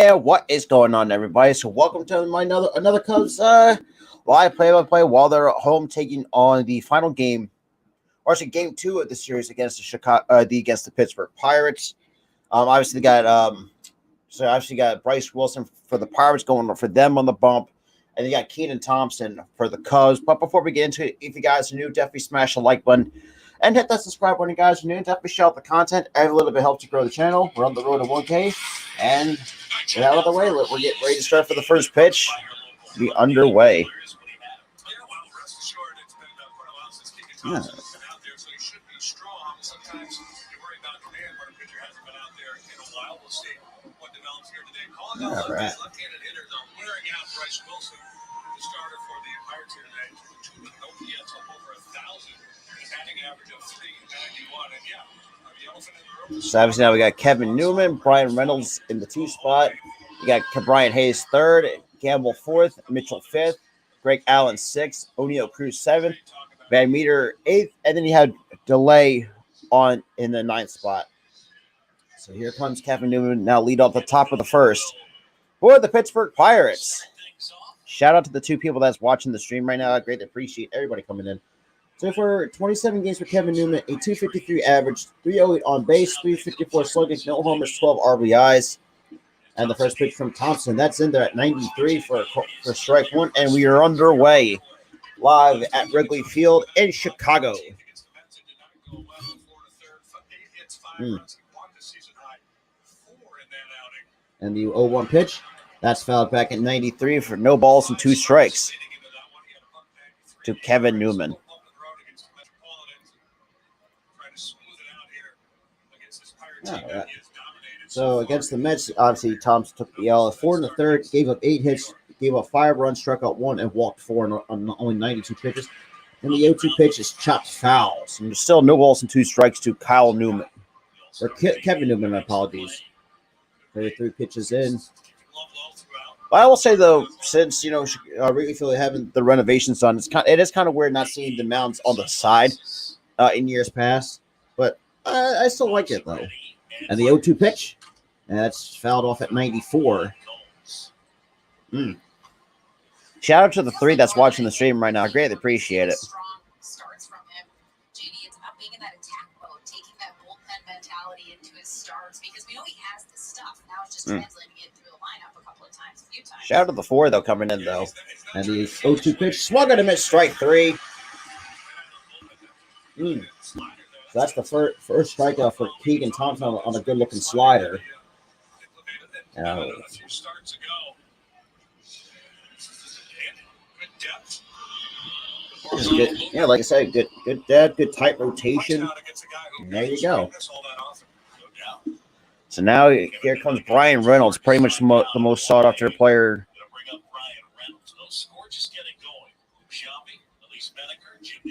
Yeah, what is going on, everybody? So, welcome to my another Cubs live play-by-play while they're at home taking on the final game, or actually game 2 of the series against the Pittsburgh Pirates. Obviously got Bryce Wilson for the Pirates going for them on the bump, and you got Keenan Thompson for the Cubs. But before we get into it, if you guys are new, definitely smash the like button. And hit that subscribe button, guys. New, definitely share out the content. Every little bit helps to grow the channel. We're on the road to 1K. And get out of the way. We're getting ready to start for the first pitch. Be underway. Yeah. All right. So obviously now we got Kevin Newman, Brian Reynolds in the 2 spot. You got Brian Hayes 3rd, Gamble 4th, Mitchell 5th, Greg Allen 6th, O'Neill Cruz 7th, Van Meter 8th, and then you had Delay on in the 9th spot. So here comes Kevin Newman now lead off the top of the first for the Pittsburgh Pirates. Shout out to the 2 people that's watching the stream right now. I greatly appreciate everybody coming in. So for 27 games for Kevin Newman, a 253 average, 308 on base, 354 slugging, no homers, 12 RBIs. And the first pitch from Thompson, that's in there at 93 for strike 1. And we are underway live at Wrigley Field in Chicago. And the 0-1 pitch, that's fouled back at 93 for no balls and 2 strikes to Kevin Newman. All right. So against the Mets, obviously Thompson took the L. 4 in the 3rd, gave up 8 hits, gave up 5 runs, struck out 1, and walked 4 on only 92 pitches. And the 0-2 pitch is chopped foul. So there's still no balls and 2 strikes to Kyle Newman. Or Kevin Newman, my apologies. 33 pitches in. But I will say, though, since, Wrigley Field having the renovations done, it is kind of weird not seeing the mounds on the side in years past. But I still like it, though. And the 0-2 pitch, that's fouled off at 94. Shout out to the 3 that's watching the stream right now. I greatly appreciate it. Starts from him. JD, it's about being in that attack mode, taking that bullpen mentality into his starts, because we know he has this stuff. Now it's just translating it through the lineup a few times. Shout out to the 4, though, coming in, though. And the 0-2 pitch, swung at him at strike 3. So that's the first strikeout for Keegan Thompson on a good-looking slider. Good. Yeah, like I said, good depth, good tight rotation. And there you go. So now here comes Brian Reynolds, pretty much the most sought-after player.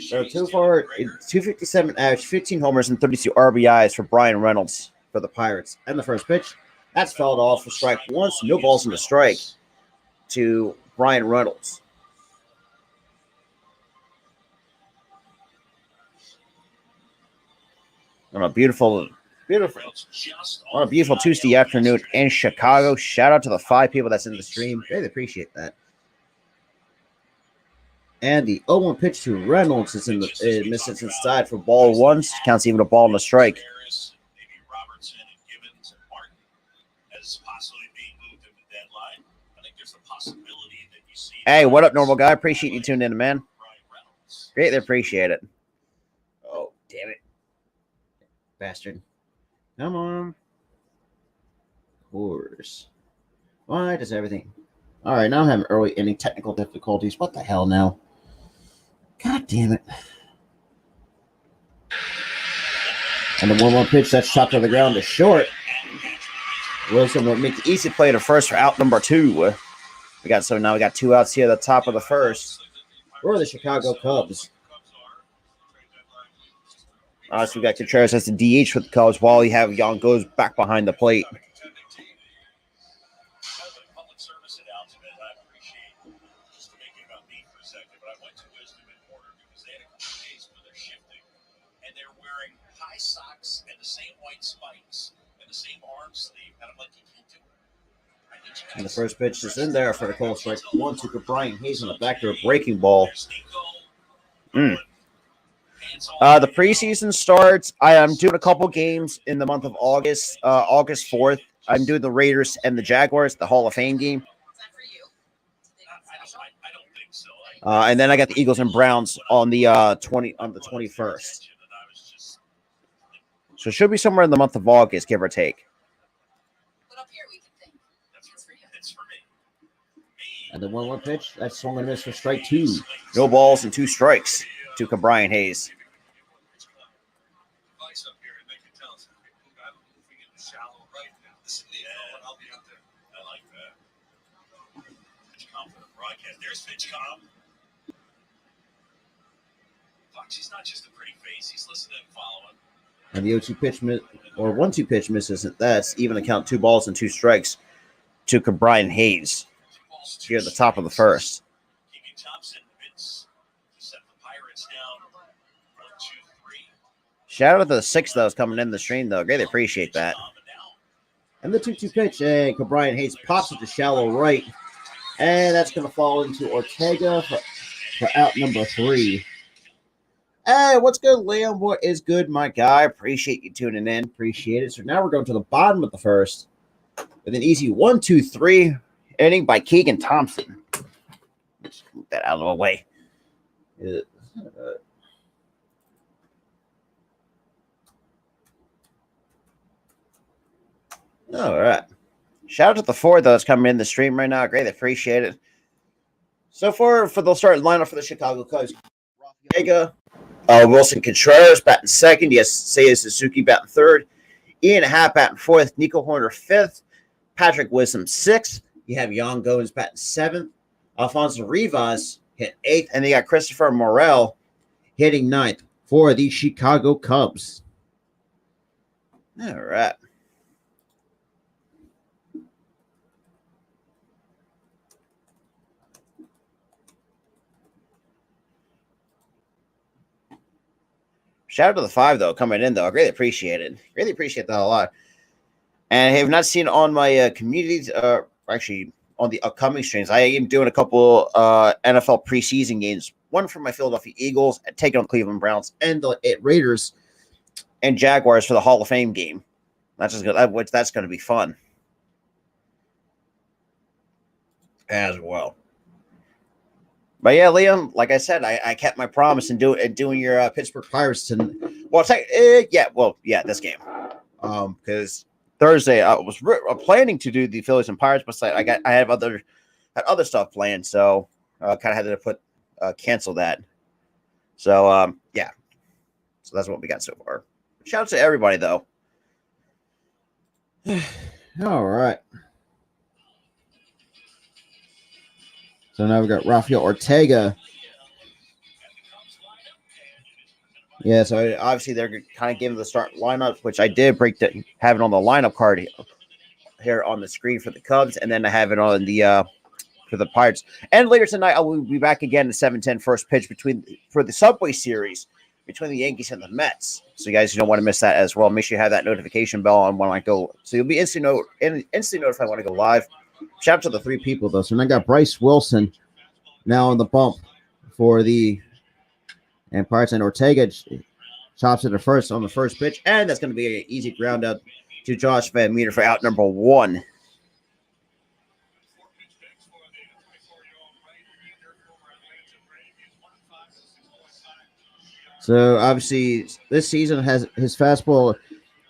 So 257 average, 15 homers, and 32 RBIs for Brian Reynolds for the Pirates. And the first pitch, that's fouled off for strike 1, so no balls in the strike to Brian Reynolds. On a beautiful Tuesday afternoon in Chicago. Shout out to the 5 people that's in the stream. Really appreciate that. And the 0-1 pitch to Reynolds is misses inside for ball 1. Counts even a ball and a strike. Hey, what up, normal guy? Appreciate you tuning in, man. Greatly appreciate it. Oh, damn it. Bastard. Come on. Of course. Why does everything... All right, now I'm having early inning technical difficulties. What the hell now? God damn it. And the 1-1 pitch, that's shot to the ground is short. Wilson will make the easy play to first for out number 2. Now we got 2 outs here at the top of the first for the Chicago Cubs. So we got Contreras as the DH for the Cubs while you have Young goes back behind the plate. And the first pitch is in there for the call strike. 1-2 to Brian Hayes on the back door breaking ball. The preseason starts. I am doing a couple games in the month of August. August 4th. I'm doing the Raiders and the Jaguars, the Hall of Fame game. And then I got the Eagles and Browns on the 21st. So it should be somewhere in the month of August, give or take. And the 1-1 pitch, that's swung and missed for strike 2. No balls and 2 strikes to Brian Hayes. There's Fitchcom. Fox, he's not just a pretty face. He's listening and following. And the 0-2 pitch or 1-2 pitch misses. That's even a count. 2 balls and 2 strikes to Brian Hayes here at the top of the first. Shout out to the 6 that was coming in the stream, though. Greatly appreciate that. And the 2-2 pitch, and Brian Hayes pops it to shallow right. And that's going to fall into Ortega for out number 3. Hey, what's good, Liam? What is good, my guy? Appreciate you tuning in. Appreciate it. So now we're going to the bottom of the first with an easy 1-2-3 inning by Keegan Thompson. Let's move that out of the way. All right. Shout out to the 4 that's coming in the stream right now. Greatly appreciate it. So far, for the starting lineup for the Chicago Cubs, Ortega, Wilson Contreras batting second. Yes, Seiya Suzuki batting third. Ian Happ batting fourth. Nico Horner fifth. Patrick Wisdom sixth. You have Jan Goins batting seventh. Alfonso Rivas hit eighth. And they got Christopher Morel hitting ninth for the Chicago Cubs. All right. Shout out to the 5, though, coming in, though. I greatly appreciate it. Really appreciate that a lot. And I have not seen on my communities, actually on the upcoming streams, I am doing a couple NFL preseason games. One for my Philadelphia Eagles, taking on Cleveland Browns, and the Raiders and Jaguars for the Hall of Fame game. That's just good. That's going to be fun as well. But yeah, Liam, like I said, I kept my promise in doing your Pittsburgh Pirates. And well, this game. Because Thursday I was planning to do the Phillies and Pirates, but I had other stuff planned, so kind of had to cancel that. So yeah, so that's what we got so far. Shout out to everybody, though. All right. So now we got Rafael Ortega. Yeah, so obviously they're kind of giving the start lineup, which I did have it on the lineup card here on the screen for the Cubs, and then I have it on the for the Pirates. And later tonight, I will be back again at 7:10 first pitch for the Subway Series between the Yankees and the Mets. So you guys don't want to miss that as well. Make sure you have that notification bell on when I go. So you'll be instantly notified when I go live. Shout out to the 3 people, though. So now I got Bryce Wilson now on the bump for the Pirates, and Ortega chops it first on the first pitch, and that's going to be an easy ground out to Josh Van Meter for out number 1. So obviously this season has his fastball,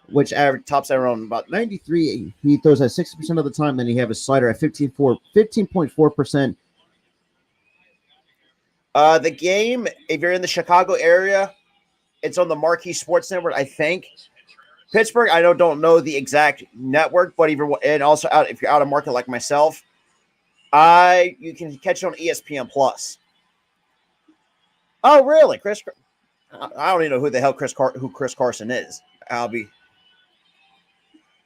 which tops out around about 93. He throws at 60% of the time. Then you have his slider at 15.4%. The game, if you're in the Chicago area, it's on the Marquee Sports Network, I think. Pittsburgh, I don't know the exact network, but if you're out of market like myself, you can catch it on ESPN Plus. Oh, really, Chris? I don't even know who the hell Chris Carson is.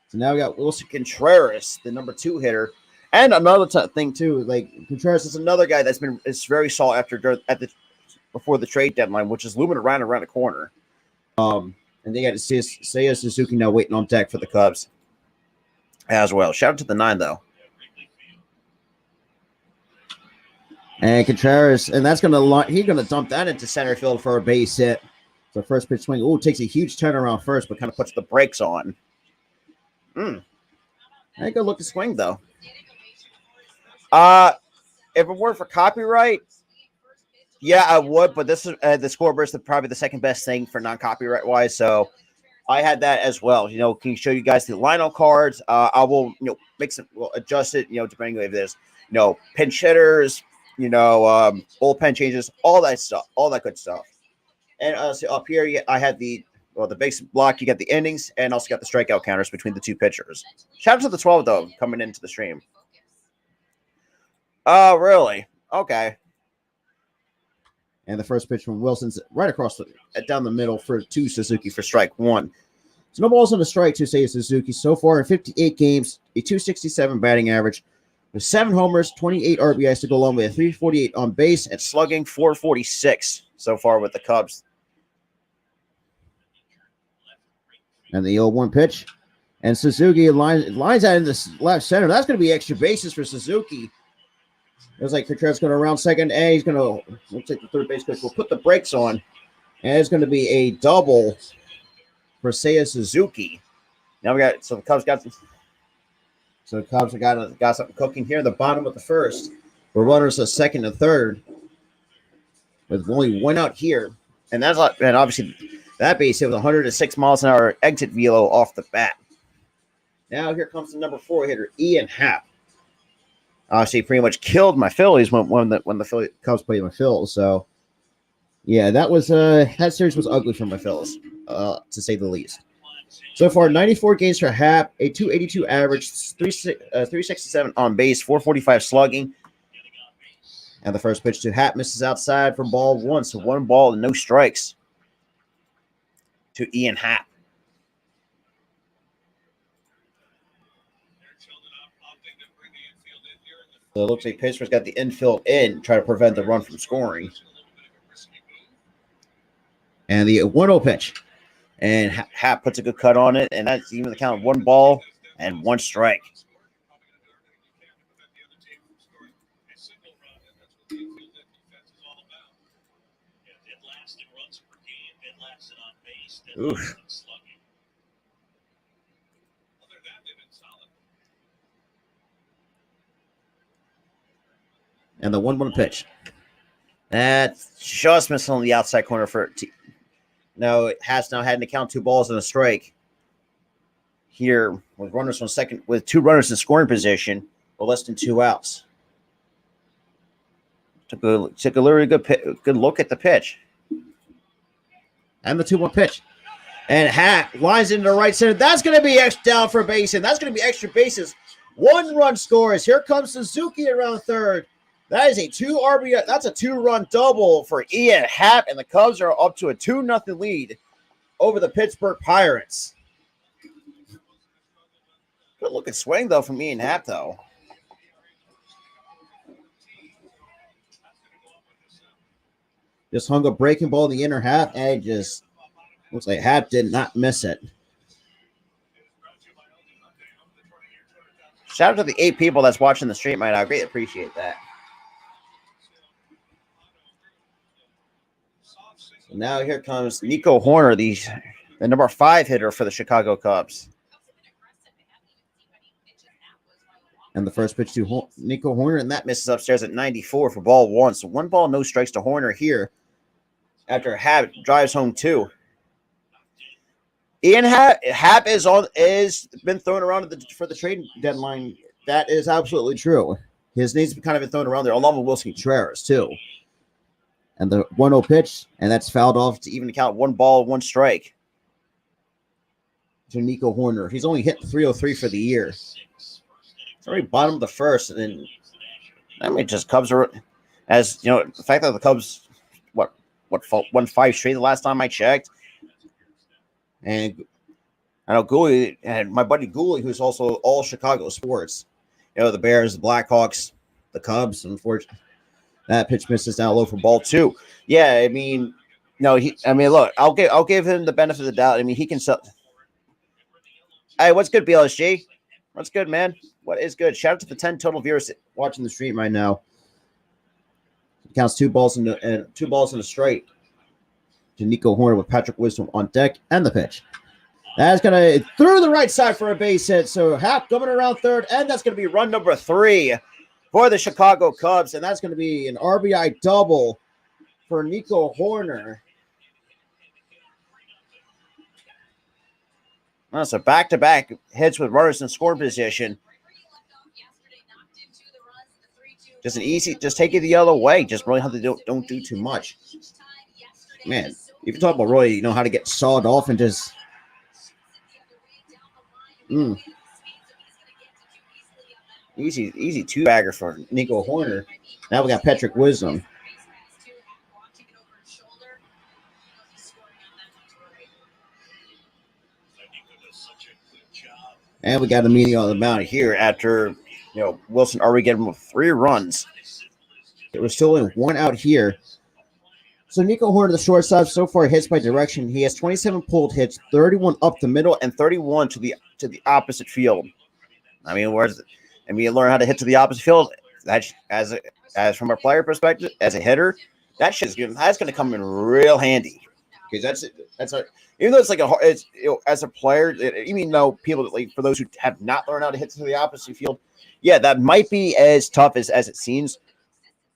So now we got Wilson Contreras, the number 2 hitter. And another thing, too, like Contreras is another guy is very sought after before the trade deadline, which is looming around the corner. And they got Seiya Suzuki now waiting on deck for the Cubs as well. Shout out to the 9, though. And Contreras, and that's he's gonna dump that into center field for a base hit. So first pitch swing. Oh, takes a huge turnaround first, but kind of puts the brakes on. Hey, good looking swing though. If it weren't for copyright, yeah, I would. But this is the scoreboard is probably the second best thing for non-copyright wise. So I had that as well. Can you show you guys the lineup cards? I will, adjust it. Depending if there's, pinch hitters, bullpen changes, all that stuff, all that good stuff. And so up here, I had the base block. You got the innings, and also got the strikeout counters between the two pitchers. Shout out to the 12 though coming into the stream. Oh, really? Okay. And the first pitch from Wilson's right across down the middle to Suzuki for strike one. So no balls on the strike to say Suzuki so far in 58 games, a 267 batting average with 7 homers, 28 RBIs to go along with a 348 on base and slugging 446 so far with the Cubs. And the 0-1 pitch. And Suzuki lines out in the left center. That's going to be extra bases for Suzuki. It was like Contreras going around second, and he's going to looks like the third base coach will put the brakes on, and it's going to be a double for Seiya Suzuki. Now the Cubs got something cooking here in the bottom of the first. We're runners at second and third with only one out here, and obviously that base hit with 106 miles an hour exit velo off the bat. Now here comes the number 4 hitter, Ian Happ. Obviously, pretty much killed my Phillies when the Cubs played my Phils. So, yeah, that series was ugly for my Phillies, to say the least. So far, 94 games for Happ, a 282 average, 367 on base, 445 slugging. And the first pitch to Happ misses outside for ball one. So 1 ball and no strikes to Ian Happ. So it looks like Pittsburgh's got the infield in, try to prevent the run from scoring. And the 1-0 pitch. And Happ puts a good cut on it, and that's even the count of 1 ball and 1 strike. Oof. And the 1-1 pitch. That's just missing on the outside corner for No, it has now had to count 2 balls and a strike. Here with runners on second, with 2 runners in scoring position, with less than 2 outs. Took a really good look at the pitch. And the 2-1 pitch. And Happ lines into the right center. That's going to be down for a base, and that's going to be extra bases. 1 run scores. Here comes Suzuki around third. That is a 2 RBI. That's a 2-run double for Ian Happ, and the Cubs are up to a 2-0 lead over the Pittsburgh Pirates. Good looking swing though from Ian Happ though. Just hung a breaking ball in the inner half, and just looks like Happ did not miss it. Shout out to the 8 people that's watching the stream right now. I greatly appreciate that. So now here comes Nico Horner, the number 5 hitter for the Chicago Cubs. And the first pitch to Nico Horner, and that misses upstairs at 94 for ball 1. So 1 ball, no strikes to Horner here after Happ drives home 2. Ian Happ is been thrown around for the trade deadline. That is absolutely true. His name's kind of been thrown around there, along with Wilson Contreras, too. And the 1-0 pitch, and that's fouled off to even count 1 ball, 1 strike to Nico Horner. He's only hit 303 for the year. It's already bottom of the first, and just Cubs are, as you know, the fact that the Cubs won 5 straight the last time I checked. And I know Gooley and my buddy Gooley, who's also all Chicago sports. The Bears, the Blackhawks, the Cubs. Unfortunately, that pitch misses down low for ball 2. Yeah, look, I'll give him the benefit of the doubt. He can sell. Hey, what's good, BLSG? What's good, man? What is good? Shout out to the 10 total viewers watching the stream right now. Counts two balls in the straight to Nico Horner with Patrick Wisdom on deck and the pitch. That's going to through the right side for a base hit. So Happ coming around third, and that's going to be run number 3 for the Chicago Cubs, and that's going to be an RBI double for Nico Horner. Well, so back-to-back hits with runners in scoring position. Just an easy, just take it the other way. Just really have to don't do too much. Man, if you talk about Roy, you know how to get sawed off and just. Easy two-bagger for Nico Horner. Now we got Patrick Wisdom. And we got a meeting on the mound here after, Wilson already gave him 3 runs. There was still in 1 out here. So Nico Horner, the shortstop, so far hits by direction. He has 27 pulled hits, 31 up the middle, and 31 to the opposite field. I mean, you learn how to hit to the opposite field. That as from a player perspective, as a hitter, that's going to come in real handy because even though it's as a player, even though people for those who have not learned how to hit to the opposite field, yeah, that might be as tough as it seems.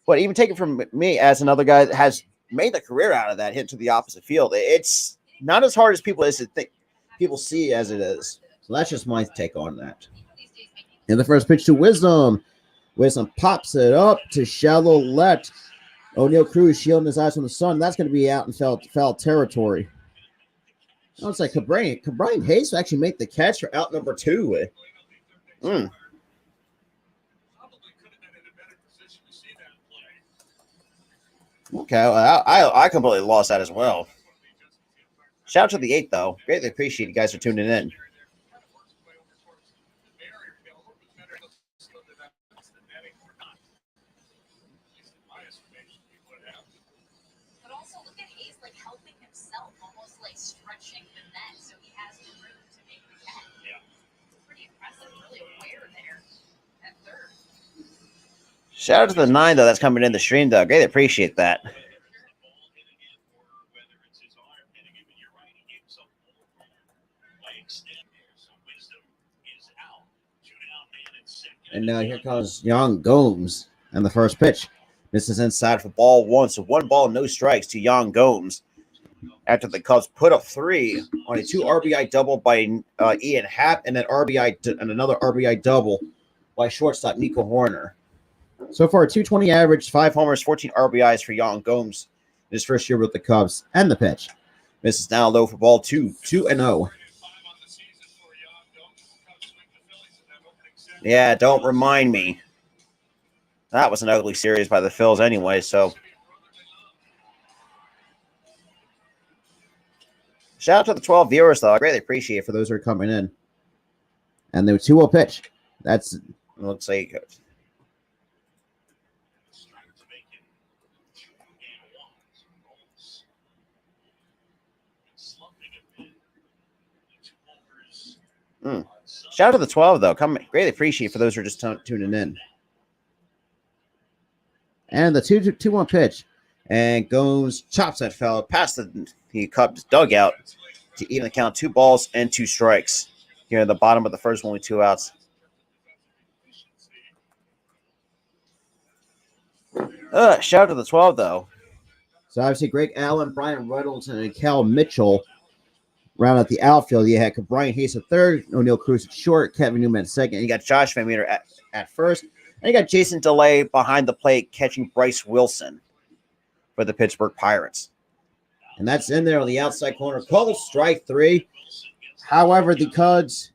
But even take it from me as another guy that has made a career out of that hit to the opposite field, it's not as hard as people see as it is. So that's just my take on that. And the first pitch to Wisdom. Wisdom pops it up to shallow left. O'Neal Cruz shielding his eyes from the sun. That's going to be out in foul territory. Oh, it's like Brian Hayes actually make the catch for out number 2. Okay, well, I completely lost that as well. Shout out to the 8, though. Greatly appreciate you guys for tuning in. But also look at Hayes helping himself, almost stretching the net so he has the room to make the catch. Yeah. It's pretty impressive, really aware there at third. Shout out to the 9, though, that's coming in the stream, though. Greatly appreciate that. And now here comes Yan Gomes and the first pitch. This is inside for ball 1. So 1 ball, no strikes to Yan Gomes. After the Cubs put up 3 on a 2 RBI double by Ian Happ and another RBI double by shortstop Nico Horner. So far, 220 average, 5 homers, 14 RBIs for Yan Gomes in his first year with the Cubs. And the pitch. This is now low for ball 2, 2-0. Yeah, don't remind me. That was an ugly series by the Phils anyway, so. Shout out to the 12 viewers, though. I greatly appreciate it for those who are coming in. And the 2-0 pitch. Looks like. Shout out to the 12, though. Greatly appreciate it for those who are just tuning in. And the 2-1 pitch. And Gomes chops that foul past the Cubs dugout to even count 2 balls and 2 strikes. Here at the bottom of the first, only 2 outs. Shout out to the 12, though. So obviously Greg Allen, Brian Reynolds, and Cal Mitchell round out the outfield. You had Brian Hayes at third, O'Neal Cruz at short, Kevin Newman at second. And you got Josh Van Meter at first. And you got Jason DeLay behind the plate catching Bryce Wilson for the Pittsburgh Pirates. And that's in there on the outside corner. Called strike 3. However, the Cubs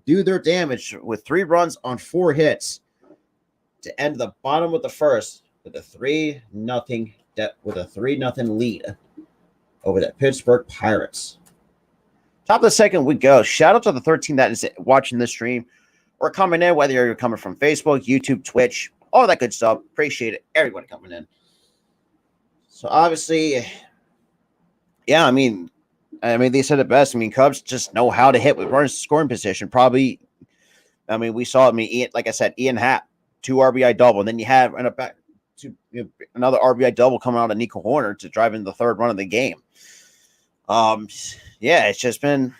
do their damage with 3 runs on 4 hits to end the bottom of the first with a 3-0 lead over the Pittsburgh Pirates. Top of the second we go. Shout out to the 13 that is watching this stream or coming in, whether you're coming from Facebook, YouTube, Twitch, all that good stuff. Appreciate it. Everybody coming in. So obviously, yeah, I mean, they said it best. I mean, Cubs just know how to hit with runners in scoring position. Probably, I mean, we saw it. I mean, like I said, Ian Happ, 2 RBI double. And then you have another RBI double coming out of Nico Horner to drive in the third run of the game. Yeah, it's just been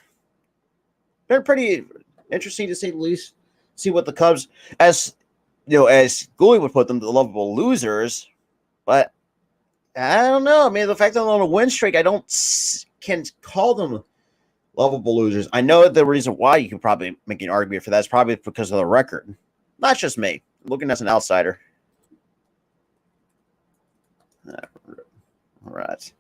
pretty interesting to say the least. See what the Cubs, as as Gooley would put them, the lovable losers. But I don't know. I mean, the fact that they're on a win streak, can call them lovable losers. I know the reason why you can probably make an argument for that is probably because of the record. Not just me. Looking as an outsider. All right.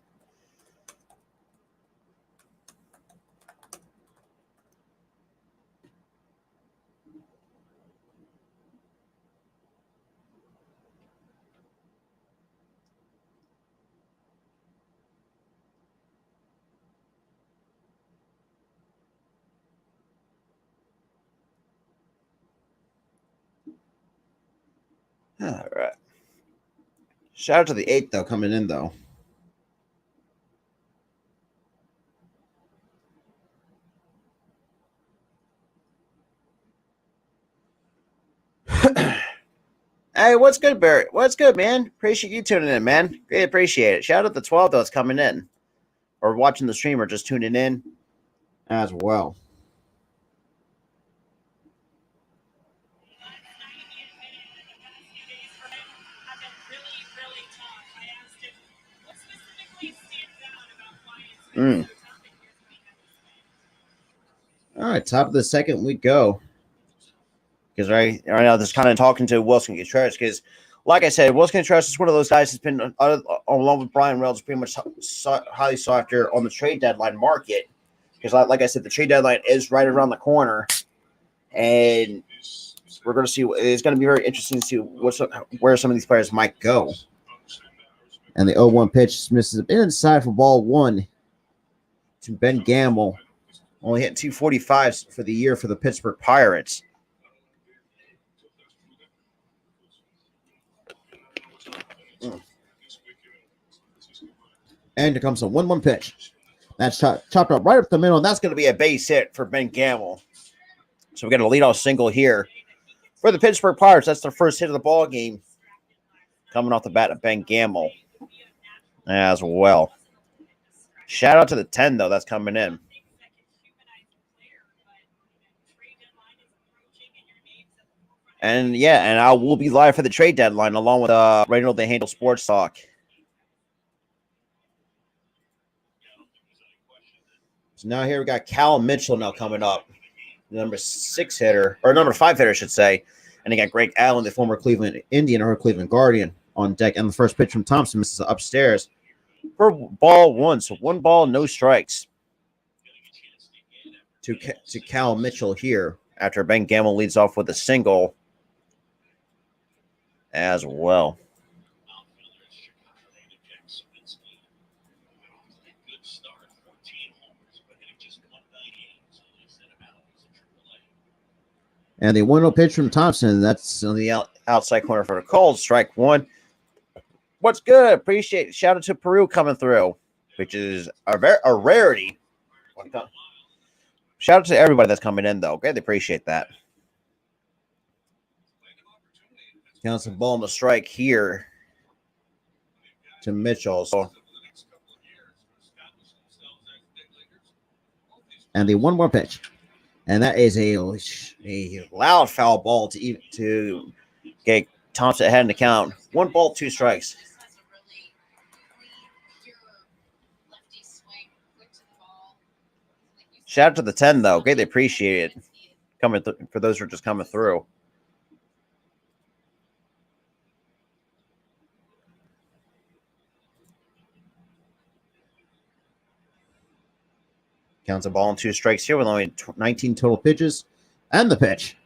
All right. Shout out to the 8th, though, coming in, though. Hey, what's good, Barrett? What's good, man? Appreciate you tuning in, man. Great, appreciate it. Shout out to 12, though, that's coming in. Or watching the stream or just tuning in as well. All right, top of the second we go. Because right now, just kind of talking to Wilson Contreras. Because, like I said, Wilson Contreras is one of those guys that's been, along with Brian Reynolds, pretty much highly sought after on the trade deadline market. Because, like I said, the trade deadline is right around the corner. And we're going to see. It's going to be very interesting to see where some of these players might go. And the 0-1 pitch misses inside for ball one to Ben Gamble. Only hit 245 for the year for the Pittsburgh Pirates. And here comes a 1-1 pitch. That's chopped up right up the middle, and that's going to be a base hit for Ben Gamble. So we got a leadoff single here for the Pittsburgh Pirates. That's their first hit of the ball game, coming off the bat of Ben Gamble as well. Shout out to the 10, though, that's coming in. And I will be live for the trade deadline along with Reynold the Handle Sports Talk. So now here we got Cal Mitchell now coming up, the number 5 hitter, I should say. And they got Greg Allen, the former Cleveland Indian or Cleveland Guardian, on deck. And the first pitch from Thompson misses upstairs for ball one. So 1 ball, no strikes to Cal Mitchell here after Ben Gamble leads off with a single as well. And the 1-0 pitch from Thompson. That's on the outside corner for the Colts. Strike one. What's good? Appreciate it. Shout out to Peru coming through, which is a rarity. Shout out to everybody that's coming in, though. Greatly appreciate that. Counts the ball on the strike here to Mitchell. And the 1-1 pitch. And that is a loud foul ball to get Thompson ahead in the count. 1 ball, 2 strikes. Shout out to the 10, though. Greatly appreciate it. For those who are just coming through. Counts a ball and 2 strikes here with only 19 total pitches. And the pitch.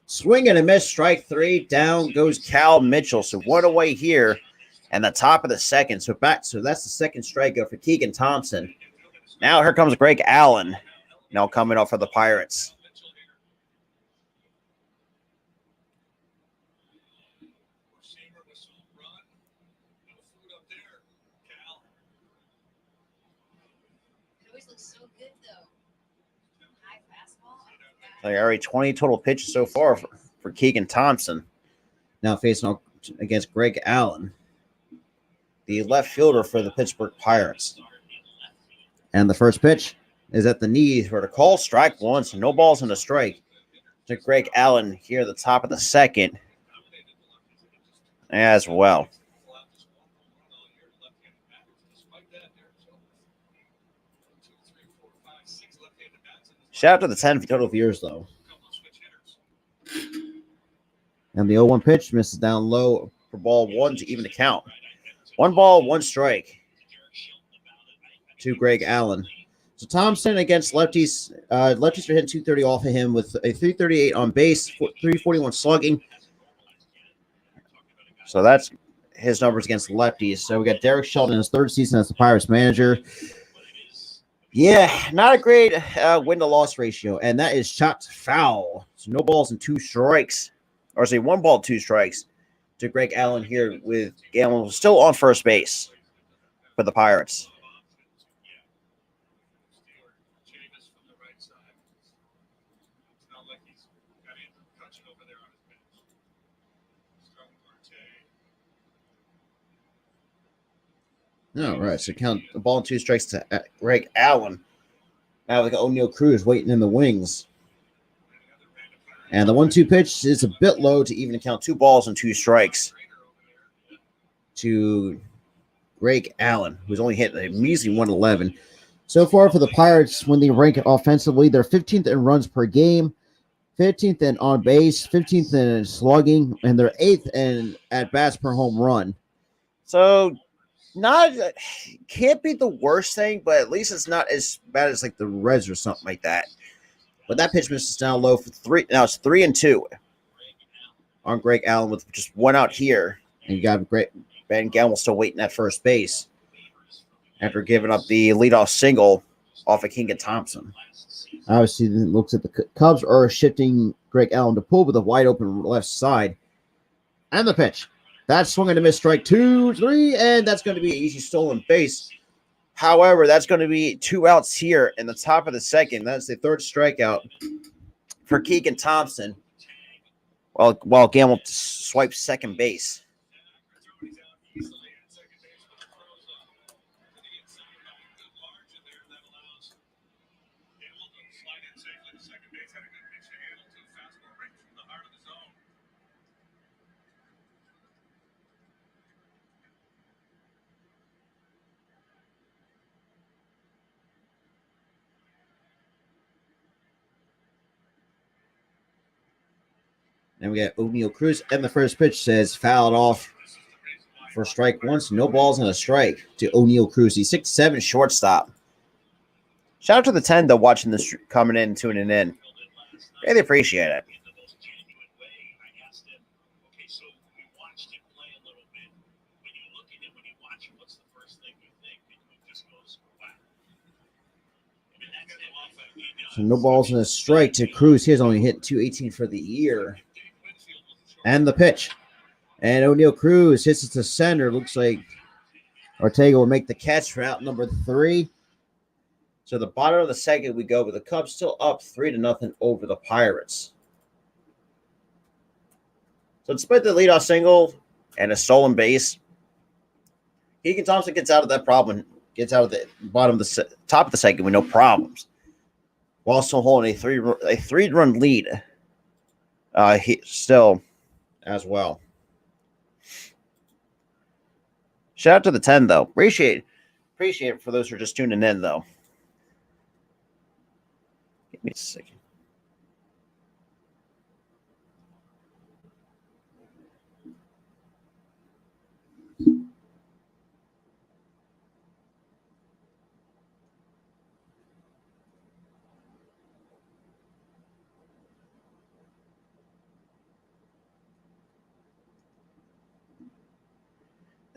Swing and a miss, strike 3. Down goes Cal Mitchell. So 1 away here. And the top of the second. So that's the second strikeout for Keegan Thompson. Now here comes Greg Allen. Now coming off for the Pirates. Already 20 total pitches so far for Keegan Thompson. Now facing against Greg Allen, the left fielder for the Pittsburgh Pirates. And the first pitch is at the knee for the call. Strike one, so no balls and a strike to Greg Allen here at the top of the second as well. Shout out to the 10 total viewers, though. And the 0-1 pitch misses down low for ball one to even the count. 1 ball, 1 strike to Greg Allen. So Thompson against lefties. Lefties are hitting 230 off of him with a 338 on base, 341 slugging. So that's his numbers against lefties. So we got Derek Shelton in his 3rd season as the Pirates manager. Yeah, not a great win-to-loss ratio, and that is shots foul. So no balls and 2 strikes, or say 1 ball, 2 strikes to Greg Allen here with Allen still on first base for the Pirates. All right, so count the ball and 2 strikes to Greg Allen. Now we got O'Neal Cruz waiting in the wings. And the 1-2 pitch is a bit low to even count 2 balls and 2 strikes to Greg Allen, who's only hit a measly 111. So far for the Pirates, when they rank offensively, they're 15th in runs per game, 15th in on base, 15th in slugging, and they're 8th in at-bats per home run. So can't be the worst thing, but at least it's not as bad as like the Reds or something like that. But that pitch misses down low for 3. Now it's 3-2 on Greg Allen with just 1 out here. And you got Ben Gamble still waiting at first base after giving up the leadoff single off of King and Thompson. Obviously, it looks like the Cubs are shifting Greg Allen to pull with a wide open left side. And the pitch. That's swinging to miss, strike 2, 3, and that's going to be an easy stolen base. However, that's going to be 2 outs here in the top of the second. That's the 3rd strikeout for Keegan Thompson while Gamble swipes second base. Then we got O'Neal Cruz, and the first pitch says fouled off for strike 1. So no balls and a strike to O'Neal Cruz. He's 6'7" shortstop. Shout out to the 10 though, watching this coming in, tuning in. Really appreciate it. So no balls and a strike to Cruz. He has only hit .218 for the year. And the pitch. And O'Neal Cruz hits it to center. Looks like Ortega will make the catch for out number 3. So the bottom of the second we go, with the Cubs still up 3-0 over the Pirates. So despite the leadoff single and a stolen base, Keegan Thompson gets out of that problem, gets out of the bottom of the top of the second with no problems, while still holding a 3-run lead. He still as well. Shout out to the 10 though. Appreciate it for those who are just tuning in though. Give me a second.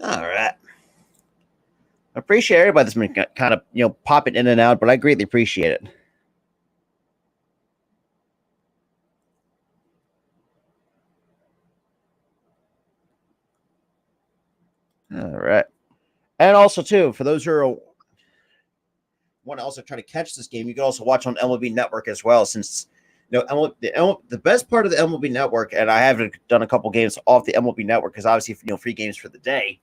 All right. I appreciate everybody that's been kind of, popping in and out, but I greatly appreciate it. All right. And also, too, for those who want to also try to catch this game, you can also watch on MLB Network as well, since The best part of the MLB Network, and I haven't done a couple games off the MLB Network because obviously free games for the day,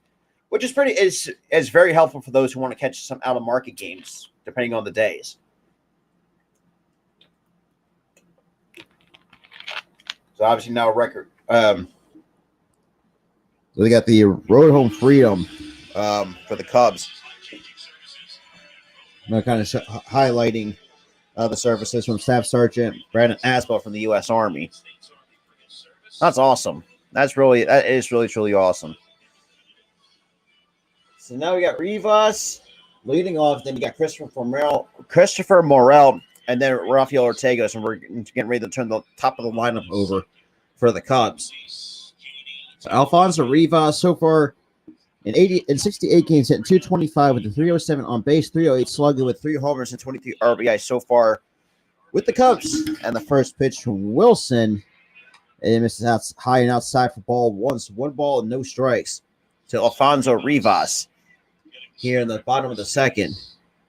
which is very helpful for those who want to catch some out of market games depending on the days. So obviously now a record. So they got the Road Home Freedom for the Cubs. Now kind of highlighting the services from Staff Sergeant Brandon Aspel from the U.S. Army. That's awesome. That is really truly awesome. So now we got Rivas leading off. Then you got Christopher Morel, and then Rafael Ortega. So we're getting ready to turn the top of the lineup over for the Cubs. So Alfonso Rivas so far in 68 games, hitting 225 with a 307 on base, 308 slugging with 3 homers and 23 RBI so far with the Cubs. And the first pitch from Wilson, and misses out high and outside for ball one. So 1 ball and no strikes to Alfonso Rivas here in the bottom of the second,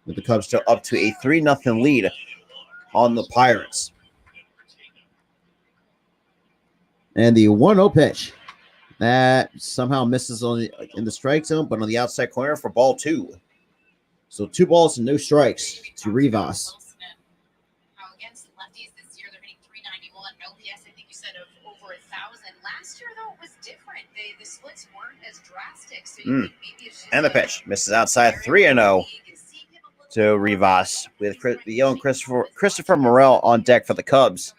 with the Cubs still up to a 3-0 lead on the Pirates. And the 1-0 pitch that somehow misses in the strike zone, but on the outside corner for ball 2. So 2 balls and no strikes to Rivas. Against lefties this year, they're hitting 391. OPS, I think you said, of over 1,000. Last year, though, it was different. The splits weren't as drastic. So you think maybe it's just and the pitch misses outside 3-0 to Rivas with the young Christopher Morel on deck for the Cubs.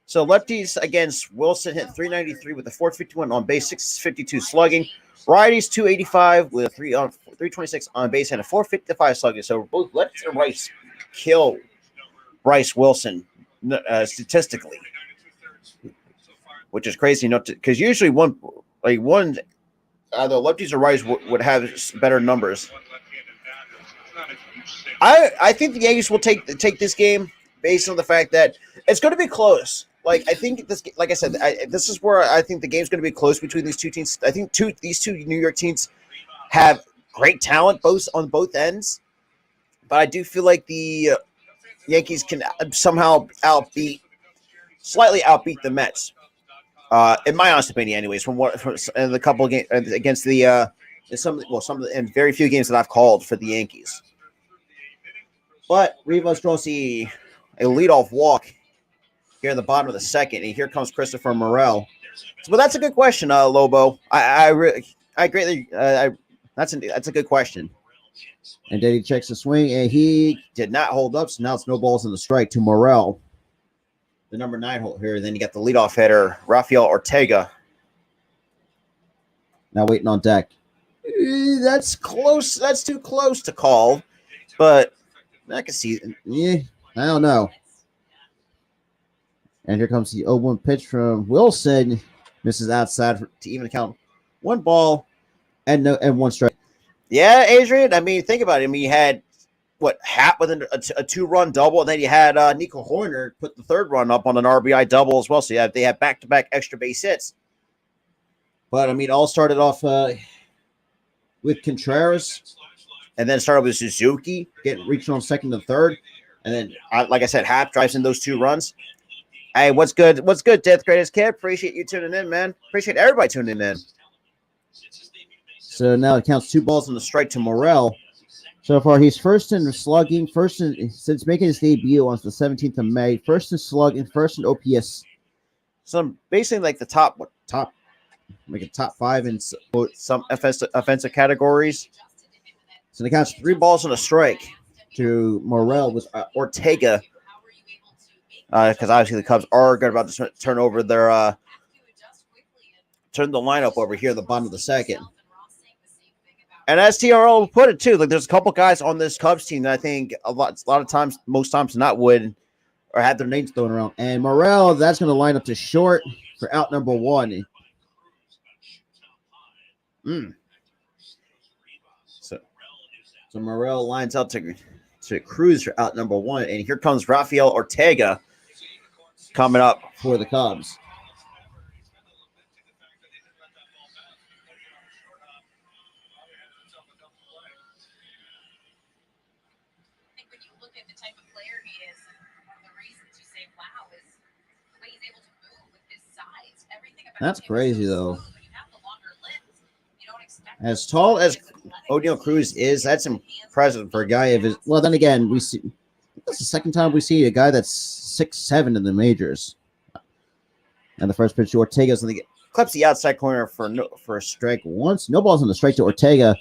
So lefties against Wilson hit 393 with a 451 on base, 652 slugging. Righties 285 with a 326 on base and a 455 slugging. So both lefties and rights kill Bryce Wilson statistically, which is crazy. Because usually either lefties or rights would have better numbers. I think the Yankees will take this game based on the fact that it's going to be close. Like I think this, like I said, this is where I think the game's going to be close between these two teams. I think these two New York teams have great talent on both ends, but I do feel like the Yankees can somehow slightly outbeat the Mets. In my honest opinion, anyways, from the couple of games against the and very few games that I've called for the Yankees. But Rivas draws a leadoff walk here in the bottom of the second, and here comes Christopher Morel. But that's a good question, Lobo. That's a good question. And then he checks the swing, and he did not hold up, so now it's no balls in the strike to Morel, the number 9 hole here. Then you got the leadoff hitter, Rafael Ortega. Now waiting on deck. That's close. That's too close to call, but I can see. Yeah, I don't know. And here comes the 0-1 pitch from Wilson. Misses outside to even count 1 ball and 1 strike. Yeah, Adrian. I mean, think about it. I mean, you had Happ with a 2-run double, and then you had Nico Hoerner put the 3rd run up on an RBI double as well. So they had back-to-back extra base hits. But I mean, all started off with Contreras, and then started with Suzuki reaching on 2nd and 3rd, and then like I said, Happ drives in those 2 runs. Hey, what's good? What's good, 10th graders kid? Appreciate you tuning in, man. Appreciate everybody tuning in. So now it counts 2 balls and a strike to Morel. So far, he's first in slugging, since making his debut on the 17th of May, first in slugging, first in OPS. So basically like the top 5 in some offensive categories. So it counts 3 balls and a strike to Morel with Ortega. Because obviously the Cubs are about to turn the lineup over here at the bottom of the second. And as TRL put it too, like there's a couple guys on this Cubs team that I think a lot of times, most times not would or have their names thrown around. And Morel, that's going to line up to short for out number 1. So Morel lines up to cruise for out number 1, and here comes Rafael Ortega coming up for the Cubs. I think when you look at the type of player he is, the reasons you say, wow, is the way he's able to move with his size. Everything about That's him is crazy, so though. smooth. When you have the longer limbs, you don't expect As tall as O'Neal Cruz is, that's impressive for a guy of his. Well, then again, we see that's the second time we see a guy that's 6'7" in the majors. And the first pitch to Ortega's going to clips the outside corner for a strike once. No balls on the strike to Ortega.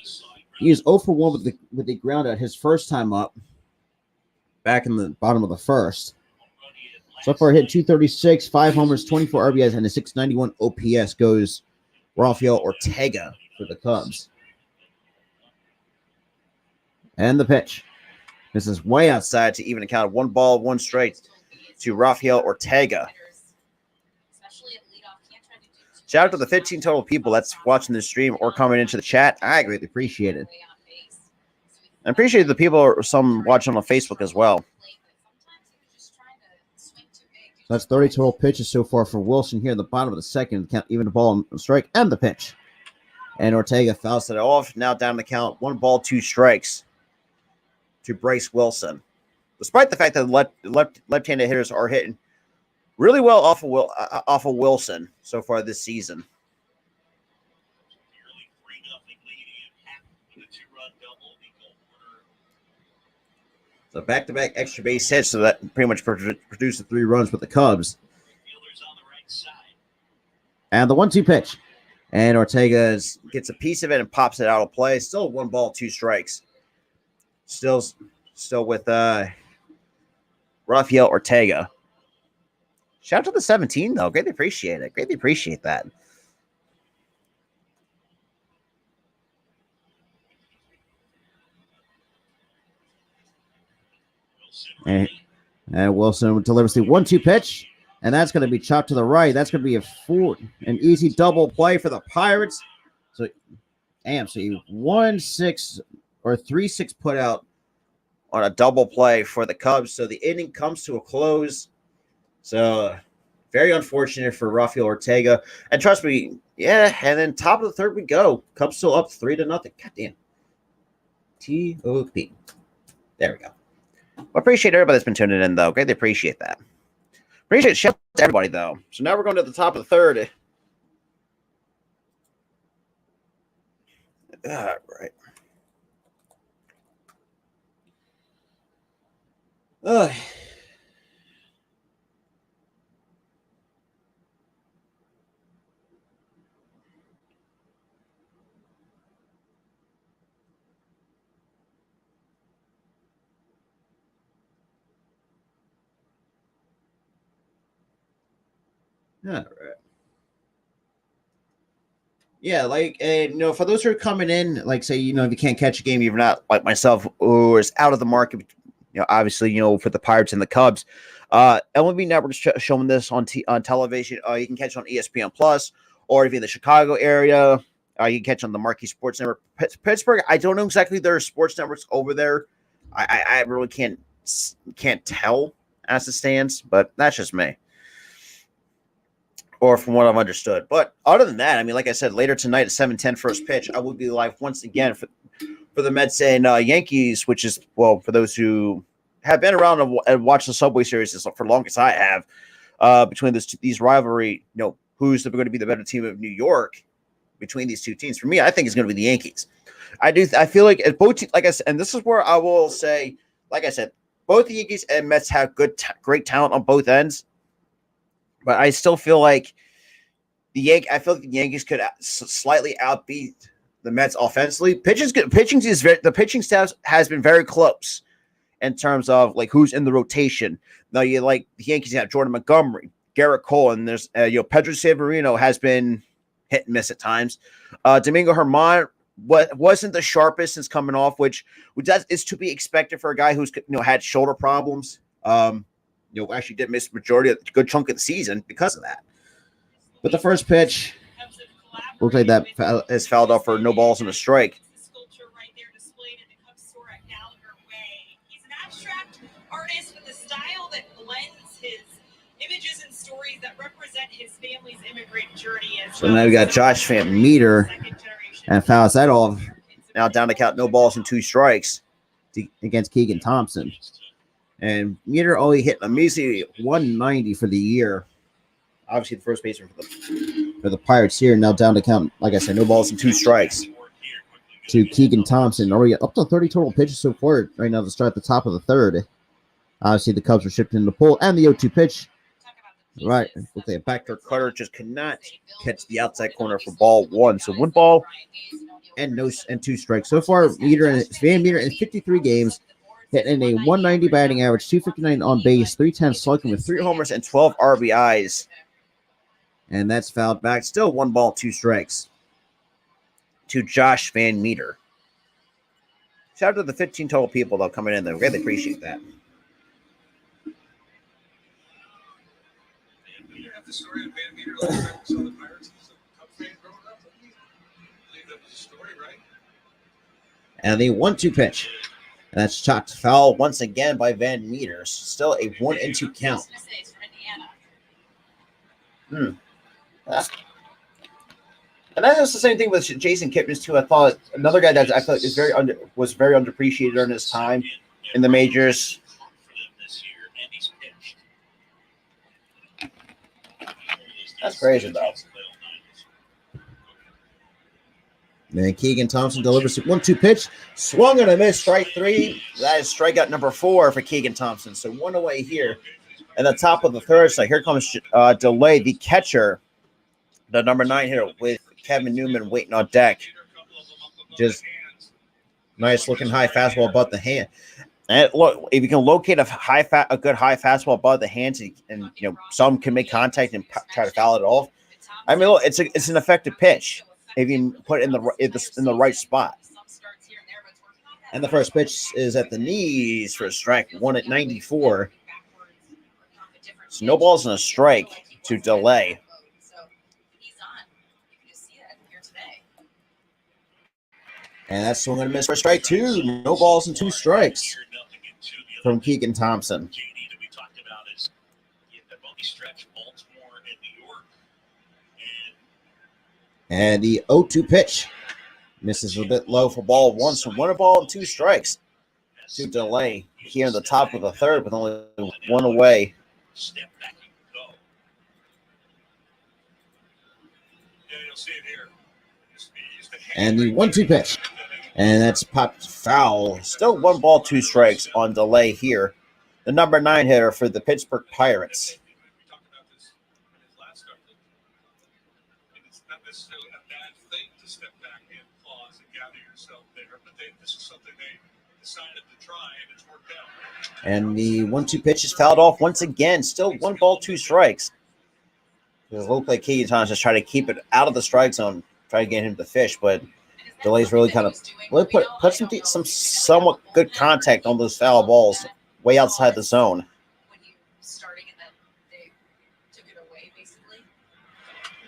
He is 0 for 1 with the ground out his first time up, back in the bottom of the first. So far, hit 236, 5 homers, 24 RBIs, and a 691 OPS goes Rafael Ortega for the Cubs. And the pitch. This is way outside to even account of 1 ball, 1 strike to Rafael Ortega. Shout out to the 15 total people that's watching this stream or coming into the chat. I greatly appreciate it. I appreciate the people, some watching on Facebook as well. So that's 30 total pitches so far for Wilson here in the bottom of the second. Count even the ball on strike and the pitch. And Ortega fouls it off. Now down the count. 1 ball, 2 strikes to Bryce Wilson. Despite the fact that left-handed hitters are hitting really well off of Wilson so far this season. So back-to-back extra base hits, so that pretty much produced the 3 runs with the Cubs. And the 1-2 pitch. And Ortega gets a piece of it and pops it out of play. Still 1 ball, 2 strikes. Still with Rafael Ortega. Shout out to the 17, though. Greatly appreciate it. Greatly appreciate that. And Wilson delivers the 1-2 pitch, and that's going to be chopped to the right. That's going to be an easy double play for the Pirates. So, damn, so you 1-6 or 3-6 put out on a double play for the Cubs. So the inning comes to a close. So very unfortunate for Rafael Ortega. And trust me, yeah, and then top of the third we go. Cubs still up 3-0. Goddamn. T-O-P. There we go. Well, appreciate everybody that's been tuning in, though. Greatly appreciate that. Appreciate shout out to everybody, though. So now we're going to the top of the third. All right. All right. Yeah, like, for those who are coming in, like, say, if you can't catch a game, you're not like myself, or is out of the market, obviously, for the Pirates and the Cubs. MLB Network's showing this on television. You can catch it on ESPN Plus, or if you're in the Chicago area, you can catch on the Marquee Sports Network. Pittsburgh, I don't know exactly their sports networks over there. I really can't tell as it stands, but that's just me. Or from what I've understood. But other than that, I mean, like I said, later tonight at 7:10 first pitch, I will be live once again for the Mets and Yankees, which is, well, for those who have been around and watched the Subway Series for long as I have, between these rivalry, who's going to be the better team of New York between these two teams. For me, I think it's going to be the Yankees. I feel like both teams, like I said, and this is where I will say, like I said, both the Yankees and Mets have great talent on both ends. But I still feel like I feel like the Yankees could slightly outbeat the Mets offensively. The pitching staff has been very close in terms of like who's in the rotation. Now the Yankees have Jordan Montgomery, Garrett Cole, and there's Pedro Severino has been hit and miss at times. Domingo Germán wasn't the sharpest since coming off, which is to be expected for a guy who's had shoulder problems. Actually did miss majority of a good chunk of the season because of that. But the first pitch looks like that is fouled off for no balls and a strike. Sculpture right there displayed in the Cubs store at Gallagher Way. He's an abstract artist with a style that blends his images and stories that represent his family's immigrant journey. So now we got Josh Van Meter and fouls that off. Now down to count no balls and 2 strikes against Keegan Thompson. And Meter only hit a measly 190 for the year. Obviously, the first baseman for the Pirates here. Now down to count, like I said, no balls and 2 strikes to Keegan Thompson. Already up to 30 total pitches so far right now to start at the top of the third. Obviously, the Cubs were shipped in the pull, and the 0-2 pitch. Right, with a backdoor cutter, just could not catch the outside corner for ball 1. So 1 ball and 2 strikes so far. Van Meter in 53 games, hitting a 190 batting average, 259 on base, 310 slugging with 3 homers and 12 RBIs. And that's fouled back. Still 1 ball, 2 strikes to Josh Van Meter. Shout out to the 15 total people though coming in there. Really appreciate that. The story of Van Meter, like I saw the Pirates as a Cub fan growing up. I believe that was a story, right? And the 1-2 pitch. And that's chopped foul once again by Van Meter. Still a 1-2 count. And that was the same thing with Jason Kipnis too. I thought another guy that I thought was very underappreciated during his time in the majors. That's crazy, though. And Keegan Thompson delivers a 1-2 pitch. Swung and a miss, strike 3. That is strikeout number 4 for Keegan Thompson. So 1 away here at the top of the third. So here comes Delay, the catcher, the number 9 hitter with Kevin Newman waiting on deck. Just nice looking high fastball above the hand. And look, if you can locate a good high fastball above the hands, and some can make contact and try to foul it off. I mean, look, it's an effective pitch if you put it in the right spot. And the first pitch is at the knees for a strike 1 at 94. So no balls and a strike to Delay. And that's swung and a miss for strike 2. No balls and 2 strikes from Keegan Thompson. And the 0-2 pitch misses a bit low for ball 1. So 1 ball and 2 strikes to Delay here in the top of the third with only 1 away. And the 1-2 pitch. And that's popped foul. Still 1 ball, 2 strikes on Delay here. The number 9 hitter for the Pittsburgh Pirates. It's not necessarily a bad thing to step back and pause and gather yourself there, but this is something they decided to try, and it's worked out. And the 1-2 pitch is fouled off once again. Still 1 ball, 2 strikes. It looked like Keegan Thompson just trying to keep it out of the strike zone, try to get him to fish, but Delay's really kind of put some somewhat good contact on those foul balls way outside the zone.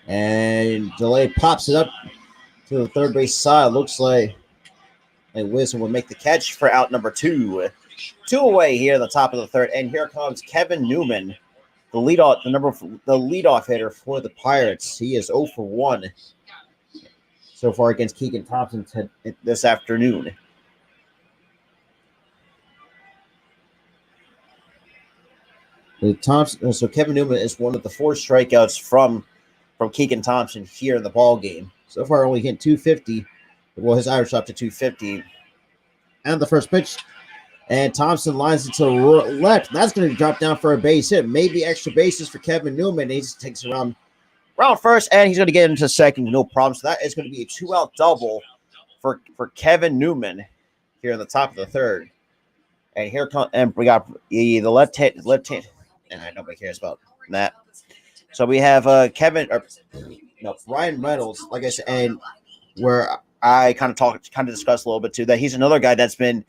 And Delay pops it up to the third base side. Looks like Wisdom will make the catch for out number 2. 2 away here at the top of the third. And here comes Kevin Newman, the leadoff hitter for the Pirates. He is 0 for 1 so far against Keegan Thompson this afternoon. So Kevin Newman is one of the 4 strikeouts from Keegan Thompson here in the ball game. So far, only hit 250. Well, his average up to 250. And the first pitch, and Thompson lines it to left. That's going to drop down for a base hit. Maybe extra bases for Kevin Newman. He just takes around first, and he's going to get into second, no problem. So that is going to be a 2-out double for Kevin Newman here in the top of the third. And here comes, and we got the left hand, and nobody cares about that. So we have Brian Reynolds, like I said, and where I kind of discussed a little bit too, that he's another guy that's been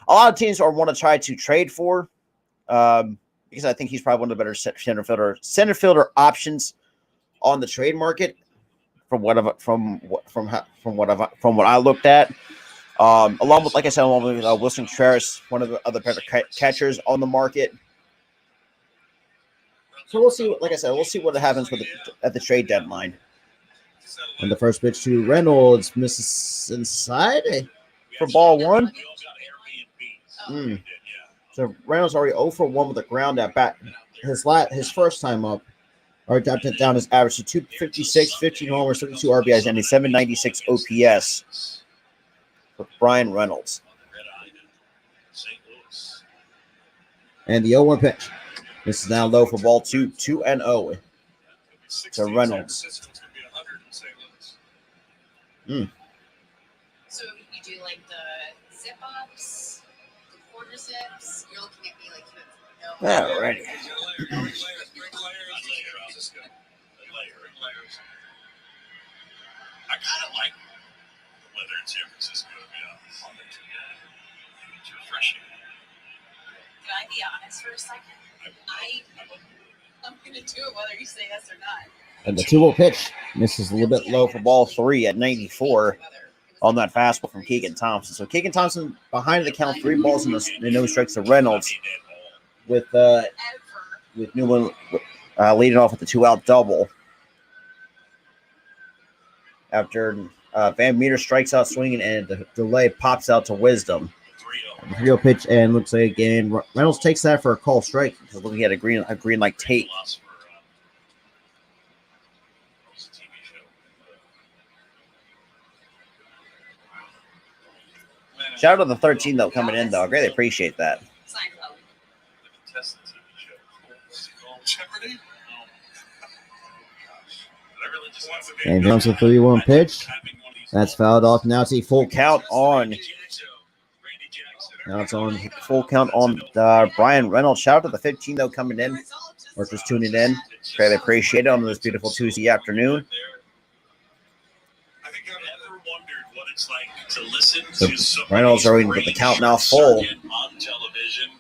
a lot of teams want to try to trade for, because I think he's probably one of the better center fielder options on the trade market from what I looked at. Along with, like I said, Wilson Contreras, one of the other better catchers on the market. So we'll see. Like I said, we'll see what happens at the trade deadline. And the first pitch to Reynolds misses inside for ball 1. So So Reynolds already 0 for 1 with the ground at bat. His first time up, already dropped it down his average to 256, 15 homers, 32 RBIs, and a 796 OPS for Brian Reynolds. And the 0-1 pitch. This is now low for ball 2, 2-0 to Reynolds. So you do like the zip ups, the quarter zips. You're looking at me like you have no. Alrighty. I kind of like the weather in San Francisco, to be honest. It's refreshing. Can I be honest for a second? I'm gonna do it whether you say yes or not. And the 2-0 pitch misses a little bit low for ball 3 at 94 on that fastball from Keegan Thompson. So Keegan Thompson behind the count, 3 balls and no strikes to Reynolds with Newman leading off with the 2-out double. After Van Meter strikes out swinging and the delay pops out to Wisdom. 3-0 pitch and looks like again Reynolds takes that for a call strike because looking at a green like tape. Shout out to the 13 though coming in though. I greatly appreciate that. And Jones with 3-1 pitch. That's fouled off. Now it's a full count on. Now it's on full count on Brian Reynolds. Shout out to the 15 though coming in or just tuning in. Greatly appreciate it on this beautiful Tuesday afternoon. I think I've never wondered what it's like to listen So to so Reynolds many already with the count now full. on television.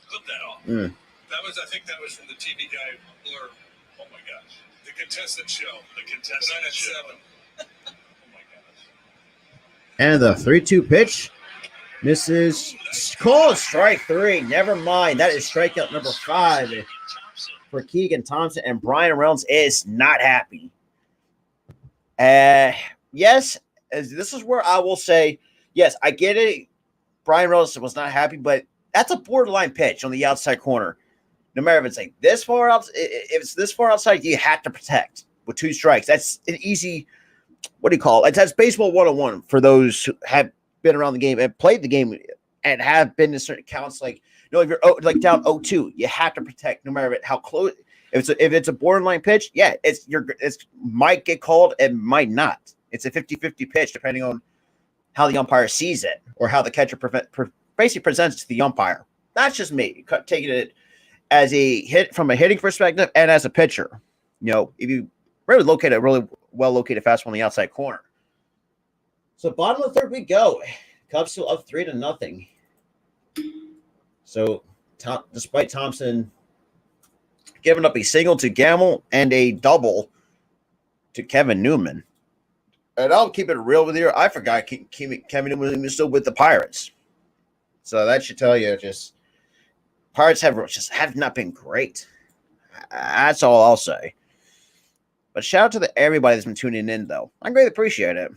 Clip that off. I think that was from the TV guy blur. Oh my gosh. The contestant show. The contestant At show. 7. Oh my gosh. And the 3-2 pitch misses. Call strike 3. Never mind. That is strikeout number 5 for Keegan Thompson. And Brian Reynolds is not happy. Yes, this is where I will say, yes, I get it. Brian Reynolds was not happy, but that's a borderline pitch on the outside corner. No matter if it's like this far out, if it's this far outside, you have to protect with 2 strikes. That's an easy, what do you call it? That's baseball 101 for those who have been around the game and played the game and have been in certain counts. Like, if you're like down 0-2, you have to protect no matter how close. If it's a borderline pitch, yeah, it's might get called and might not. It's a 50-50 pitch depending on how the umpire sees it or how the catcher basically presents it to the umpire. That's just me taking it as a hit from a hitting perspective and as a pitcher. If you really locate a really well located fastball on the outside corner. So bottom of the 3rd we go. Cubs still up 3-0. So despite Thompson giving up a single to Gamble and a double to Kevin Newman. And I'll keep it real with you. I forgot Kevin Newman was still with the Pirates. So that should tell you Pirates have not been great. That's all I'll say. But shout out to everybody that's been tuning in, though. I greatly appreciate it.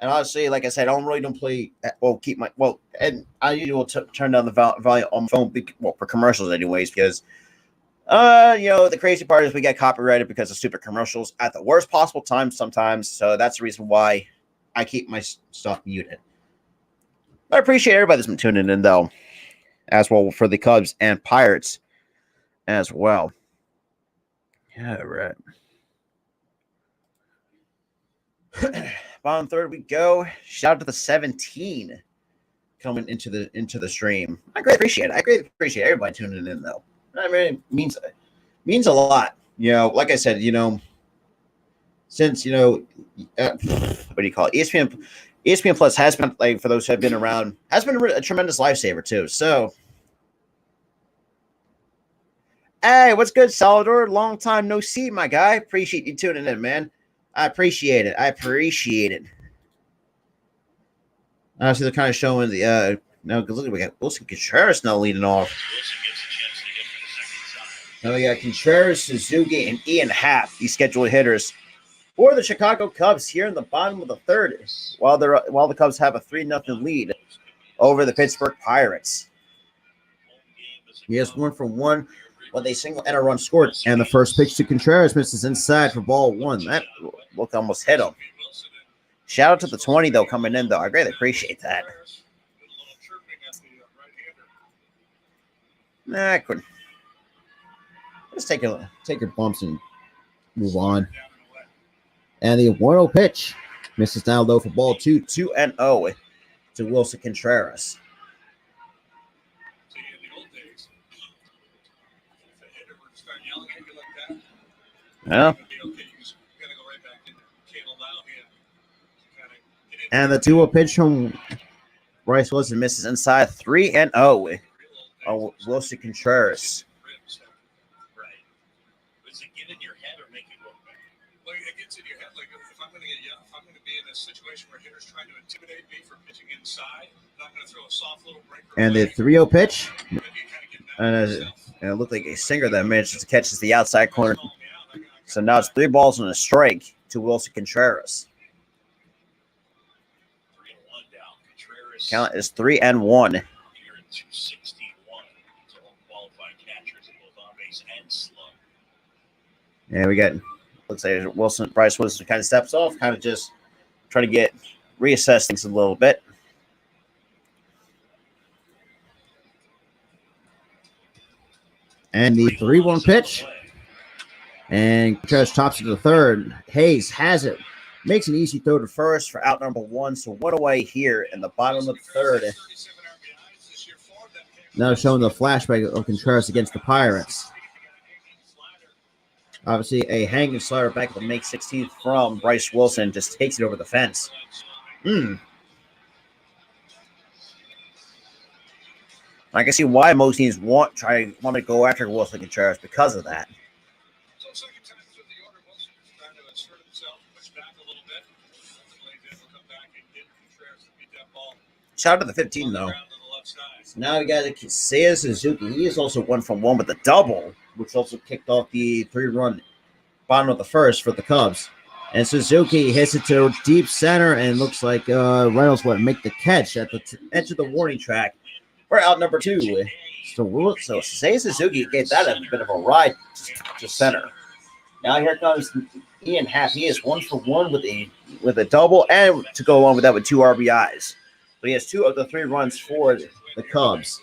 And honestly, like I said, I don't play. And I usually will turn down the volume on my phone. For commercials, anyways, because the crazy part is we get copyrighted because of stupid commercials at the worst possible time sometimes. So that's the reason why I keep my stuff muted. But I appreciate everybody that's been tuning in, though, as well for the Cubs and Pirates as well. Yeah, right. Bottom 3rd we go. Shout out to the 17 coming into the stream. I greatly appreciate it. I greatly appreciate everybody tuning in, though. I mean, it means a lot. Like I said, since what do you call it? ESPN Plus has been, like, for those who have been around, has been a tremendous lifesaver too. So, hey, what's good, Salvador? Long time no see, my guy. Appreciate you tuning in, man. I appreciate it. So they're kind of showing the now. Because look, we got Wilson Contreras now leading off. Now we got Contreras, Suzuki, and Ian Happ, these scheduled hitters for the Chicago Cubs here in the bottom of the 3rd, while the Cubs have a 3-0 lead over the Pittsburgh Pirates. He has 1 for 1 with a single and a run scored. And the first pitch to Contreras misses inside for ball 1. That look almost hit him. Shout out to the 20, though, coming in, though. I greatly appreciate that. Nah, I couldn't. Let's take your bumps and move on. And the 1-0 pitch misses down low for ball 2, 2-0 to Wilson Contreras. Yeah. And the 2-0 pitch from Bryce Wilson misses inside 3-0. Wilson Contreras. Does it get in your head or make you look better? Well, it gets in your head. Like if I'm going to be in a situation where hitter's trying to intimidate me for pitching inside, I'm not going to throw a soft little breaker. And the 3-0 pitch. And it looked like a singer that managed to catch the outside corner. So now it's 3 balls and a strike to Wilson Contreras. 3-1 down. Contreras. Count is 3-1. Here at 261 to all qualified catchers in both on base and slug. And we got, looks like Bryce Wilson kind of steps off, kind of just trying to reassess things a little bit. And the 3-1 pitch. And Contreras tops it to the third. Hayes has it. Makes an easy throw to first for out number 1. So 1 away here in the bottom of the third. Now showing the flashback of Contreras against the Pirates. Obviously, a hanging slider back at the make 16th from Bryce Wilson just takes it over the fence. I can see why most teams want to go after Wilson Contreras because of that. So second time through the order, Wilson is trying to assert himself, push back a little bit. Ultimately, will come back and get Contreras to beat that ball. Shout out to the 15 though. So now we got Seiya Suzuki. He is also 1 from 1 with a double, which also kicked off the 3-run bottom of the first for the Cubs. And Suzuki hits it to deep center, and looks like Reynolds would make the catch at the edge of the warning track. We're out number 2. So Seiya Suzuki gave that a bit of a ride to center. Now here comes Ian Happ. He is 1 for 1 with a double, and to go along with that with 2 RBIs. So he has 2 of the 3 runs for the Cubs.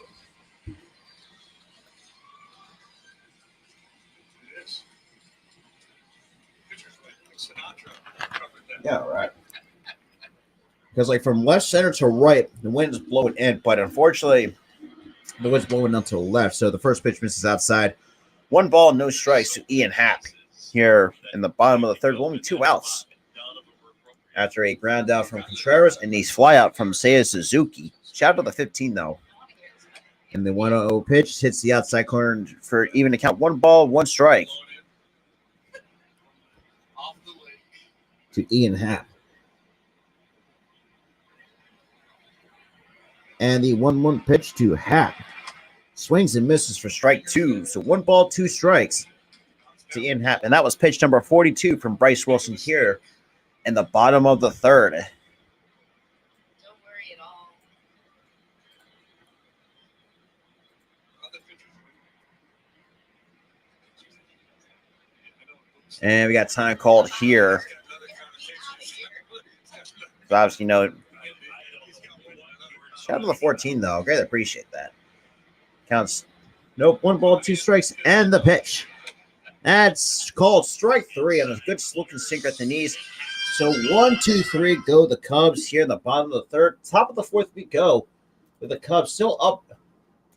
Yeah, right. Because like from left center to right, the wind is blowing in, but unfortunately, the wind's blowing out to the left. So the first pitch misses outside. 1 ball, no strikes to Ian Happ here in the bottom of the third. Only 2 outs after a ground out from Contreras and a fly out from Seiya Suzuki. Shout out to the 15 though. And the 1-0 pitch hits the outside corner for even to count. 1 ball, 1 strike to Ian Happ. And the 1-1 pitch to Happ. Swings and misses for strike 2. So 1 ball, 2 strikes to Ian Happ. And that was pitch number 42 from Bryce Wilson here in the bottom of the third. Don't worry at all. And we got time called here. So obviously, shout out to the 14, though. Greatly appreciate that. Counts. Nope. 1 ball, 2 strikes, and the pitch. That's called strike 3 on a good looking sinker at the knees. So 1, 2, 3 go the Cubs here in the bottom of the third. Top of the fourth we go with the Cubs still up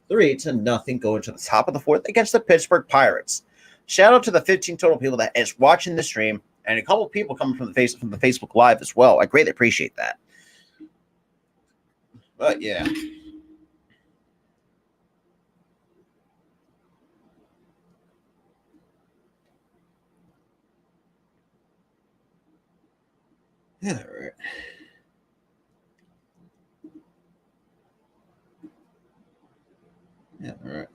3-0 going to the top of the fourth against the Pittsburgh Pirates. Shout out to the 15 total people that is watching the stream, and a couple of people coming from the Facebook Live as well. I greatly appreciate that. But yeah. Yeah, right. Yeah, all right.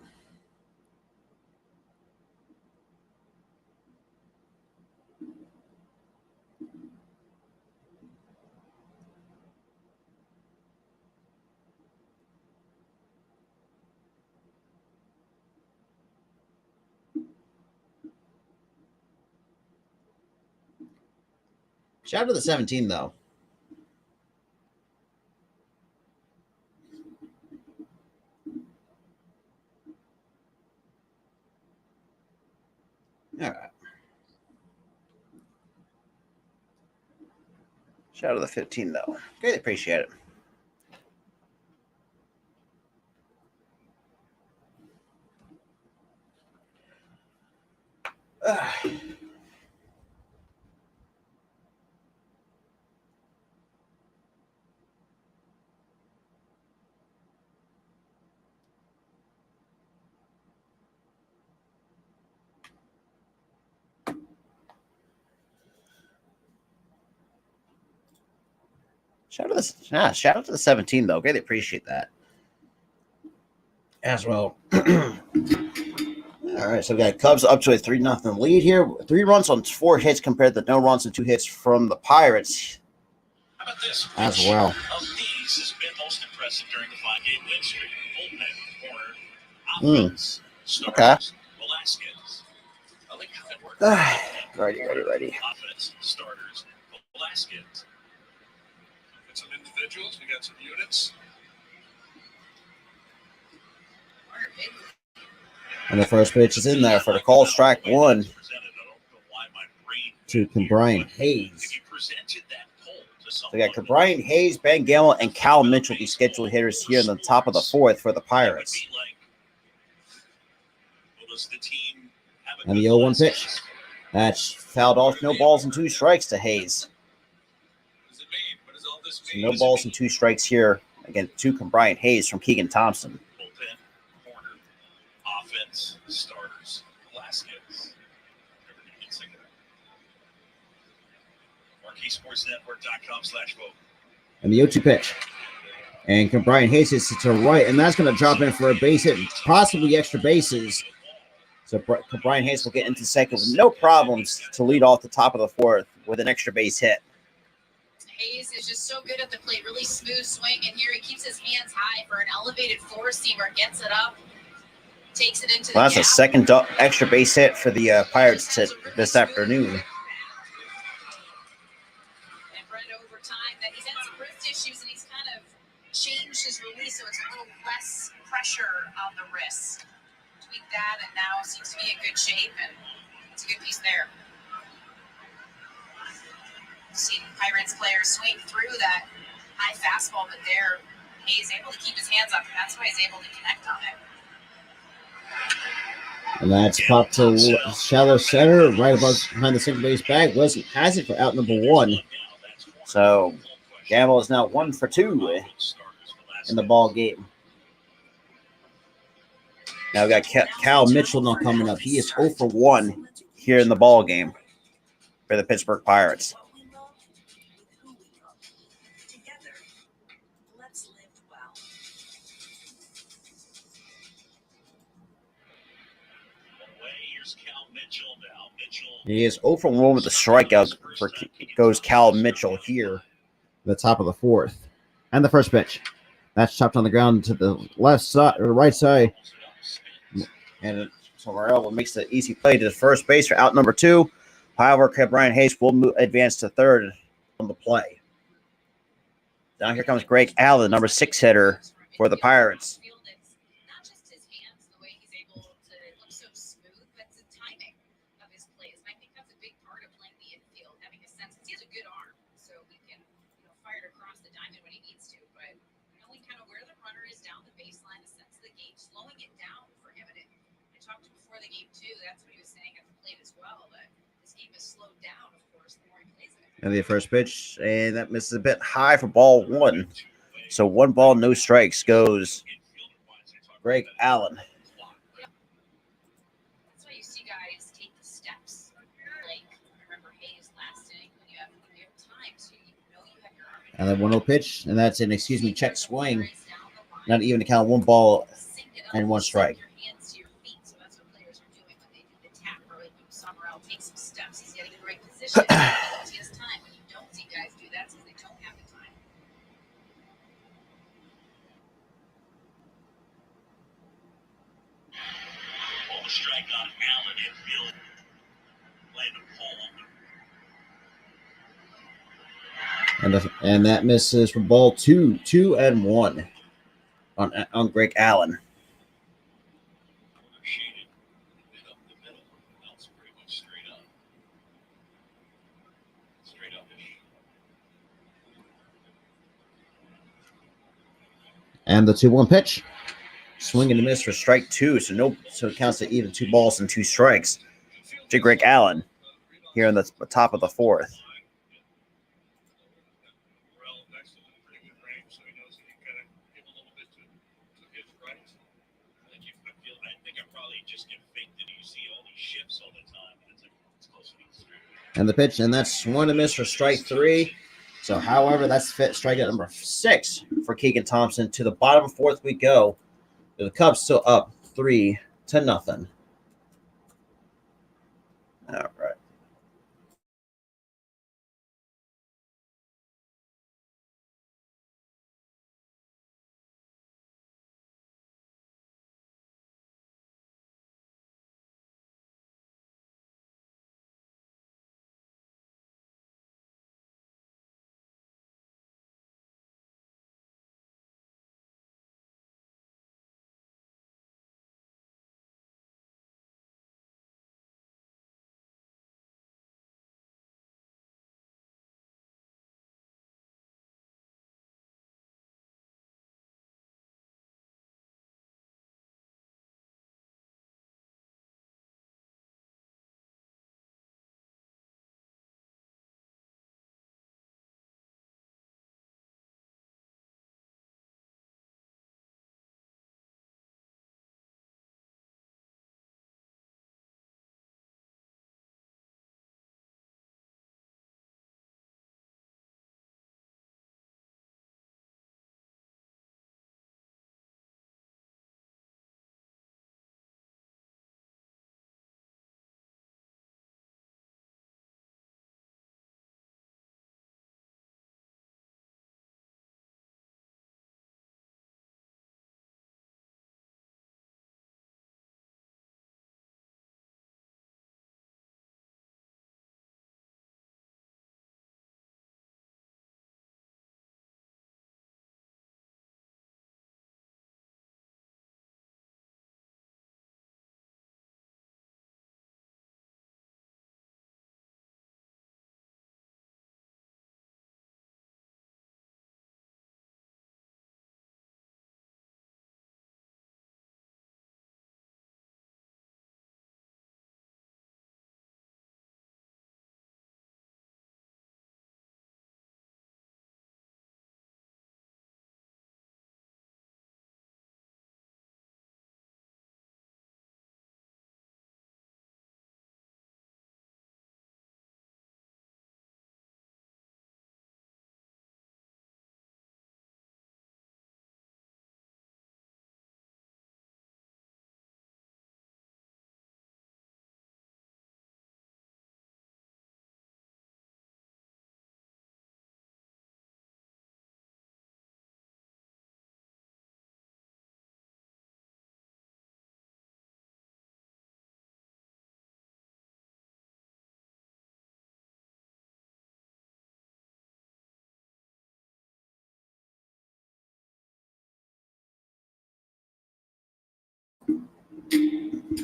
Shout out to the 17, though. All right. Shout out to the 15, though. Greatly appreciate it. Shout out to the 17, though. Greatly appreciate that. As well. All right, so we got Cubs up to a 3-0 lead here. 3 runs on 4 hits compared to no runs and 2 hits from the Pirates. How about this? As well. Of these has been most impressive during the 5-game win streak. Bullpen, corner, offense, starters, Velasquez. I like how that works. Ready. Offense, starters, Velasquez. We got some individuals. We got some units. And the first pitch is in there for the call, strike 1 to Brian Hayes. So we got Brian Hayes, Ben Gamble, and Cal Mitchell, the scheduled hitters here in the top of the 4th for the Pirates. And the 0-1 pitch. That's fouled off. No balls and 2 strikes to Hayes. So no balls and 2 strikes here against Brian Hayes from Keegan Thompson. Offense, starters, Velasquez. MarqueeSportsNetwork.com/vote. And the 0-2 pitch. And Brian Hayes hits it to the right, and that's going to drop in for a base hit, possibly extra bases. So Brian Hayes will get into second with no problems to lead off the top of the 4th with an extra base hit. Hayes is just so good at the plate, really smooth swing, and here he keeps his hands high for an elevated 4-seamer, gets it up, takes it into the That's gap. a second extra base hit for the Pirates this afternoon. And Brett, over time, that he's had some wrist issues, and he's kind of changed his release so it's a little less pressure on the wrist. Tweak that, and now seems to be in good shape, and it's a good piece there. Seen Pirates players swing through that high fastball, but there Hayes able to keep his hands up, and that's why he's able to connect on it. And that's popped to shallow center, right above behind the second base bag. Has it for out number 1. So Gamble is now 1 for 2 in the ball game. Now we got Cal Mitchell now coming up. He is 0 for 1 here in the ball game for the Pittsburgh Pirates. He is 0 for 1 with the strikeout. Goes Cal Mitchell here, the top of the 4th. And the first pitch. That's chopped on the ground to the left side or the right side. And so Morel makes the easy play to the first base for out number 2. However, Brian Hayes will advance to third on the play. Now here comes Greg Allen, number 6 hitter for the Pirates. And the first pitch, and that misses a bit high for ball 1. So 1 ball, no strikes goes Greg Allen. That's why you see guys take the steps. Like, remember Hayes last inning when you have time, so you know you have your arm. And then 1-0 pitch, and that's an check swing. Not even to count 1 ball and 1 strike. He has time when you don't see guys do that because they don't have the time. Ball strike on Allen infield. Play the pole. And that misses for ball 2-1 on Greg Allen. Shaded and up the middle. That's pretty much straight up. Straight up-ish. And the 2-1 pitch. Swing and a miss for strike 2. So it counts to even 2 balls and 2 strikes to Greg Allen here in the top of the 4th. And the pitch, and that's swung and a miss for strike 3. So, however, that's strikeout number 6 for Keegan Thompson. To the bottom of 4th we go. The Cubs still up 3-0. All right.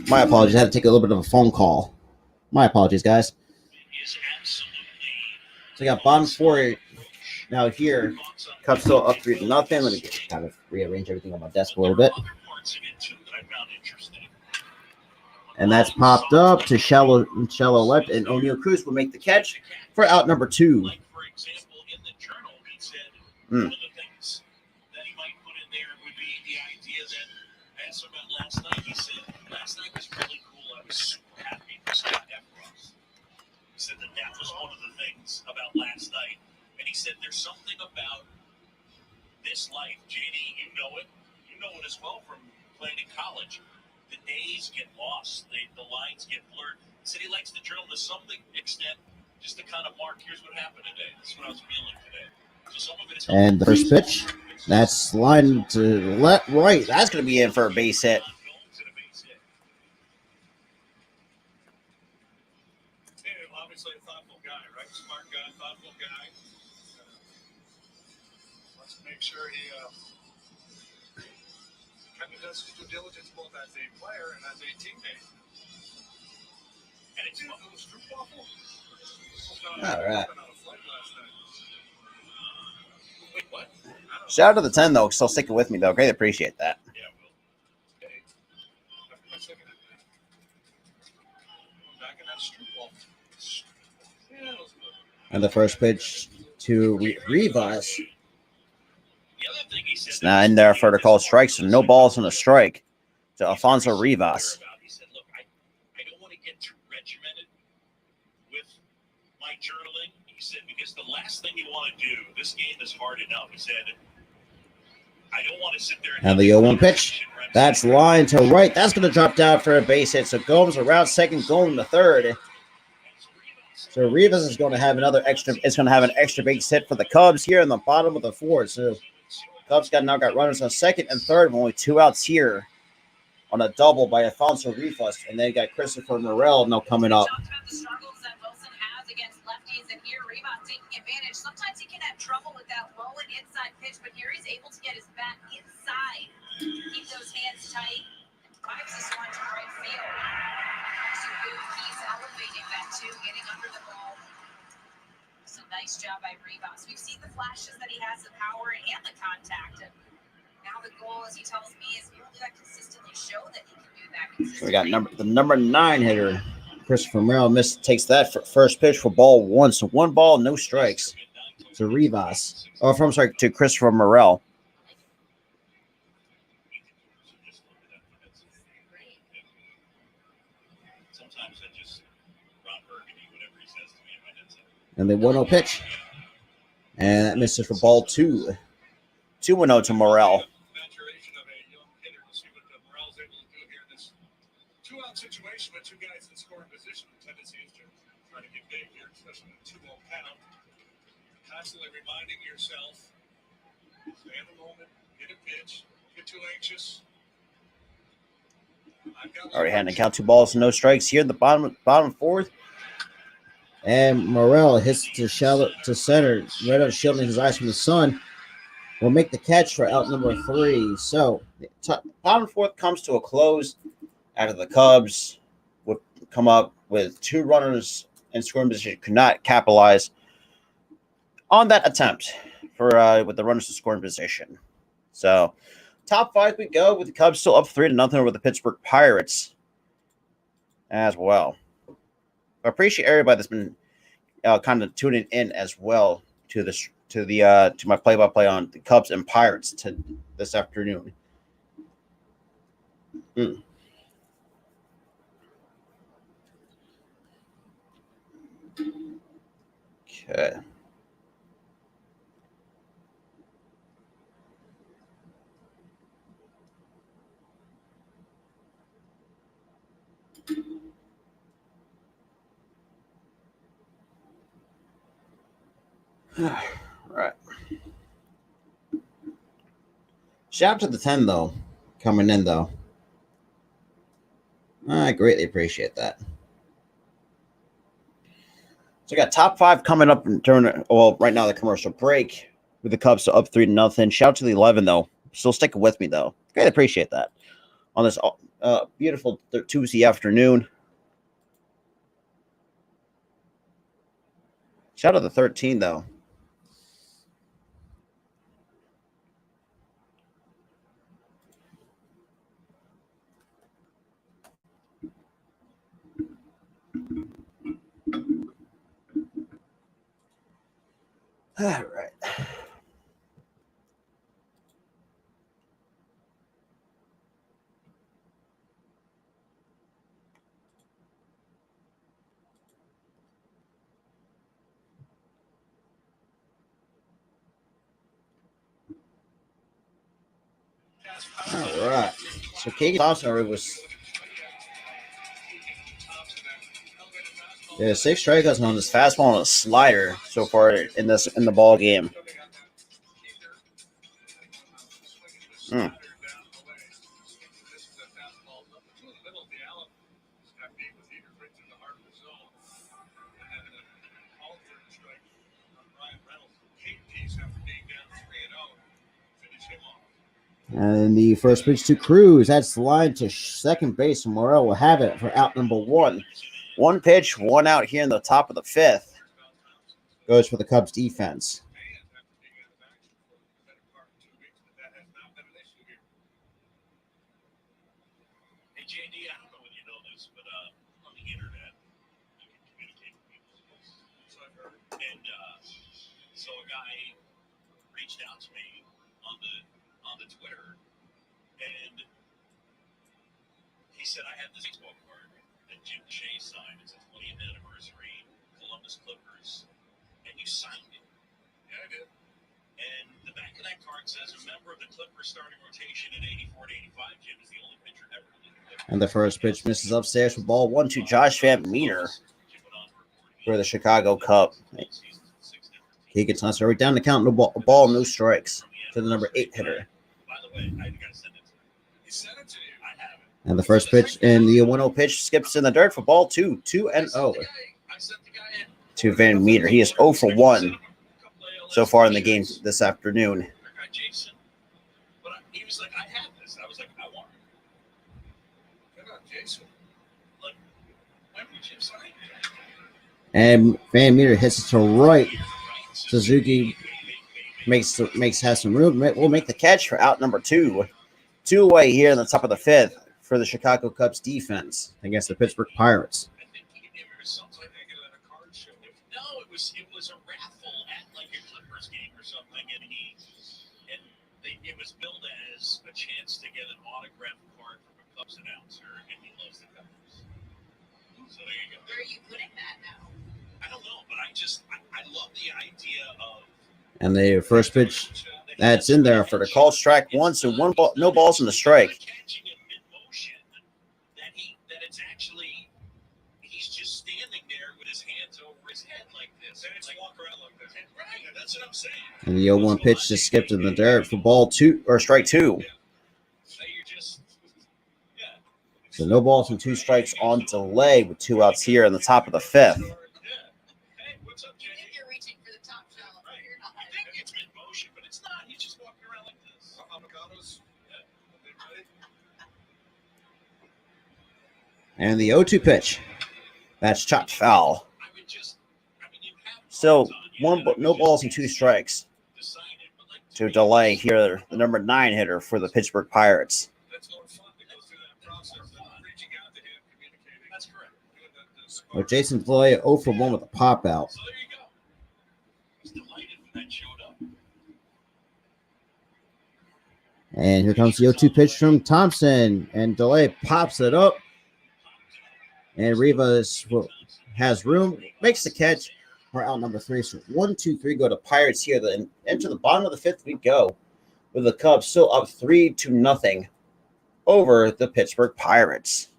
My apologies. I had to take a little bit of a phone call. My apologies, guys. So I got bottom 4 now here. Cubs still up 3-0. Let me kind of rearrange everything on my desk a little bit. And that's popped up to shallow left, and O'Neal Cruz will make the catch for out number 2. Last night, he said, last night was really cool. I was super happy for Scott Efros. He said that was one of the things about last night. And he said, there's something about this life. JD, you know it. You know it as well from playing in college. The days get lost. The lines get blurred. He said he likes the journal to some extent just to kind of mark, here's what happened today. This is what I was feeling today. So some of it is and the first pitch. That's line to right. That's going to be in for a base hit. Obviously a thoughtful guy, right? Smart guy, thoughtful guy. make sure he kind of does his due diligence both as a player and as a teammate. And it's a little stroop waffle. All right. Wait, what? Shout out to the 10, though. Still sticking with me, though. Great, appreciate that. Yeah, well, okay. Back in that stroop waffle. Yeah, that was good. And the first pitch to Rivas. The other thing he said It's not in there for the call strikes, so no balls and a strike to Alfonso Rivas. He said, look, I don't want to get too regimented with my journaling. He said, because the last thing you want to do, this game is hard enough. He said, I don't want to sit there And the 0-1 pitch. That's line to right. That's going to drop down for a base hit. So Gomes around second, going to third. So Rivas is going to have another extra. It's going to have an extra base hit for the Cubs here in the bottom of the fourth. So Cubs now got runners on second and third, with only 2 outs here on a double by Alfonso Rivas, and they got Christopher Morel now coming up. Talked about the struggles that Wilson has against lefties, and here Rivas taking advantage. Sometimes he can have trouble with that low and inside pitch, but here he's able to get his bat inside, keep those hands tight, and drives this one to right field. So he's elevating that too, getting under the ball. It's a nice job by Rivas. We've seen the flashes that he has, the power and the contact. And now the goal, as he tells me, is really that consistently show that he can do that consistently. So we got the number 9 hitter, Christopher Morel, takes that for first pitch for ball 1. So 1 ball, no strikes to Rivas. Oh, I'm sorry, to Christopher Morel. Sometimes I just Ron Burgundy, whatever he says to me in my headset. And the 1-0 pitch. And that misses for ball 2. 2-0 to Morel. Maturation of a young hitter to see what Morel's able to do here in this 2-out situation with 2 guys in scoring position. The tendency is to try to get big here, especially with a 2-0 count. Constantly reminding yourself, stay in the moment, get a pitch, get too anxious. Already had to count 2 balls and no strikes here in the bottom fourth. And Morel hits to center, right up shielding his eyes from the sun. Will make the catch for out number 3. So bottom fourth comes to a close after the Cubs would come up with 2 runners in scoring position, could not capitalize on that attempt for with the runners in scoring position. So top 5 we go, with the Cubs still up 3-0 over the Pittsburgh Pirates as well. I appreciate everybody that's been kind of tuning in as well to this to my play-by-play on the Cubs and Pirates this afternoon. Okay. Right. Shout out to the 10, though, coming in, though. I greatly appreciate that. So I got top 5 coming up right now, the commercial break, with the Cubs still up 3-0. Shout out to the 11, though. Still sticking with me, though. Greatly appreciate that. On this beautiful Tuesday afternoon. Shout out to the 13, though. All right. All right. So Keegan Thompson was 6 strikeouts on his fastball and a slider so far in the ball game. And the first pitch to Cruz. That's the line to second base. Morel will have it for out number one. One pitch, one out here in the top of the fifth. Goes for the Cubs defense. Hey, JD, I don't know whether you know this, but on the internet, you can communicate with people. So I've heard. And so a guy reached out to me on the Twitter, and he said, I have this baseball card that Jim Shea signed. It's a 20th anniversary Columbus Clippers, and you signed it. Yeah, I did. And the back of that card says a member of the Clippers starting rotation in 84 to 85. Jim is the only pitcher ever to lead the Clippers. And the first pitch misses upstairs for ball one to Josh Van Meter for the Chicago Cubs. He gets us right down the count, no ball, no strikes to the number 8 hitter. By the way, I got to send it to you. He sent it to you. I have it. And the first pitch and the 1-0 pitch skips in the dirt for ball 2, 2-0 to Van Meter. He is 0 for 1 so far in the game this afternoon. Jason, but he was like, I have this. I was like, I want it. Good on Jason. Like, why would you sign it? And Van Meter hits it to right. Suzuki has some room. Will make the catch for out number 2. 2 away here in the top of the fifth for the Chicago Cubs defense against the Pittsburgh Pirates. I think he gave her something like at a card show. No, it was a raffle at like a Clippers game or something, and it was billed as a chance to get an autographed card from a Cubs announcer, and he loves the Cubs. So there you go. Where are you putting that now? I don't know, but I love the idea of. And the first pitch that's in there for the call, strike one, so one ball, no balls in the strike. Catching in mid-motion, that it's actually he's just standing there with his hands over his head like this. And it's walk around like this. Right, that's what I'm saying. And the 0-1 pitch just skipped in the dirt for ball 2 or strike 2. So you're just So no balls and 2 strikes on delay with 2 outs here in the top of the fifth. Hey, what's up, Jenny? If you're reaching for the top shelf, you're not. I think it's mid-motion, but it's not. He's just walking around like this. Avocados. And the 0-2 pitch. That's chopped foul. Still no balls and 2 strikes to delay here the number 9 hitter for the Pittsburgh Pirates. Well, Jason Deloy 0 for 1 with a pop out. So there you go. He's delighted when that showed up. And here comes the 0-2 pitch from Thompson. And Delay pops it up. And Rivas has room, makes the catch for out number 3. So 1, 2, 3 go to Pirates here. Then into the bottom of the fifth we go with the Cubs still up 3-0 over the Pittsburgh Pirates.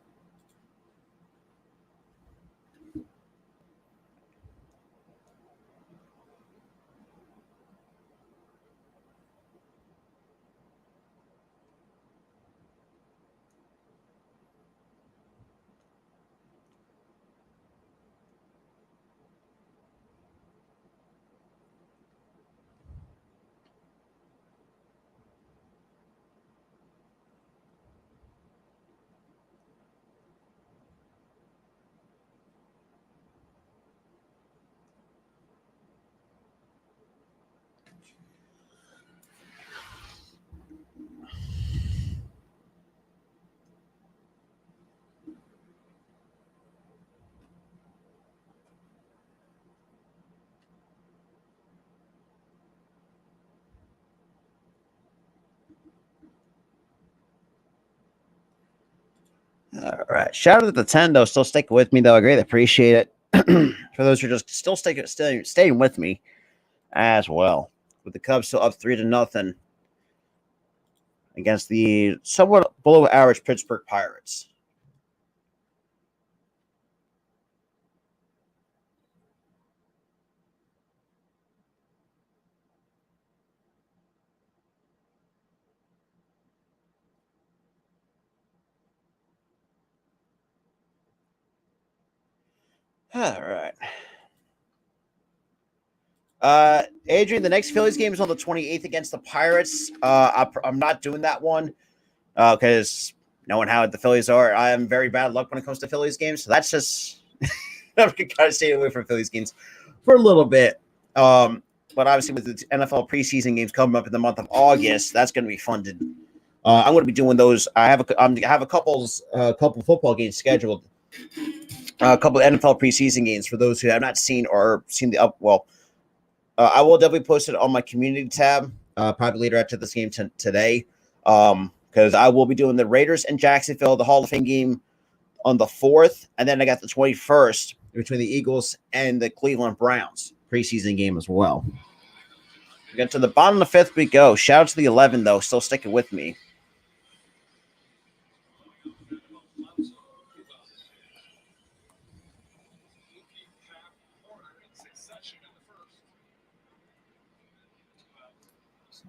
All right. Shout out to the 10, though. Still sticking with me, though. I greatly appreciate it. For those who are just still staying with me as well. With the Cubs still up 3-0 against the somewhat below average Pittsburgh Pirates. All right. Adrian, the next Phillies game is on the 28th against the Pirates. I'm not doing that one because knowing how the Phillies are, I am very bad luck when it comes to Phillies games. So that's just I'm gonna kind of stay away from Phillies games for a little bit. But obviously with the NFL preseason games coming up in the month of August, that's going to be fun to. I'm going to be doing those. I have a couple football games scheduled. A couple of NFL preseason games for those who have not seen or seen the up. Well, I will definitely post it on my community tab probably later after this game today because I will be doing the Raiders and Jacksonville, the Hall of Fame game on the 4th, and then I got the 21st between the Eagles and the Cleveland Browns preseason game as well. We get to the bottom of the 5th we go. Shout out to the 11 though, still sticking with me.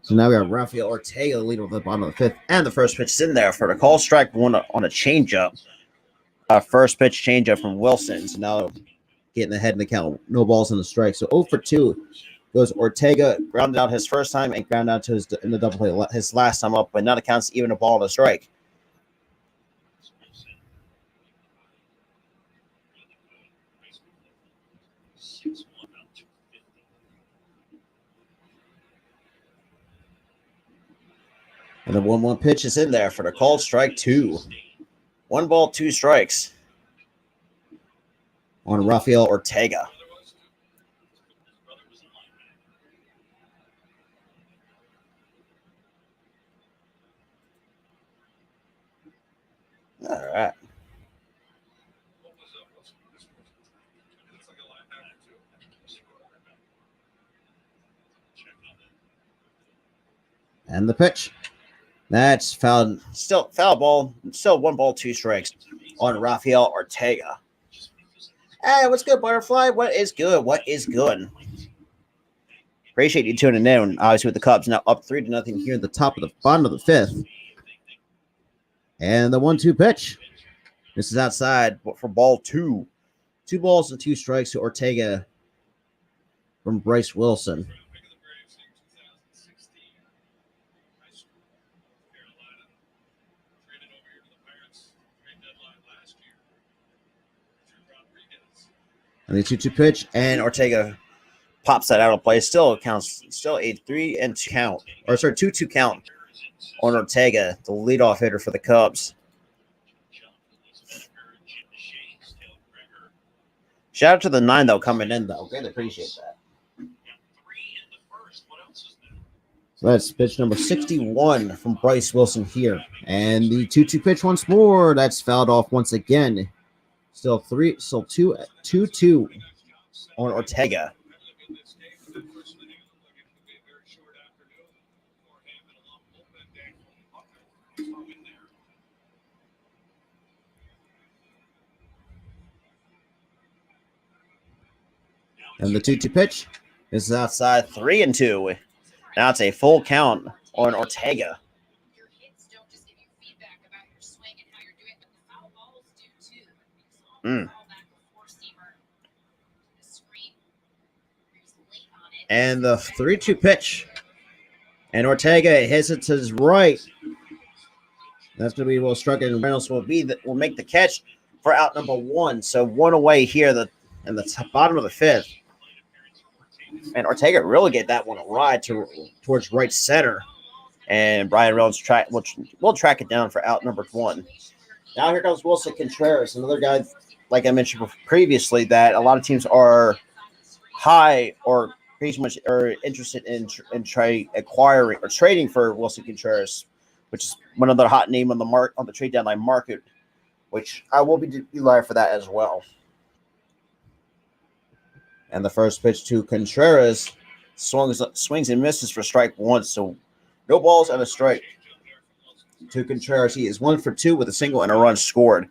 So now we have Rafael Ortega, the leader of the bottom of the 5th, and the first pitch is in there for the call strike one on a changeup. First pitch changeup from Wilson. So now getting ahead in the count. No balls in the strike. So 0 for 2 goes Ortega, grounded out his first time and grounded out to in the double play his last time up, but now it counts even a ball and a strike. And the 1-1 pitch is in there for the called strike 2. 1 ball, 2 strikes on Rafael Ortega. All right. And the pitch. That's foul. Still foul ball. Still 1 ball, 2 strikes on Rafael Ortega. Hey, what's good, Butterfly? What is good? What is good? Appreciate you tuning in. Obviously, with the Cubs now up 3-0 here at the bottom of the 5th. And the 1-2 pitch. This is outside for ball 2. 2 balls and 2 strikes to Ortega from Bryce Wilson. And the 2-2 pitch, and Ortega pops that out of play. Still counts, still a 3-2 count, or sorry, 2-2 count on Ortega, the leadoff hitter for the Cubs. Shout out to the 9 though coming in though. Really appreciate that. So that's pitch number 61 from Bryce Wilson here, and the 2-2 pitch once more. That's fouled off once again. Still 2-2 on Ortega. And the 2-2 pitch is outside 3-2. Now it's a full count on Ortega. Your hits don't just give you feedback about your swing and how you're doing, but the foul balls do too. And the 3-2 pitch. And Ortega hits it to his right. That's going to be well struck, and Reynolds will make the catch for out number 1. So 1 away here in the bottom of the 5th. And Ortega really get that one a ride towards right center. And Brian Reynolds will track it down for out number 1. Now here comes Wilson Contreras, another guy, like I mentioned previously, that a lot of teams are high or pretty much are interested in acquiring or trading for Wilson Contreras, which is one other hot name on the trade deadline market, which I will be live for that as well. And the first pitch to Contreras swings and misses for strike 1. So no balls and a strike to Contreras. He is 1 for 2 with a single and a run scored.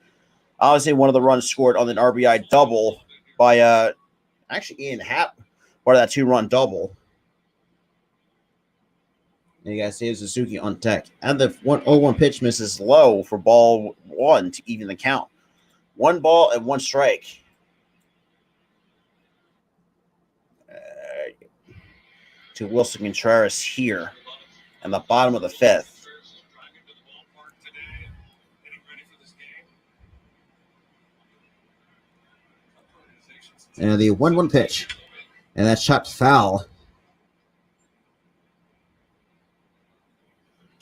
Obviously, one of the runs scored on an RBI double by actually Ian Happ, part of that 2-run double. And you guys see Suzuki on deck. And the 1-0-1 pitch misses low for ball 1 to even the count. 1 ball and 1 strike. to Wilson Contreras here in the bottom of the fifth. And the 1-1 pitch. And that's shot foul.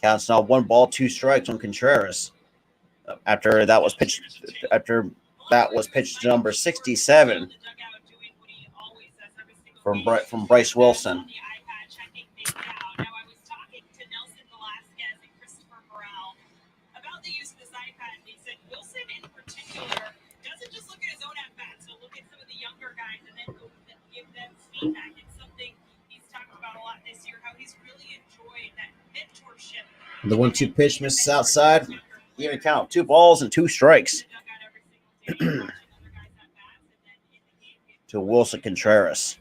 Counts now 1 ball, 2 strikes on Contreras. After that was pitched number 67 from Bryce Wilson. Feedback. It's something he's talked about a lot this year, how he's really enjoyed that mentorship. The 1-2 pitch misses outside. Even count 2 balls and 2 strikes to Wilson Contreras.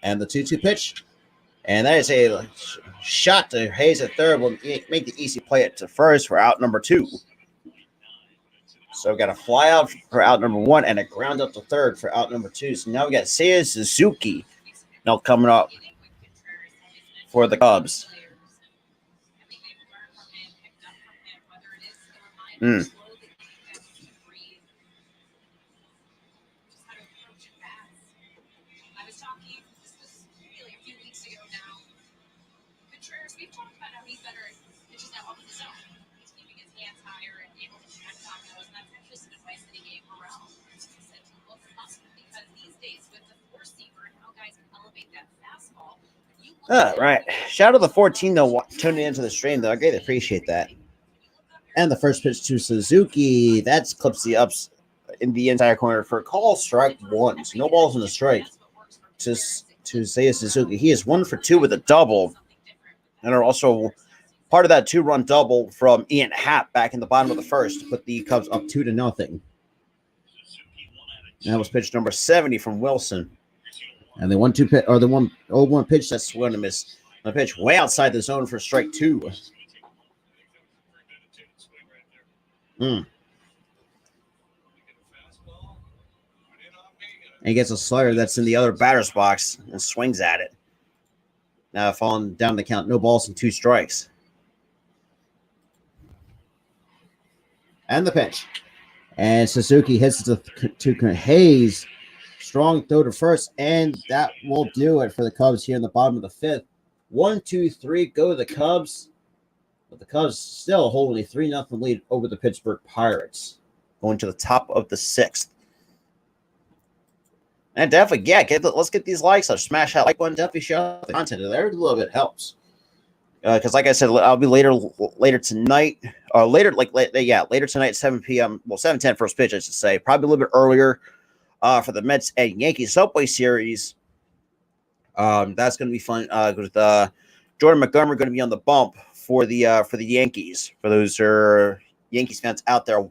And the 2-2 pitch. And that is a shot to Hayes at third. Will make the easy play it to first for out number 2. So we got a fly out for out number 1 and a ground up to third for out number 2. So now we got Seiya Suzuki now coming up for the Cubs. All right. Shout out to the 14, though, tuning into the stream, though. I greatly appreciate that. And the first pitch to Suzuki. That's clips the ups in the entire corner for call strike 1. So no balls in the strike to Seiya Suzuki. He is 1 for 2 with a double. And are also part of that 2-run double from Ian Happ back in the bottom of the first to put the Cubs up 2-0. And that was pitch number 70 from Wilson. And the 1-2 pitch, or the 1-0-1 pitch, that's going to miss a pitch way outside the zone for strike 2. And he gets a slider that's in the other batter's box and swings at it. Now falling down the count, no balls and 2 strikes. And the pitch. And Suzuki hits it to Hayes. Strong throw to first, and that will do it for the Cubs here in the bottom of the 5th. 1, 2, 3, go the Cubs. But the Cubs still holding a 3-0 lead over the Pittsburgh Pirates. Going to the top of the 6th. And definitely, let's get these likes up. Smash that like button. Definitely share the content there. A little bit helps. Because like I said, I'll be later tonight. Later tonight, 7 p.m. Well, 7:10 first pitch, I should say. Probably a little bit earlier. For the Mets and Yankees Subway Series. That's going to be fun. With Jordan Montgomery going to be on the bump for the Yankees. For those who are Yankees fans out there,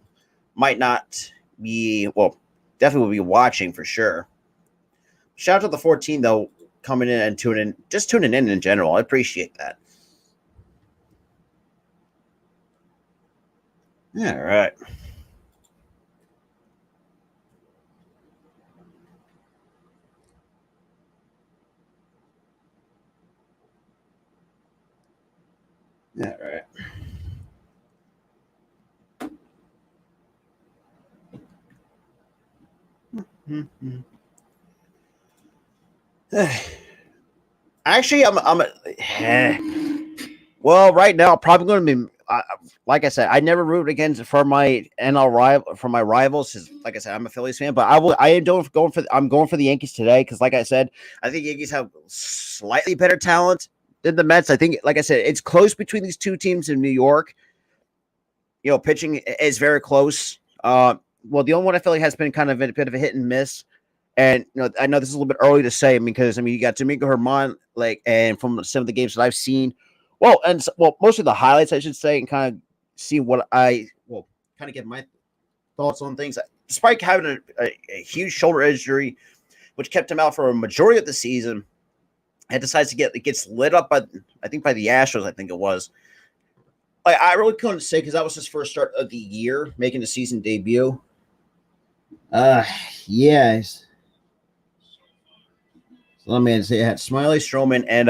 might not be, well, definitely will be watching for sure. Shout out to the 14 though, coming in and tuning in general. I appreciate that. All right. All right. Actually, well, right now, probably going to be. Like I said, I never root against for my rivals. Like I said, I'm a Phillies fan, but I'm going for the Yankees today because, like I said, I think Yankees have slightly better talent than the Mets. I think, like I said, it's close between these two teams in New York. You know, pitching is very close. Well, the only one I feel like has been kind of a bit of a hit and miss. And you know, I know this is a little bit early to say because you got Domingo Germán, and from some of the games that I've seen, most of the highlights I should say, and kind of see what kind of get my thoughts on things. Despite having a huge shoulder injury, which kept him out for a majority of the season, and decides to gets lit up by the Astros, I think it was. I really couldn't say because that was his first start of the year, making the season debut. Uh, yes. So let me say it had Smiley, Stroman, and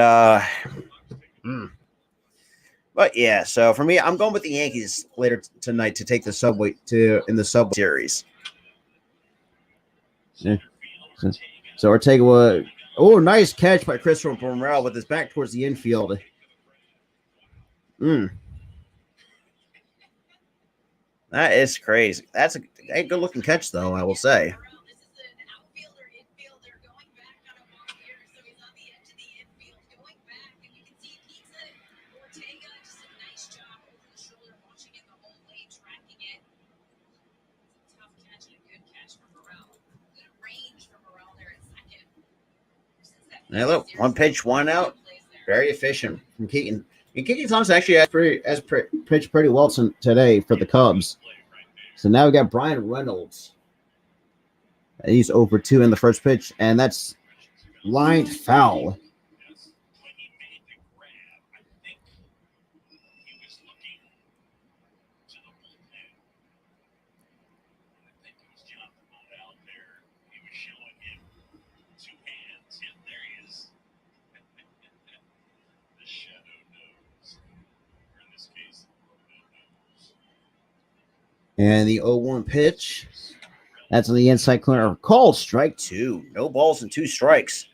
But yeah, so for me, I'm going with the Yankees later tonight to take the subway to in the Subway Series. Yeah. So Ortega was nice catch by Christopher Morel with his back towards the infield. That is crazy. That's a good looking catch, though, I will say. Now look, one pitch, one out. Very efficient from Keaton. And Keaton Thompson actually has pitched pretty well today for the Cubs. So now we got Brian Reynolds. He's over 2 in the first pitch, and that's lined foul. And the 0-1 pitch. That's on the inside corner. Called strike 2. No balls and 2 strikes.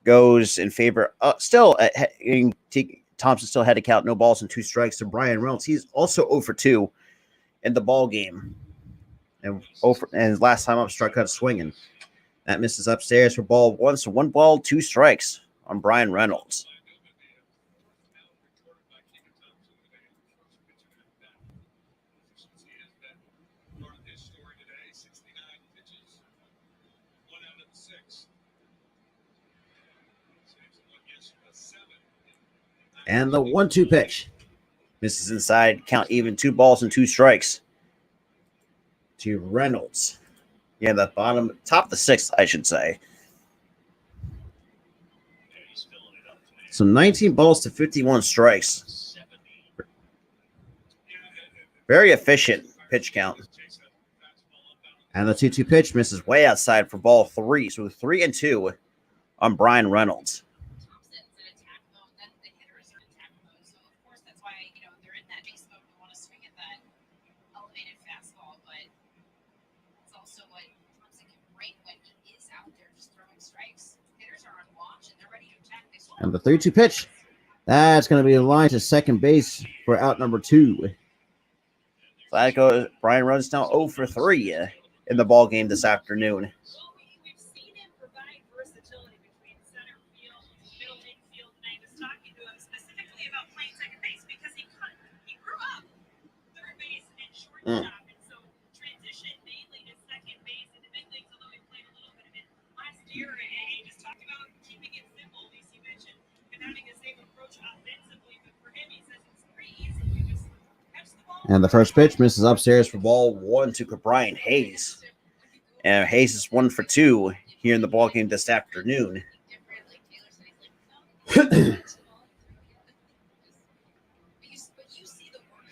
Goes in favor. Thompson still had to count no balls and 2 strikes to Brian Reynolds. He's also 0 for 2 in the ball game. And last time up, struck out swinging. That misses upstairs for ball 1. So 1 ball, 2 strikes on Brian Reynolds. And the 1-2 pitch. Misses inside. Count even. 2 balls and 2 strikes to Reynolds. Yeah, the top of the 6th, I should say. So 19 balls to 51 strikes. Very efficient pitch count. And the 2-2 pitch misses way outside for ball 3. So 3-2 on Brian Reynolds. And the 3-2 pitch. That's going to be a line to second base for out number 2. So that goes. Brian Reynolds now 0 for 3 in the ball game this afternoon. We've seen him provide versatility between center field, middle infield, and I was talking to him specifically about playing second base because he grew up third base and shortstop, and so transitioned mainly to second base in the big leagues, although he played a little bit of it last year. And he just talked about keeping it simple, as you mentioned, and having the same approach offensively. But for him, he says it's pretty easy. You just catch the ball. And the first pitch misses upstairs for ball 1 to Brian Hayes. And Hayes is 1 for 2 here in the ball game this afternoon.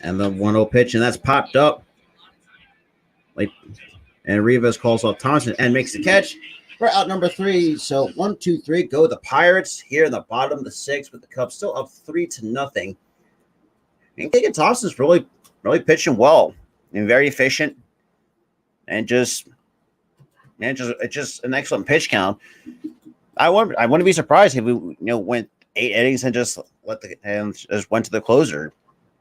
And the 1-0 pitch, and that's popped up. And Rivas calls off Thompson and makes the catch. We're out number 3. So 1, 2, 3 go the Pirates here in the bottom of the 6th with the Cubs still up 3-0. And Keegan Thompson's really pitching well and very efficient, and just an excellent pitch count. I wouldn't be surprised if we went 8 innings and just went to the closer,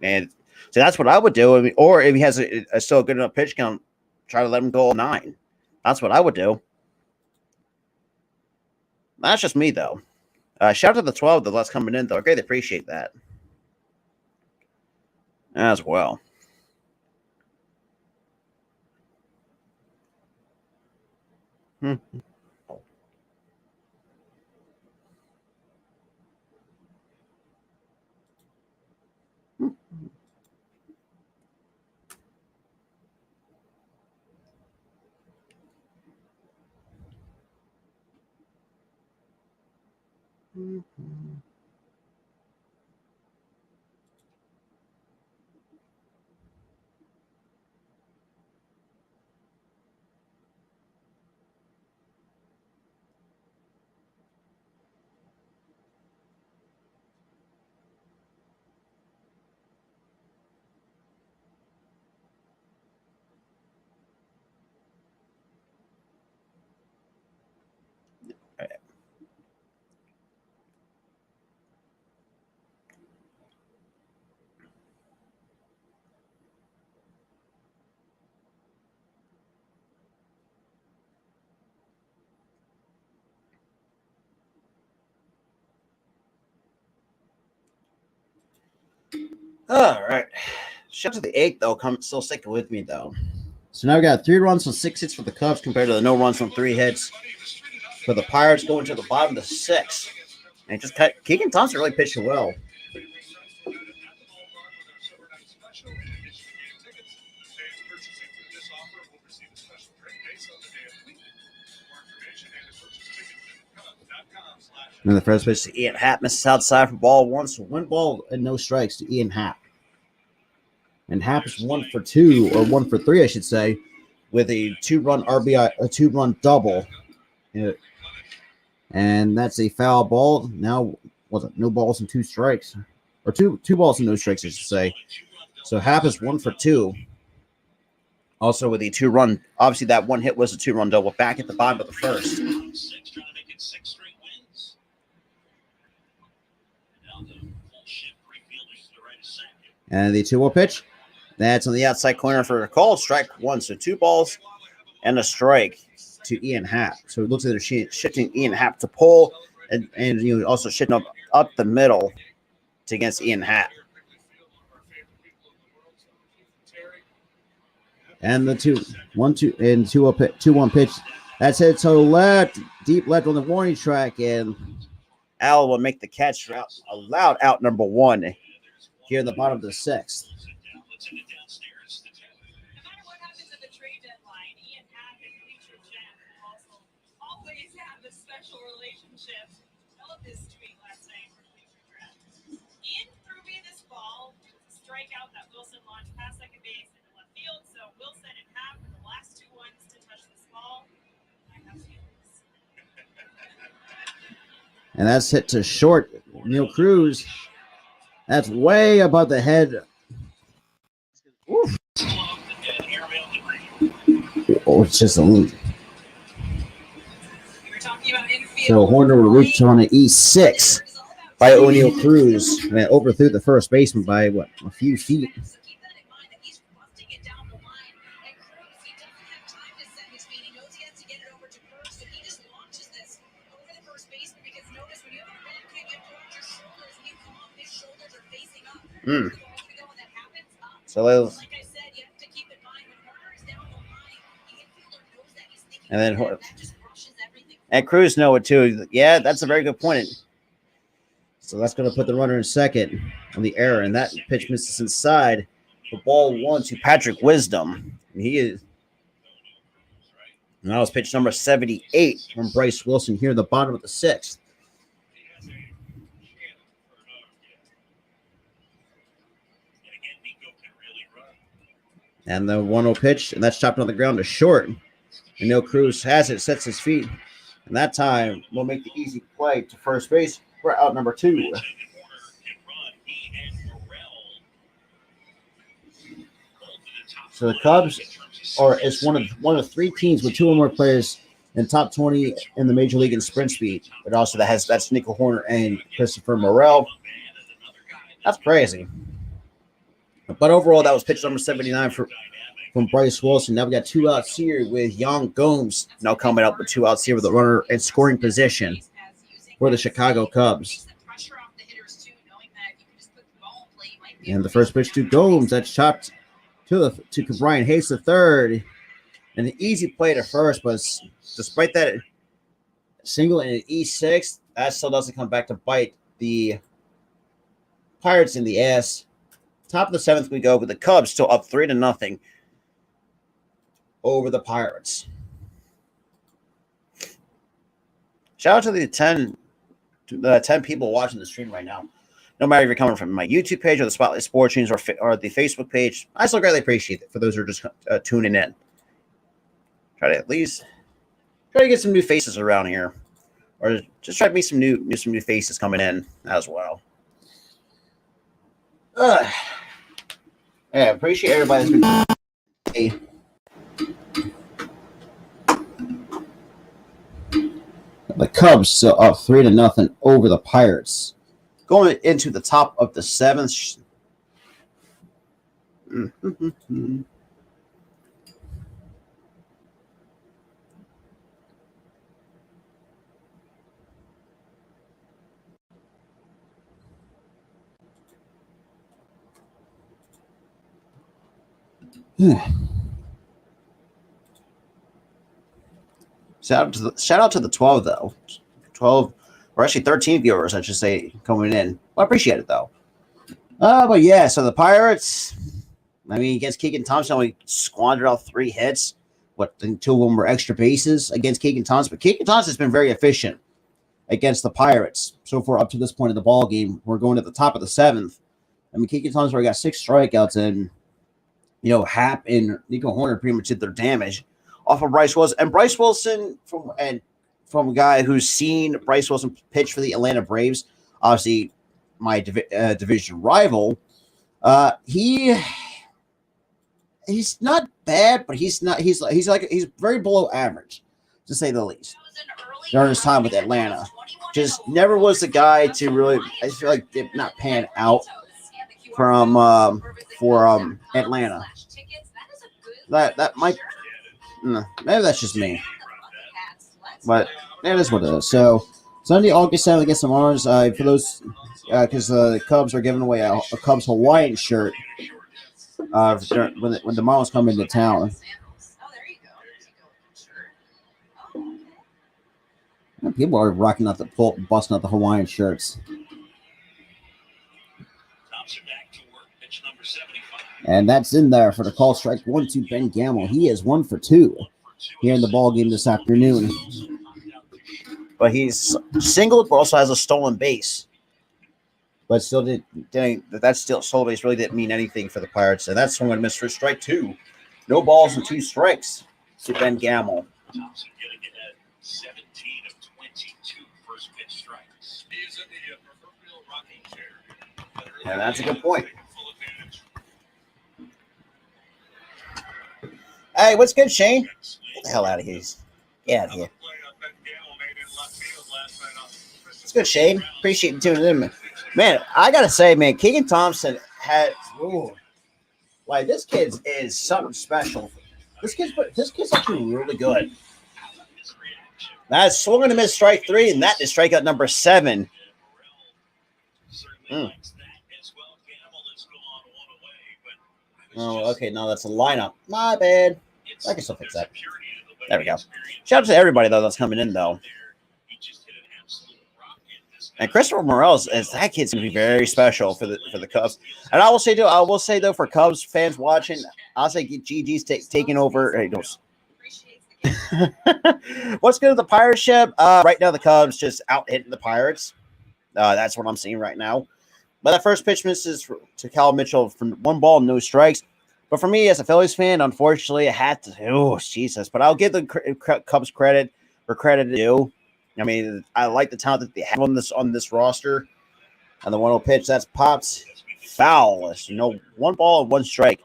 and so that's what I would do. I mean, or if he has a still good enough pitch count, try to let him go 9. That's what I would do. That's just me though. Shout out to the 12 that's coming in though. I greatly appreciate that as well. All right. Shout out to the 8th, though. Still sticking with me, though. So now we got 3 runs on 6 hits for the Cubs compared to the no runs on 3 hits for the Pirates going to the bottom of the 6th. And just cut. Keegan Thompson really pitching well. And the first pitch to Ian Happ misses outside for ball 1, so 1 ball and no strikes to Ian Happ. And Happ is 1 for 2, or 1 for 3, I should say, with a 2-run RBI, a 2-run double. And that's a foul ball. Now, was it no balls and 2 strikes? Or two balls and no strikes, I should say. So Happ is 1 for 2. Also with a 2-run, obviously that 1 hit was a 2-run double back at the bottom of the first. And the 2-0 pitch. That's on the outside corner for a call. Strike 1. So 2 balls and a strike to Ian Happ. So it looks like they're shifting Ian Happ to pull and also shifting up the middle to against Ian Happ. And the 2-1 pitch. That's hit to left, deep left on the warning track, and Al will make the catch for allowed out number 1 here in the bottom of the 6th. No matter what happens at the trade deadline, Ian Happ and Feature Jen also always have a special relationship. I love this tweet last night from Feature Jen. Ian threw me this ball. It was a strikeout that Wilson launched past second base into left field. So Wilson and Happ were the last 2 ones to touch this ball. I have feelings. And that's hit to short. Neil Cruz. That's way above the head. Oof. Oh, it's just a lead. So Horner will reach on an E6 by O'Neal Cruz. And overthrew the first baseman by, a few feet. So and then and Cruz know it too. Yeah, that's a very good point. So that's going to put the runner in second on the error, and that pitch misses inside for ball 1 to Patrick Wisdom. And and that was pitch number 78 from Bryce Wilson here in the bottom of the 6th. And the 1-0 pitch, and that's chopped on the ground to short. And Neil Cruz has it, sets his feet. And that time will make the easy play to first base. We're out number 2. So the Cubs is one of 3 teams with 2 or more players in top 20 in the major league in sprint speed. But also that's Nico Horner and Christopher Morel. That's crazy. But overall, that was pitch number 79 from Bryce Wilson. Now we got 2 outs here with Young Gomes now coming up with 2 outs here with the runner in scoring position for the Chicago Cubs. And the first pitch to Gomes, that's chopped to Brian Hayes the third. And an easy play to first, but despite that single and an E6, that still doesn't come back to bite the Pirates in the ass. Top of the 7th we go with the Cubs still up 3-0 over the Pirates. Shout out to the 10 people watching the stream right now. No matter if you're coming from my YouTube page or the Spotlight Sports Streams or the Facebook page, I still greatly appreciate it for those who are just tuning in. Try to at least get some new faces around here, or just try to meet some new faces coming in as well. Yeah, appreciate everybody that's been. The Cubs still up 3-0 over the Pirates. Going into the top of the 7th. Shout out to the 12 though. 12 or actually 13 viewers, I should say, coming in. Well, I appreciate it though. But yeah, so the Pirates, I mean, against Keegan Thompson, only squandered out 3 hits. What, and 2 of them were extra bases against Keegan Thompson. But Keegan Thompson has been very efficient against the Pirates so far up to this point in the ball game. We're going to the top of the 7th. I mean, Keegan Thompson already got 6 strikeouts, and Happ and Nico Horner pretty much did their damage off of Bryce Wilson. And Bryce Wilson, from a guy who's seen Bryce Wilson pitch for the Atlanta Braves, obviously my division rival. He's not bad, but he's very below average, to say the least. During his time with Atlanta, just never was the guy to really. I feel like did not pan out for Atlanta. That might. Maybe that's just me, but that is what it is. So Sunday, August 7th against the Marlins. For those, because the Cubs are giving away a Cubs Hawaiian shirt when the Marlins come into town. People are rocking out busting out the Hawaiian shirts. And that's in there for the call strike 1-2 Ben Gamble. He is 1 for 2 here in the ball game this afternoon. But he's singled, but also has a stolen base. But still that stolen base really didn't mean anything for the Pirates. And that's swung and missed for strike 2. No balls and 2 strikes to Ben Gamble. Thompson getting ahead 17 of 22 first pitch strikes. He is in the proverbial rocking chair. And that's a good point. Hey, what's good, Shane? Get the hell out of here. Get out of here. It's good, Shane. Appreciate you tuning in. Man, I got to say, man, Keegan Thompson had – this kid is something special. This kid's actually really good. That's swung and a miss, strike 3, and that is strikeout number 7. Oh, okay. No, that's a lineup. My bad. I can still fix that. There we go. Shout out to everybody, though, that's coming in, though. And Christopher Morales, that kid's going to be very special for the Cubs. And I will say, though, for Cubs fans watching, I'll say GG's taking over. Hey, what's good with the Pirate ship? Right now, the Cubs just out hitting the Pirates. That's what I'm seeing right now. But that first pitch misses to Cal Mitchell from 1 ball, no strikes. But for me, as a Phillies fan, unfortunately, I had to. Oh, Jesus! But I'll give the Cubs credit for credit due. I mean, I like the talent that they have on this roster. And the 1-0 pitch, that's popped foul. 1 ball and 1 strike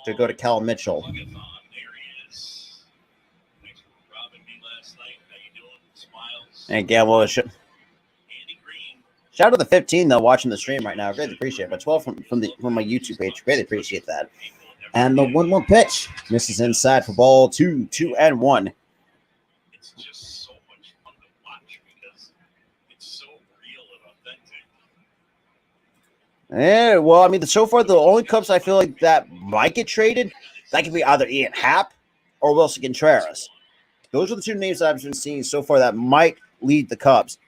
to go to Cal Mitchell. And Gamble. Shout out to the 15 though watching the stream right now. Greatly appreciate it. But 12 from my YouTube page. Greatly appreciate that. And the 1-1 pitch misses inside for ball 2-1. It's just so much fun to watch because it's so real and authentic. Yeah, well, I mean, so far the only Cubs I feel like that might get traded, that could be either Ian Happ or Wilson Contreras. Those are the 2 names that I've been seeing so far that might lead the Cubs.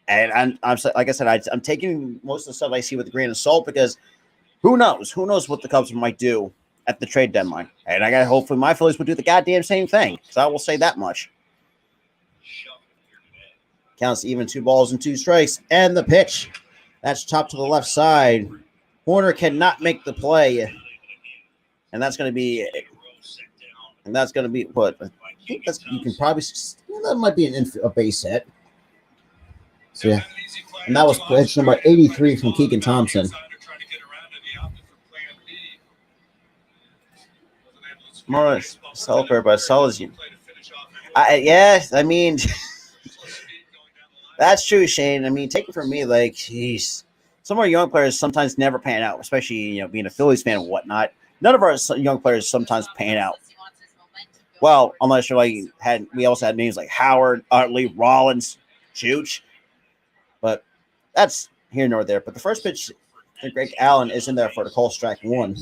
And I'm like I said, I'm taking most of the stuff I see with a grain of salt because who knows? Who knows what the Cubs might do at the trade deadline? And I got hopefully my Phillies will do the goddamn same thing. So I will say that much. Counts even 2 balls and 2 strikes, and the pitch. That's chopped to the left side. Horner cannot make the play, and that's going to be. And that's going to be what I think you can probably. That might be a base hit. So, yeah. And that was pitch number 83 from Keegan Thompson. More Selper, but Sol you. Yes, I mean, that's true, Shane. I mean, take it from me, like, jeez. Some of our young players sometimes never pan out, especially, being a Phillies fan and whatnot. None of our young players sometimes pan out. Well, unless you're we also had names like Howard, Utley, Rollins, Chooch. But that's here nor there. But the first pitch think Greg Allen is in there for the call strike one.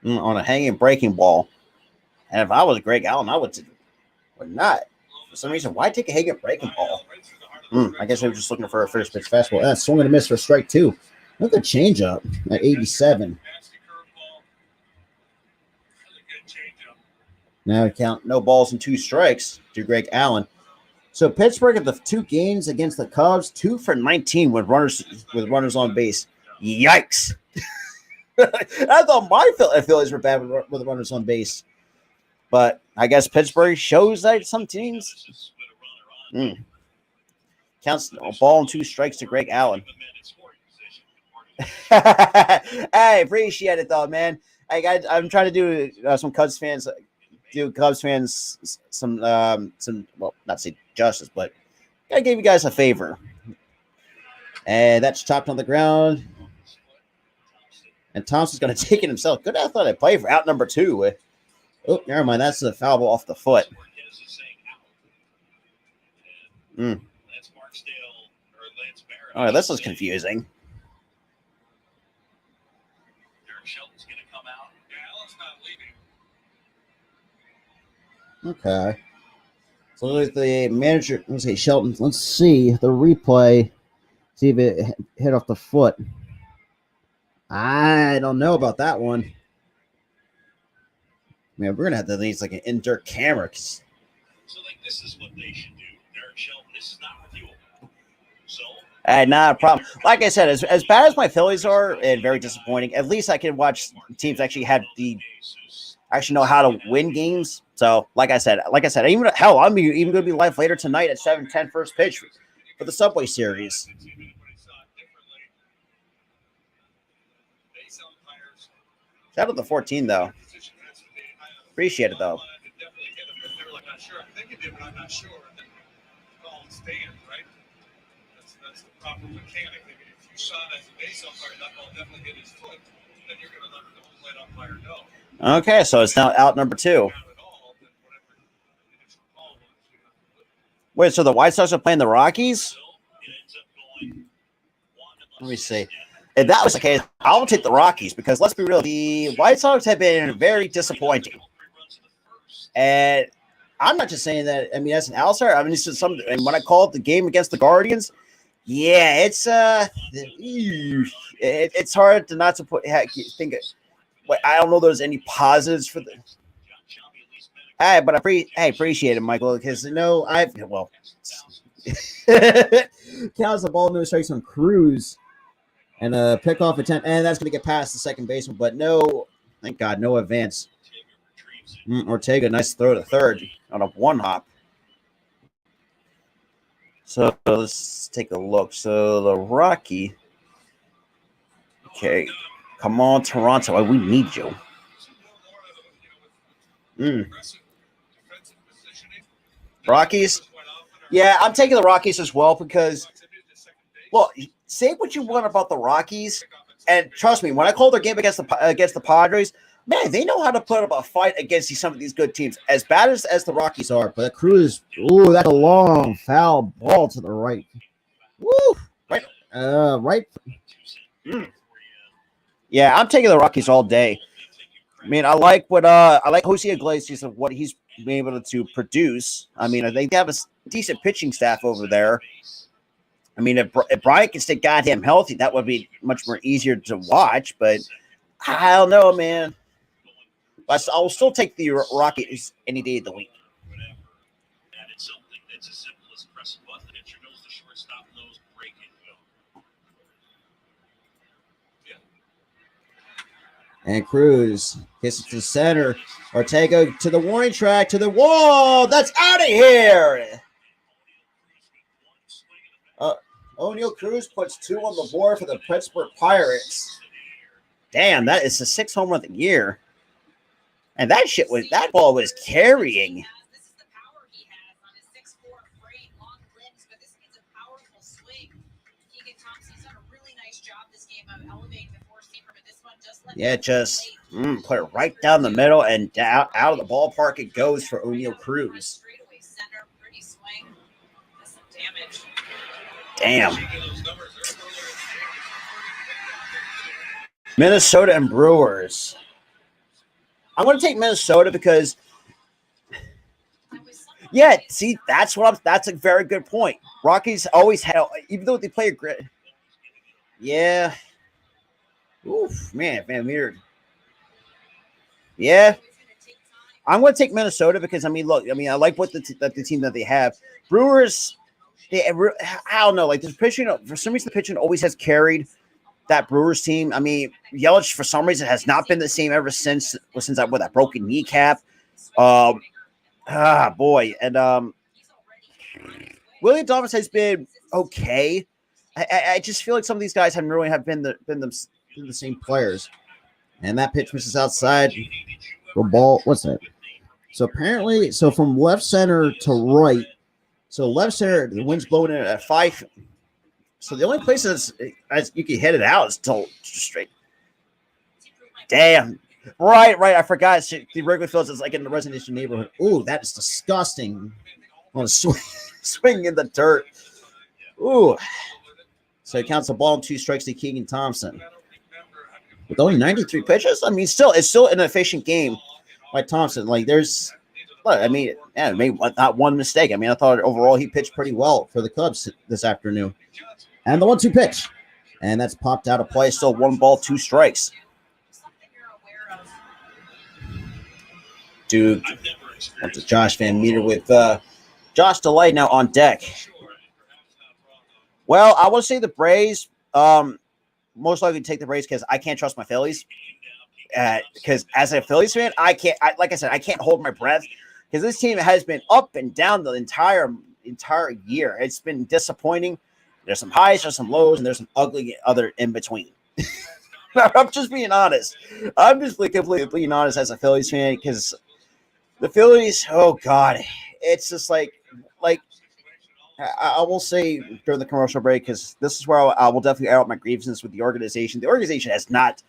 On a hanging breaking ball. And if I was Greg Allen, I would not. For some reason, why take a hanging breaking ball? I guess they were just looking for a first pitch fastball. That's swing and a miss for strike two. Look at changeup at 87. Now we count no balls and 2 strikes to Greg Allen. So Pittsburgh at the 2 games against the Cubs, 2 for 19 with runners on base. Yikes! I thought my Phillies were bad with runners on base, but I guess Pittsburgh shows that some teams. Counts a ball and 2 strikes to Greg Allen. Hey, appreciate it though, man. I'm trying to do some Cubs fans. Some well, not say justice, but I give you guys a favor. And that's chopped on the ground. And Thompson's going to take it himself. Good athletic play for out number 2. Oh, never mind. That's a foul ball off the foot. All right, this is confusing. Okay. So look, the manager, let's see, Shelton. Let's see the replay. See if it hit off the foot. I don't know about that one. Man, we're gonna have to use like an in-dirt camera. So, like, this is what they should do, Derek Shelton. This is not reviewable. So, not a problem. Like I said, as bad as my Phillies are, and very disappointing. At least I can watch teams actually actually know how to win games. So, like I said, even hell, I'm even going to be live later tonight at 7:10 first pitch for the Subway Series. Shout out to 14 though. Appreciate it though. I'm not sure. Stand, right? That's the proper mechanic. If you saw that as a base umpire, that ball definitely hit his foot, then you're going to let the umpire know. Okay, so it's now out number 2. Wait, so the White Sox are playing the Rockies? Let me see. If that was the case, I'll take the Rockies because let's be real, the White Sox have been very disappointing. And I'm not just saying that. I mean, as an outsider, I mean, it's just something. And when I called the game against the Guardians, yeah, it's it's hard to not to think. I don't know. There's any positives for the. Hey, but I appreciate it, Michael, because counts the ball, no strikes on Cruz, and a pickoff attempt, and that's going to get past the second baseman, but no, thank God, no advance. Ortega, nice throw to third on a 1-hop. So let's take a look. So the Rocky. Okay. Come on, Toronto. We need you. Rockies? Yeah, I'm taking the Rockies as well because, well, say what you want about the Rockies, and trust me, when I called their game against the Padres, man, they know how to put up a fight against some of these good teams. As bad as the Rockies are, but Cruz, that's a long foul ball to the right. Woo! Right. Right. Yeah, I'm taking the Rockies all day. I mean, I like Jose Iglesias of what he's been able to produce. I mean, I think they have a decent pitching staff over there. I mean, if Bryant can stay goddamn healthy, that would be much more easier to watch. But I don't know, man. I'll still take the Rockies any day of the week. And Cruz hits it to center. Ortega to the warning track, to the wall. That's out of here. O'Neal Cruz puts 2 on the board for the Pittsburgh Pirates. Damn, that is the 6th home run of the year. And that ball was carrying. This is the power he has on his 6'4" frame, long limbs, but this is a powerful swing. Keegan Thompson's done a really nice job this game of elevating the four-seamer, but this one just put it right down the middle and out of the ballpark it goes for O'Neal Cruz. Center, pretty swing. That's some damage. Damn. Minnesota and Brewers. I'm going to take Minnesota because, yeah, see, that's a very good point. Rockies always had, even though they play a great, yeah. Oof, man, weird. Yeah, I'm going to take Minnesota because, I mean, look, I mean, I like what the team that they have. Brewers, I don't know, like the pitching, for some reason, the pitching always has carried that Brewers team. I mean, Yelich for some reason has not been the same ever since I with that broken kneecap. Boy, and William Thomas has been okay. I just feel like some of these guys haven't really been the same players. And that pitch misses outside. The ball, what's that? So apparently, from left center to right. So left center, the wind's blowing in at 5. So the only place as you can hit it out is to straight. Damn. Right. I forgot. The Wrigley Field is like in the residential neighborhood. Ooh, that is disgusting. On a swing in the dirt. Ooh. So he counts the ball and 2 strikes to Keegan Thompson. With only 93 pitches, I mean, it's still an efficient game by Thompson. Like I mean, made not one mistake. I mean, I thought overall he pitched pretty well for the Cubs this afternoon. And the 1-2 pitch. And that's popped out of play. Still 1 ball, 2 strikes. Dude, went to Josh Van Meter with Josh DeLay now on deck. Well, I would say the Braves. Most likely take the Braves because I can't trust my Phillies. Because as a Phillies fan, I can't. Like I said, I can't hold my breath because this team has been up and down the entire year. It's been disappointing. There's some highs, there's some lows, and there's some ugly other in between. I'm just being honest. I'm just completely being honest as a Phillies fan because the Phillies, oh God, it's just like I will say during the commercial break because this is where I will definitely air out my grievances with the organization. The organization have not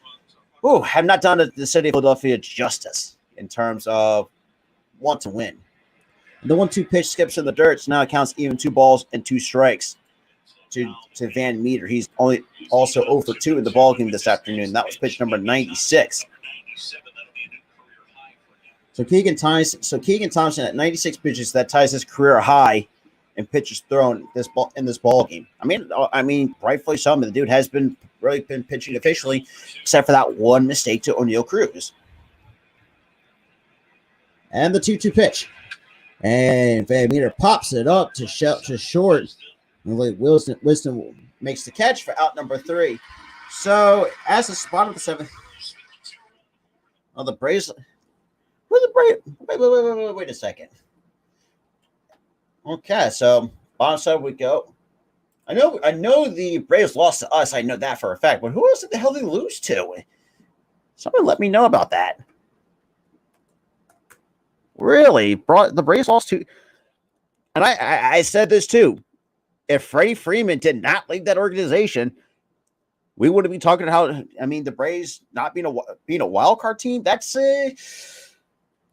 done the city of Philadelphia justice in terms of want to win. The 1-2 pitch skips in the dirt, so now it counts even 2 balls and 2 strikes to Van Meter. He's also 0 for 2 in the ballgame this afternoon. That was pitch number 96. So Keegan Thompson at 96 pitches, that ties his career high in pitches thrown in this ball game. I mean, rightfully so. The dude has been pitching efficiently, except for that one mistake to O'Neal Cruz. And the 2-2 pitch, and Van Meter pops it up to short. And Wisdom makes the catch for out number 3. So as the spot of the 7th, the Braves. Where the Braves? Wait a second. Okay, so bottom side we go. I know the Braves lost to us. I know that for a fact. But who else the hell did they lose to? Someone let me know about that. Really? The Braves lost to. And I said this too. If Freddie Freeman did not leave that organization, we wouldn't be talking about. I mean, the Braves not being a wild card team. That's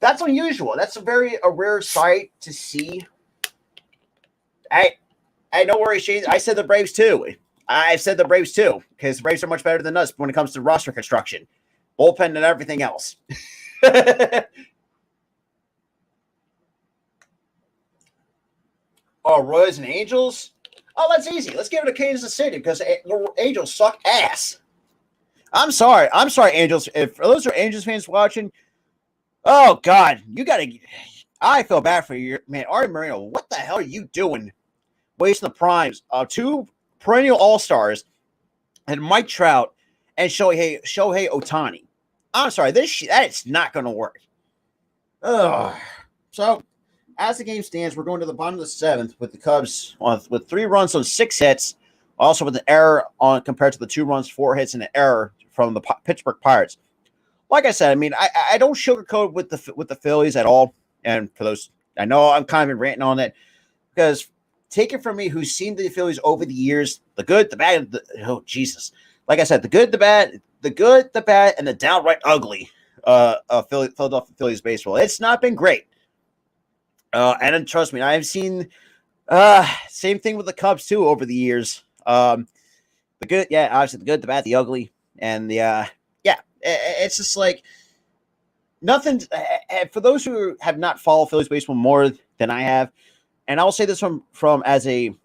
unusual. That's a rare sight to see. I don't worry, Shane. I said the Braves too. I've said the Braves too because the Braves are much better than us when it comes to roster construction, bullpen, and everything else. Oh, Royals and Angels. Oh, that's easy. Let's give it to Kansas City because the Angels suck ass. I'm sorry, Angels. If those are Angels fans watching, oh God, you gotta. I feel bad for you, man. Artie Moreno, what the hell are you doing? Wasting the primes of 2 perennial all-stars and Mike Trout and Shohei Ohtani. I'm sorry, that is not going to work. Ugh. So, as the game stands, we're going to the bottom of the 7th with the Cubs with 3 runs on 6 hits, also with an error compared to the 2 runs, 4 hits, and an error from the Pittsburgh Pirates. Like I said, I mean, I don't sugarcoat with the Phillies at all. And for those, I know I'm kind of ranting on it because take it from me, who's seen the Phillies over the years, the good, the bad, oh Jesus! Like I said, the good, the bad, and the downright ugly of Philadelphia Phillies baseball. It's not been great. And trust me, I've seen same thing with the Cubs too over the years. The good, yeah, obviously the good, the bad, the ugly, and the It's just like nothing. For those who have not followed Phillies baseball more than I have, and I'll say this from as a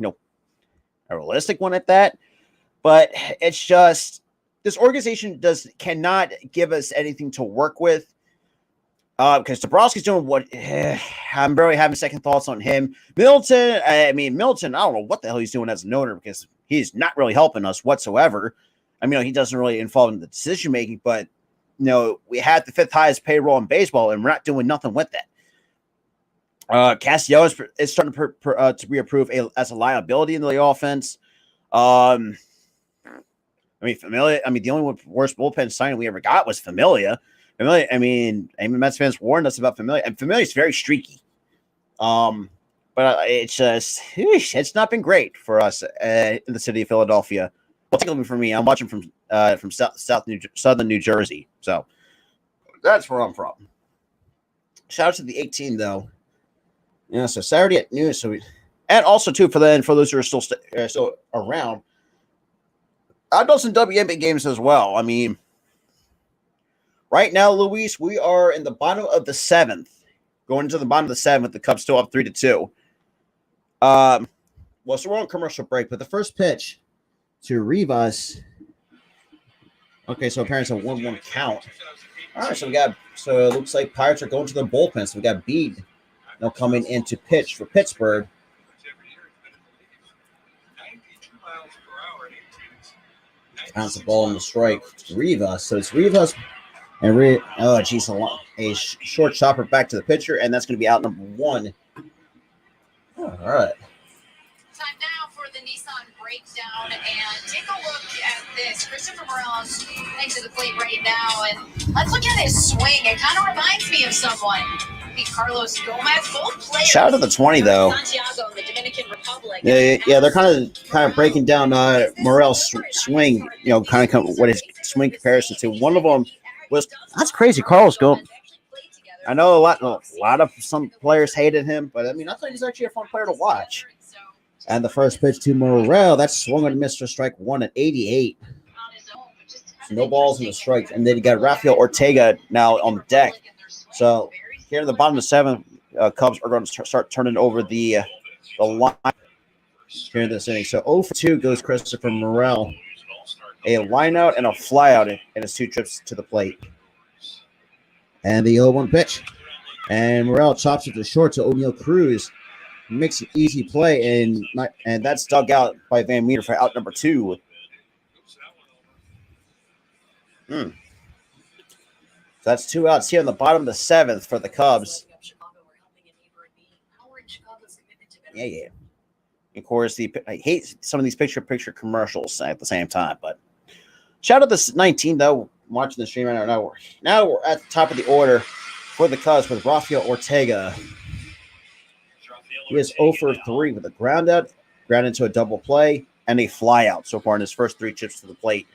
a realistic one at that, but it's just this organization cannot give us anything to work with. Because Dabrowski's doing what I'm really having second thoughts on him. Middleton, I don't know what the hell he's doing as an owner because he's not really helping us whatsoever. I mean, he doesn't really involve in the decision making, but we had the 5th highest payroll in baseball, and we're not doing nothing with that. Castiel is starting to be approved as a liability in the offense. Familia. The only worst bullpen signing we ever got was Familia. Familia. Mets fans warned us about Familia, and Familia is very streaky. But it's not been great for us in the city of Philadelphia. Well, particularly for me, I'm watching from southern New Jersey, so that's where I'm from. Shout out to the 18 though. So Saturday at noon. And also too for those who are still around, I know some WNBA games as well. Right now, Luis, we are in the bottom of the 7th. Going into the bottom of the 7th, the Cubs still up 3-2. So we're on commercial break, but the first pitch to Rivas. Okay, so apparently it's a 1-1 count. All right, so it looks like Pirates are going to the bullpen. So we got Bede now coming in to pitch for Pittsburgh. Counts the ball in the strike. Rivas. So it's Rivas. And a short chopper back to the pitcher, and that's going to be out number 1. All right. Time now for the Nissan breakdown, and take a look at this. Christopher Morales next to the plate right now, and let's look at his swing. It kind of reminds me of someone. Carlos Gomez, both players. Shout out to the 20 though. Santiago in the Dominican Republic. Yeah, they're kind of breaking down Morel's swing. Kind of what his swing comparison to. One of them that's crazy. Carlos Gomez. I know a lot of some players hated him, but I thought he was actually a fun player to watch. And the first pitch to Morel, that's swung and missed for strike 1 at 88. So no balls in the strike. And then you got Rafael Ortega now on the deck. So here in the bottom of the 7th, Cubs are going to start turning over the line here in this inning. So 0 for 2 goes Christopher Morel. A line out and a fly out in his 2 trips to the plate. And the 0-1 pitch. And Morel chops it to short to O'Neal Cruz. Makes an easy play, and that's dug out by Van Meter for out number 2. So that's 2 outs here in the bottom of the 7th for the Cubs. Yeah. Of course, I hate some of these picture commercials at the same time, but shout out to 19 though. Watching the stream right now. Now we're at the top of the order for the Cubs with Rafael Ortega. He is 0 for 3 with a ground into a double play, and a fly out so far in his first 3 trips to the plate.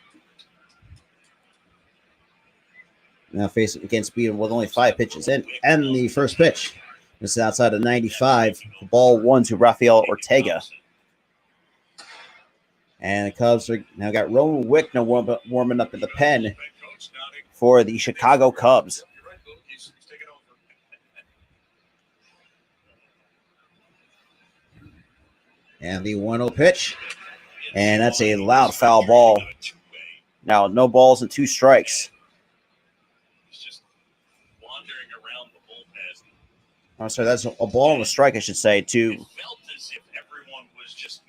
Now facing against Speed with only 5 pitches in, and the first pitch. This is outside of 95. The ball 1 to Rafael Ortega. And the Cubs are now got Roman Wickner warming up in the pen for the Chicago Cubs. And the 1-0 pitch. And that's a loud foul ball. Now, no balls and 2 strikes. Oh, sorry, that's a ball and a strike, I should say, to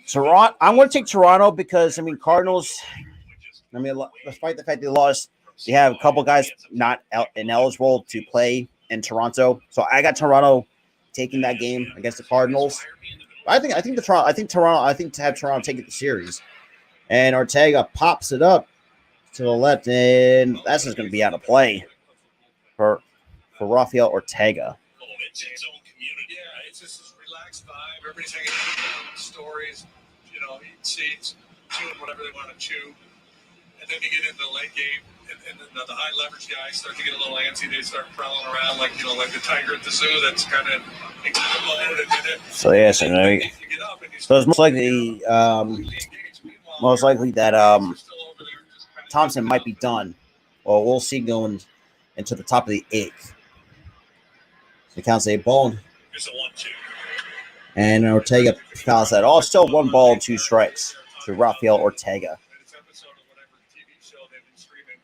Toronto. I'm going to take Toronto because, Cardinals, despite the fact they lost, they have a couple guys not ineligible to play in Toronto. So I got Toronto taking that game against the Cardinals. I think to have Toronto take the series. And Ortega pops it up to the left, and that's just going to be out of play for Rafael Ortega. It's own community. Yeah, it's just this relaxed vibe. Everybody's hanging out, stories, eating seeds, chewing whatever they want to chew. And then you get into the late game, and the high leverage guys start to get a little antsy. They start prowling around like the tiger at the zoo that's kind of excited mode. So yes, so it's most likely that Thompson might be done Well, we'll see going into the top of the 8th. So it counts a ball, Here's a 1-2. and Ortega fouls that. All still 1 ball and 2 strikes to Rafael Ortega. This episode of whatever TV show they've been streaming.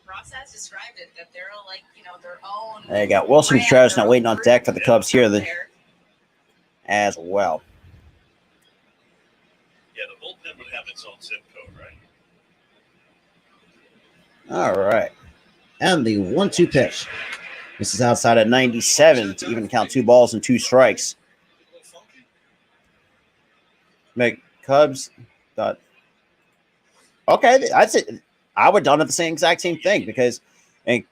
Ross has described it that they're like, their own. There you go. Wilson Contreras now waiting on deck for the Cubs here as well. Yeah, the bullpen would have its own zip code, right? All right. And the 1-2 pitch. This is outside at 97 to even count 2 balls and 2 strikes. A little funky. Make Cubs thought, okay, that's it. I would have done the exact same thing because, I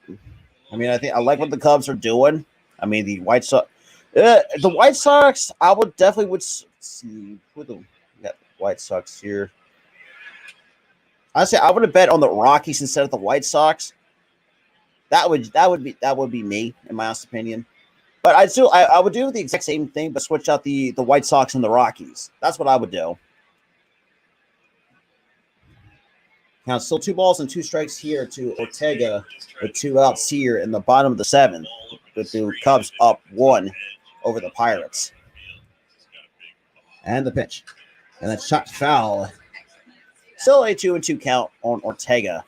think I like what the Cubs are doing. I mean, the White Sox, I would definitely see who we got the White Sox here. I say I would have bet on the Rockies instead of the White Sox. That would be me, in my honest opinion. But I would do the exact same thing, but switch out the White Sox and the Rockies. That's what I would do. Now, still 2 balls and 2 strikes here to Ortega with 2 outs here in the bottom of the 7th, with the Cubs up 1 over the Pirates. And the pitch. And that's shot foul. Still a 2-2 count on Ortega.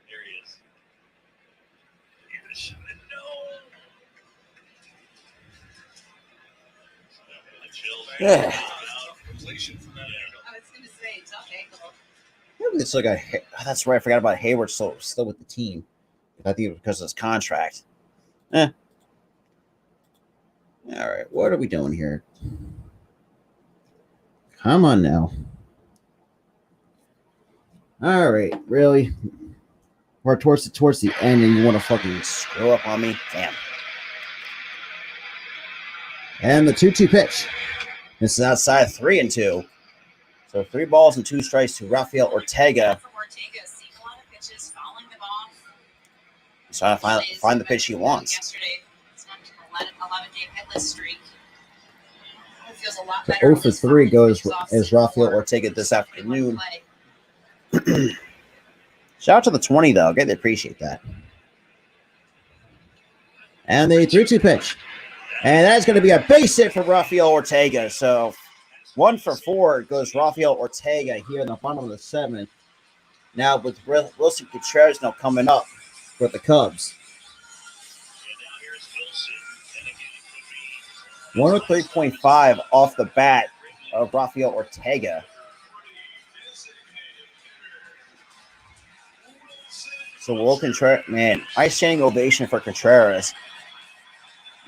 There he is. You should have known. Yeah. Completion from that angle. I was going to say, tough angle. It's like that's right. I forgot about Hayward still with the team. I think it was because of his contract. All right, what are we doing here? Come on now. All right, really? We're towards the end, and you want to fucking screw up on me? Damn. And the 2-2 pitch. This is outside 3-2. So 3 balls and 2 strikes to Rafael Ortega. He's trying to find the pitch he wants. Yesterday, it's on an 11-day hitless streak. It feels a lot So better 0 for 3 goes as Rafael Ortega this afternoon. Shout out to the 20, though. Okay, they appreciate that. And the 3-2 pitch. And that's going to be a base hit for Rafael Ortega. So 1 for 4 goes Rafael Ortega here in the bottom of the 7th. Now with Wilson Contreras now coming up for the Cubs. 103.5 off the bat of Rafael Ortega. So Will Contreras, man, ice standing ovation for Contreras.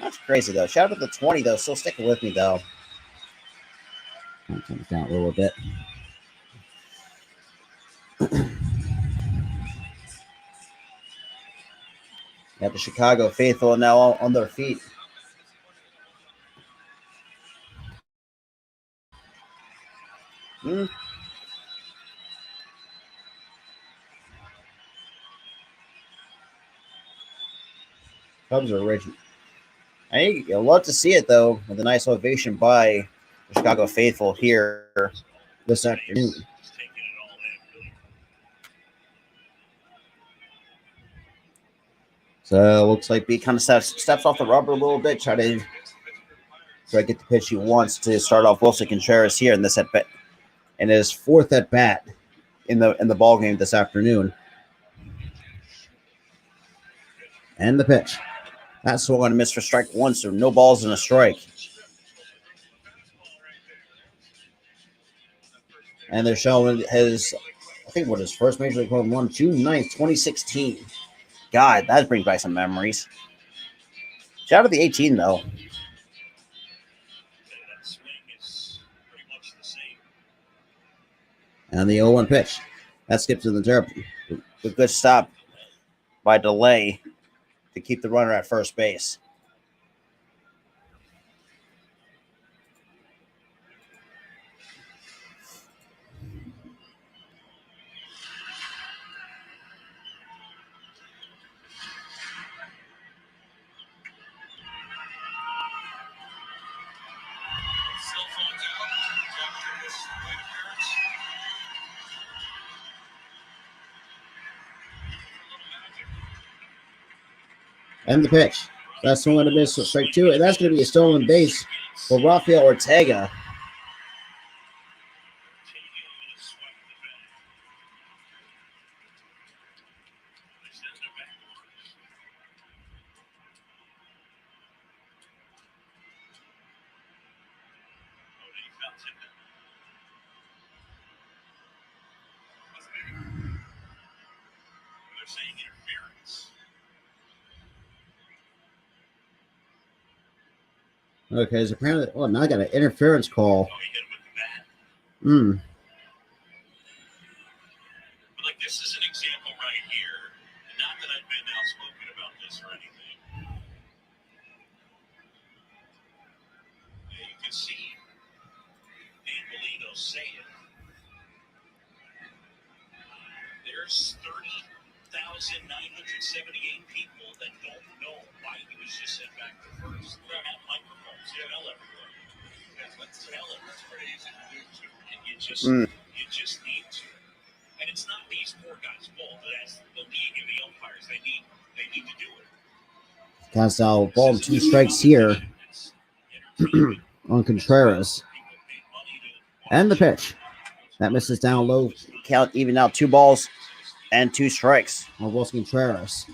That's crazy, though. Shout out to the 20, though. Still sticking with me, though. I'm turn it down a little bit. Got the Chicago faithful now on their feet. Cubs are rich. You'll love to see it, though, with a nice ovation by the Chicago faithful here this afternoon. So looks like B kind of steps off the rubber a little bit, try to get the pitch he wants to start off Wilson Contreras here in this at bat, in his 4th at bat in the ball game this afternoon. And the pitch. That's swung on a miss for strike 1, so no balls and a strike. And they're showing his first major league home run, June 9th, 2016. God, that brings back some memories. Shout out to the 18, though. And the 0-1 pitch. That skips in the dirt. A good stop by Delay to keep the runner at first base. And the pitch. That's swing and a miss, strike two, and that's going to be a stolen base for Rafael Ortega. They're saying interference. Okay, so apparently, oh, now I got an interference call. Oh, he hit him with the bat. But like this is an example right here. Not that I've been outspoken about this or anything. Yeah, you can see Dan Bellino say it. There's 30,978 people that don't know why he was just sent back to first. They have microphones. They tell everyone. Let's tell it. That's pretty easy to do too. And you just need to. And it's not these poor guys' fault. That's the league and the umpires. They need to do it. Casal ball and 2 strikes here on Contreras. And the pitch. That misses down low. Count even out 2 balls and 2 strikes on Wilson Contreras.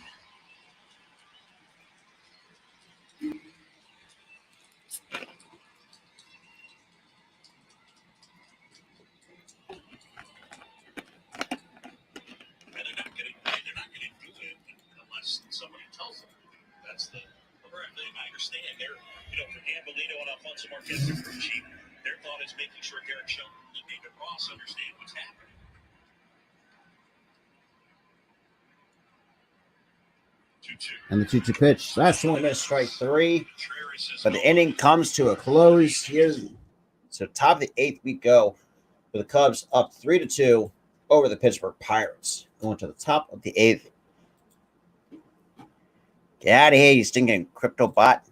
They're not going to do it unless somebody tells them. That's the correct thing. I understand. They're, for Dan Bellino and Alfonso Marquez, their crew chief, their thought is making sure Derek Shelton and David Ross understand what's happening. And the 2-2 pitch. That's one miss, strike 3. But the inning comes to a close here. So top of the 8th we go with the Cubs up 3-2 over the Pittsburgh Pirates. Going to the top of the 8th. Get out of here, you stinking crypto bot.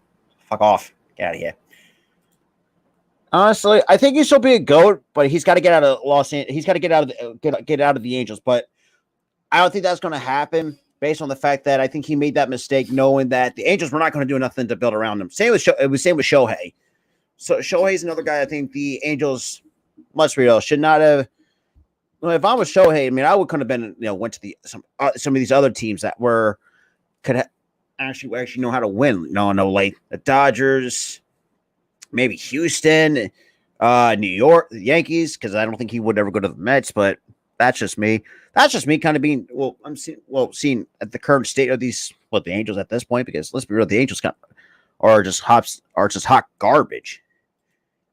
Fuck off. Get out of here. Honestly, I think he should be a GOAT, but he's got to get out of Los Angeles. He's got to get out of the Angels. But I don't think that's going to happen based on the fact that I think he made that mistake knowing that the Angels were not going to do nothing to build around him. Same with Shohei. So Shohei's another guy I think the Angels, let's be real, should not have. Well, if I was Shohei, I mean, I would could have been, went to some of these other teams that could actually know how to win. No, like the Dodgers, maybe Houston, New York, the Yankees, because I don't think he would ever go to the Mets, but that's just me. That's just me kind of being, seeing at the current state of the Angels at this point, because let's be real, the Angels are just hot garbage.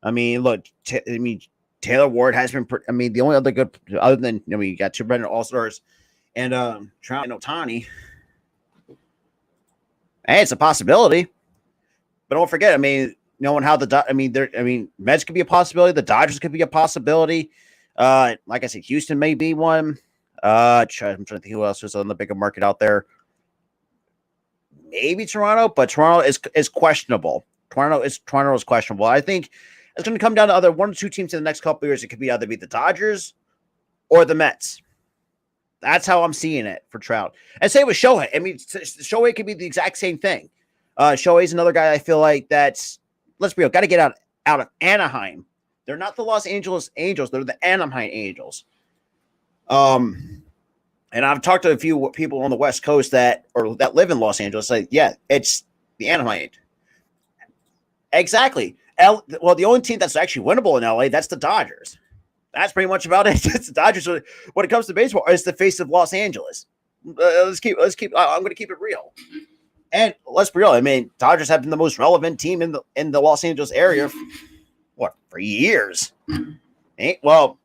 I mean, look, Taylor Ward has been, the only other good, other than, you got 2 Brendan All-Stars and Trout and Ohtani. Hey, it's a possibility. But don't forget, knowing how Mets could be a possibility. The Dodgers could be a possibility. Like I said, Houston may be one. I'm trying to think who else is on the bigger market out there. Maybe Toronto, but Toronto is questionable. Toronto is questionable. I think it's going to come down to either 1 or 2 teams in the next couple of years. It could be either the Dodgers or the Mets. That's how I'm seeing it for Trout. And same with Shohei. Shohei could be the exact same thing. Shohei's another guy I feel like that's, let's be real, got to get out of Anaheim. They're not the Los Angeles Angels. They're the Anaheim Angels. And I've talked to a few people on the West Coast that live in Los Angeles. Like, yeah, it's the Anaheim. Exactly. The only team that's actually winnable in LA, that's the Dodgers. That's pretty much about it. It's the Dodgers. When it comes to baseball, it's the face of Los Angeles. Let's keep. I'm going to keep it real. And let's be real. Dodgers have been the most relevant team in the Los Angeles area. For years? Well,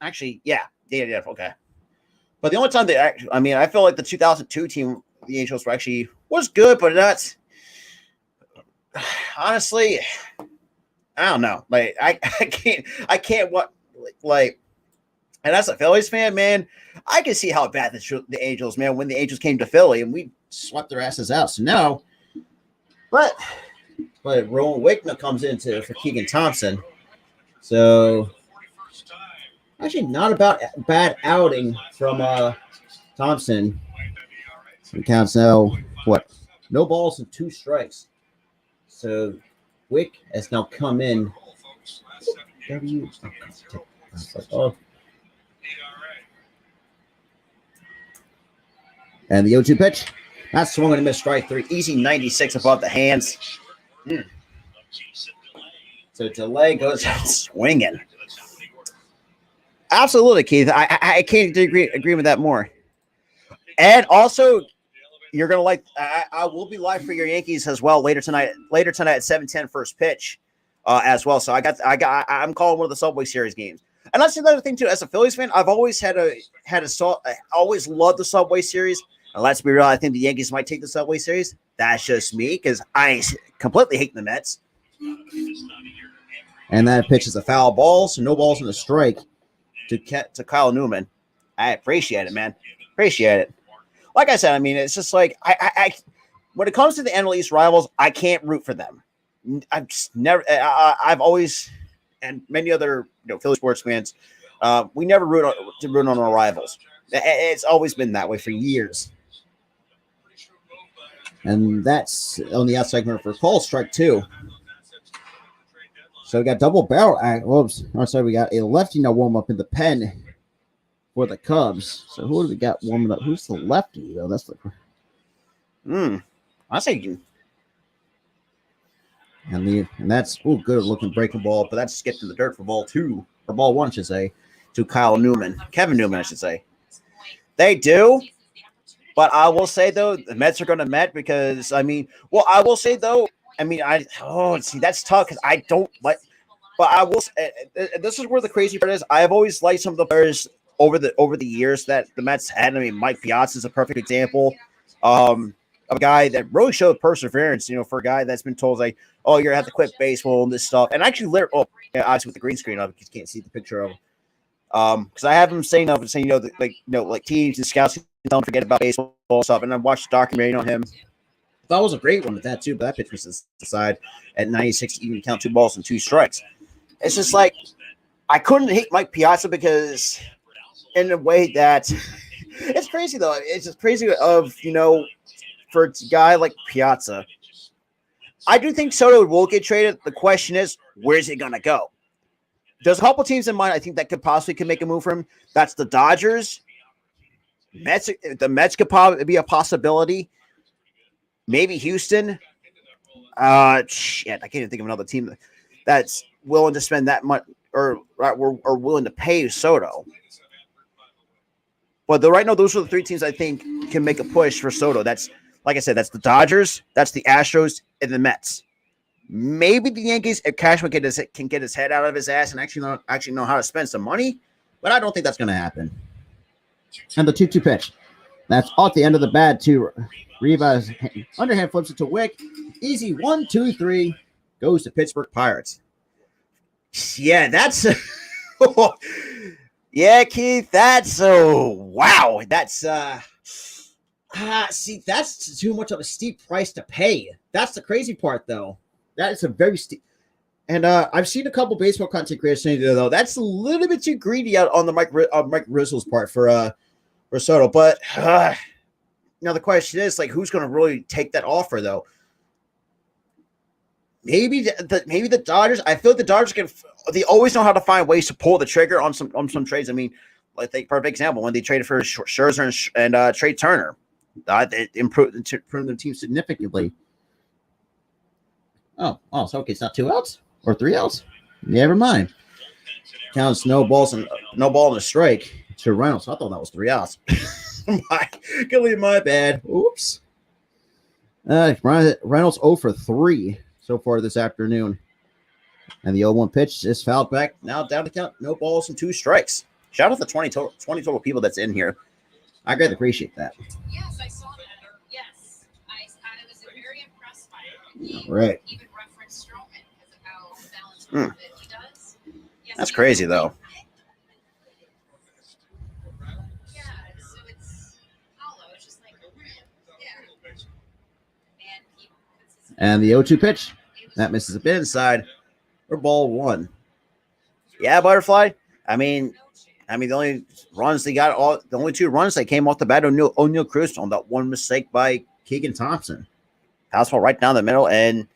actually, yeah, okay. But the only time they actually, I feel like the 2002 team, the Angels was good, but that's honestly, I don't know. Like I can't and as a Phillies fan, man, I can see how bad the Angels, man, when the Angels came to Philly and we swept their asses out. So no, but Rowan Wickman comes in for Keegan Thompson. So actually not about bad outing from Thompson. It counts now, No balls and 2 strikes. So Wick has now come in. W. Oh. And the 0-2 pitch. That's swung and a miss, strike 3. Easy 96 above the hands. So delay goes out swinging. Absolutely, Keith. I can't agree with that more. And also, you're gonna like. I will be live for your Yankees as well later tonight. Later tonight at 7:10 first pitch, as well. So I'm calling one of the Subway Series games. And that's another thing too. As a Phillies fan, I've always always loved the Subway Series. And let's be real, I think the Yankees might take the Subway Series. That's just me because I completely hate the Mets. And that pitch is a foul ball, so no balls and a strike to Kyle Newman. I appreciate it, man. Appreciate it. Like I said, I mean, it's just like I when it comes to the NL East rivals, I can't root for them. I've just never. I've always, and many other Philly sports fans, we never root on our rivals. It's always been that way for years. And that's on the outside corner for call, strike 2. So we got double barrel act. Whoops. Oh, sorry, we got a lefty now warm up in the pen for the Cubs. So who do we got warming up? Who's the lefty? Oh, that's the. I say. And that's good looking breaking ball, but that's skipped in the dirt for ball 2 or ball 1, I should say, to Kyle Newman, Kevin Newman, I should say. They do. But I will say, though, the Mets are going to Met because, I will say, though, that's tough because I don't like, but I will say, this is where the crazy part is. I have always liked some of the players over the years that the Mets had. I mean, Mike Piazza is a perfect example of a guy that really showed perseverance, for a guy that's been told, like, oh, you're going to have to quit baseball and this stuff. And actually, obviously with the green screen, you can't see the picture of him. Because I have him saying, like teams and scouts don't forget about baseball stuff. And I watched the documentary on him. That was a great one with that too. But that pitch was aside at 96, even count 2 balls and 2 strikes. It's just like I couldn't hate Mike Piazza because, in a way that it's crazy though. It's just crazy for a guy like Piazza. I do think Soto will get traded. The question is, where's he gonna go? There's a couple teams in mind I think that could make a move for him. That's the Dodgers. The Mets could probably be a possibility. Maybe Houston. I can't even think of another team that's willing to spend that much or willing to pay Soto. But right now, those are the 3 teams I think can make a push for Soto. That's, like I said, that's the Dodgers, that's the Astros, and the Mets. Maybe the Yankees, if Cashman can get his head out of his ass and actually know how to spend some money, but I don't think that's going to happen. And the 2-2 pitch. That's off the end of the bat to Rivas. Underhand flips it to Wick. Easy 1, 2, 3. Goes to Pittsburgh Pirates. Yeah, that's. Yeah, Keith, that's wow. That's that's too much of a steep price to pay. That's the crazy part, though. That is a very steep. And I've seen a couple baseball content creators saying, though, that's a little bit too greedy out on the Mike Rizzo's part for Soto. But now the question is, like, who's going to really take that offer, though? Maybe the Dodgers. I feel like the Dodgers they always know how to find ways to pull the trigger on some trades. I mean, I think perfect example when they traded for Scherzer and Trey Turner, they improved their team significantly. So okay, it's not 2 outs or 3 outs. Never mind. Counts no ball and a strike to Reynolds. I thought that was 3 outs. My bad. Oops. Reynolds 0 for 3 so far this afternoon. And the 0-1 pitch is fouled back. Now down to count. No balls and 2 strikes. Shout out the 20 total people that's in here. I greatly appreciate that. Yes, I saw that. Yes. I was very impressed by it. Right. Even referenced Stroman because of how balanced he does. Yes, that's crazy, though. Yeah, so it's hollow. It's just like, And the 0-2 pitch. That misses a bit inside for ball 1. Yeah, Butterfly. I mean, the only runs they got, the only 2 runs that came off the bat, O'Neal Cruz on that one mistake by Keegan Thompson. Fastball right down the middle, and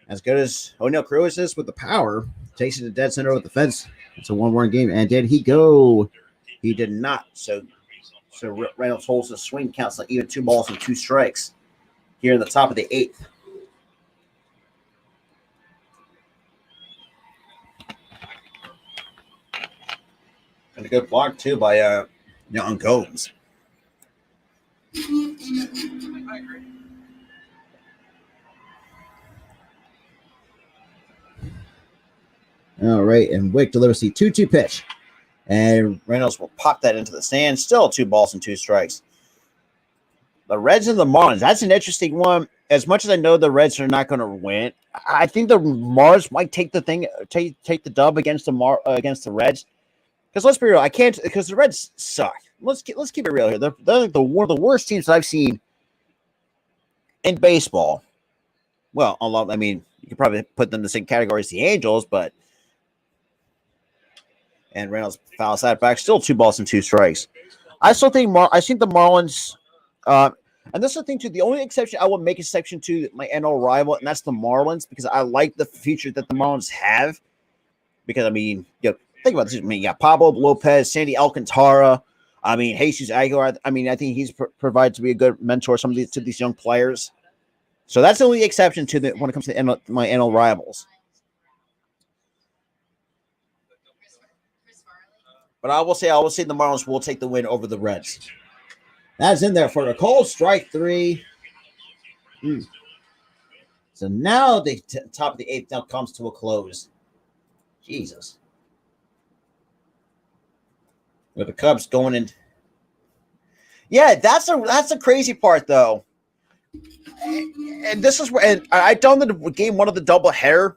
as good as O'Neill Cruz is with the power, takes it to dead center with the fence. It's a 1-1 game. And did he go? He did not. So Reynolds holds the swing, counts like even 2 balls and 2 strikes here in the top of the 8th. And a good block too by Young Gomes. All right, and Wick delivers the 2-2 pitch. And Reynolds will pop that into the stand. Still 2 balls and 2 strikes. The Reds and the Marlins. That's an interesting one. As much as I know the Reds are not going to win, I think the Marlins might take the dub against the Reds. Because let's be real, I can't because the Reds suck. Let's keep it real here. They're like one of the worst teams that I've seen in baseball. Well, I mean, you could probably put them in the same category as the Angels, but. And Reynolds fouls that back. Still 2 balls and 2 strikes. I still think I think the Marlins, and this is the thing too. The only exception I will make exception to my NL rival, and that's the Marlins, because I like the future that the Marlins have. Because I mean, think about this. I mean, you got Pablo Lopez, Sandy Alcantara. I mean, Jesus Aguilar. I mean, I think he's provided to be a good mentor to these young players. So that's the only exception to when it comes to my NL rivals. But I will say the Marlins will take the win over the Reds. That's in there for the call. Strike 3. So now the top of the 8th now comes to a close. Jesus. With the Cubs going in. Yeah, that's the crazy part though. And this is where, and I done the game 1 of the doubleheader.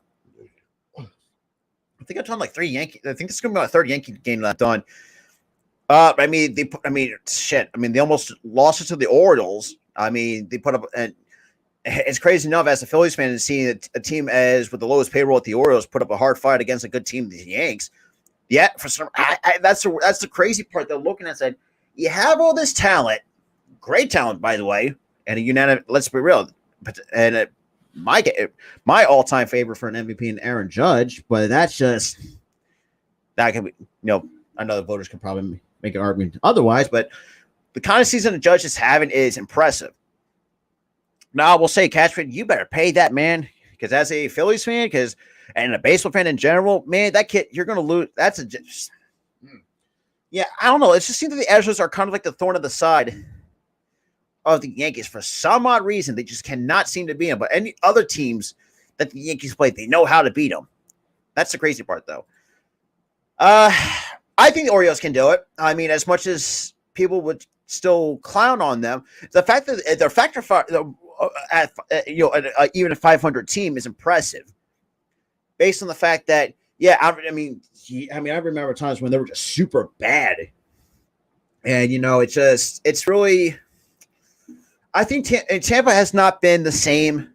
I think I've done like 3 Yankee. I think this is going to be my 3rd Yankee game that I've done. I mean, they almost lost it to the Orioles. I mean, they put up, and it's crazy enough as a Phillies fan and seeing a team as with the lowest payroll at the Orioles put up a hard fight against a good team, the Yanks. Yeah, for some, that's the crazy part. They're looking at said, you have all this talent, great talent, by the way, and a unanimous. Let's be real, and my all-time favorite for an MVP and Aaron Judge, but that can be, I know the voters can probably make an argument otherwise, but the kind of season the Judge is having is impressive. Now, I will say, Catchman, you better pay that man, because as a Phillies fan, and a baseball fan in general, man, that kid, you're going to lose. Yeah, I don't know. It just seems that the Astros are kind of like the thorn of the side of the Yankees. For some odd reason, they just cannot seem to beat them. But any other teams that the Yankees play, they know how to beat them. That's the crazy part, though. I think the Orioles can do it. I mean, as much as people would still clown on them, the fact that their factor even a 500 team is impressive, based on the fact that I remember times when they were just super bad, and it's really. I think Tampa has not been the same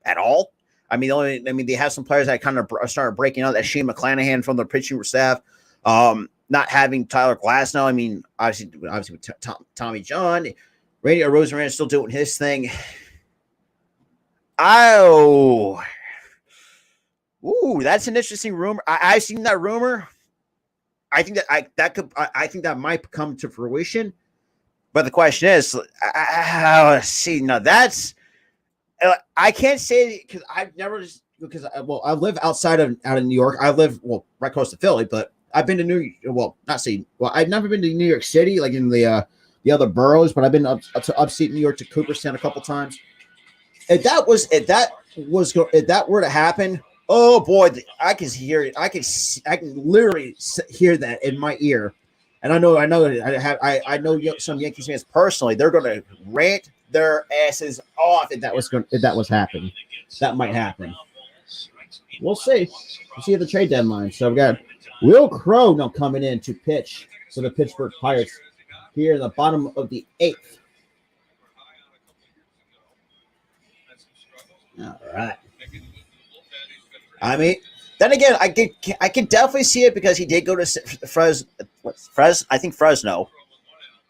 at all. I mean, they have some players that kind of started breaking out. That Shane McClanahan from their pitching staff, not having Tyler Glasnow. I mean, obviously with Tommy John, Randy Arozarena is still doing his thing. Oh, that's an interesting rumor. I've seen that rumor. I think that might come to fruition. But the question is, I can't say because I've never I live out of New York. I live right close to Philly, but I've been to I've never been to New York City, like in the other boroughs, but I've been up to upstate New York to Cooperstown a couple times. If that were to happen, oh boy, I can hear it. I can literally hear that in my ear. And I know some Yankees fans personally. They're going to rant their asses off if that was happening. That might happen. We'll see. We'll see at the trade deadline. So we got Will Crow now coming in to pitch for the Pittsburgh Pirates here in the bottom of the 8th. All right. I mean, then again, I can definitely see it because he did go to Fresno.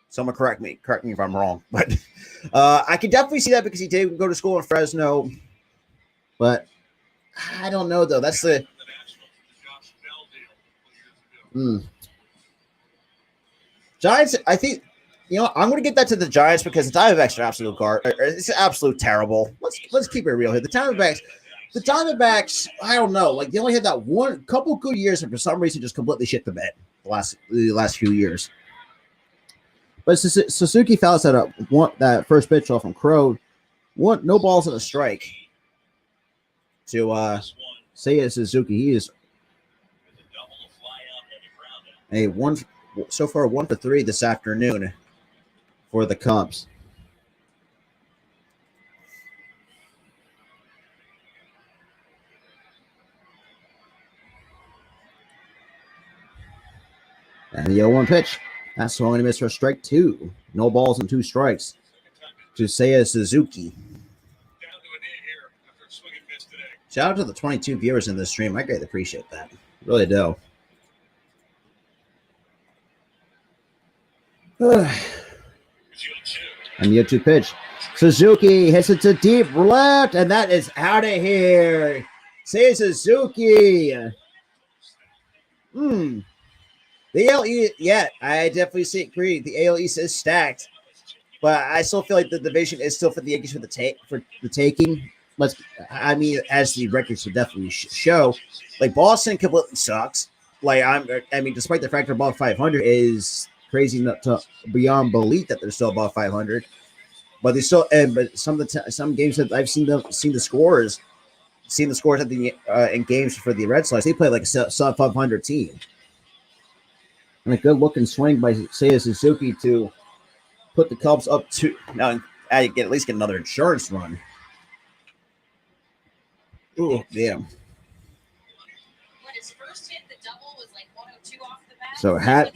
Someone correct me if I'm wrong, but I can definitely see that because he did go to school in Fresno, but I don't know though. That's the Giants. I think I'm going to get that to the Giants because the Diamondbacks are absolute it's absolute terrible. Let's keep it real here. The Diamondbacks. I don't know. Like they only had that one couple good years, and for some reason, just completely shit the bed the last few years. But Suzuki fouls that first pitch off from Crow. No balls and a strike to Seiya Suzuki. He is a one so far 1 for 3 this afternoon for the Cubs. And the 0-1 pitch. That's swung and a miss for strike 2. No balls and 2 strikes to Seiya Suzuki. Shout out to the 22 viewers in this stream. I greatly appreciate that. Really do. And the 0-2 pitch. Suzuki hits it to deep left, and that is out of here. Seiya Suzuki. The AL East, yeah, I definitely agree. The AL East is stacked, but I still feel like the division is still for the Yankees for the taking. As the records would definitely show, like Boston completely sucks. Despite the fact they're above 500, is crazy to beyond belief that they're still above 500. But they still, but some games that I've seen the scores at the in games for the Red Sox, they play like a sub 500 team. And a good looking swing by Seiya Suzuki to put the Cubs up to now. I at least get another insurance run. Ooh, damn. So Hat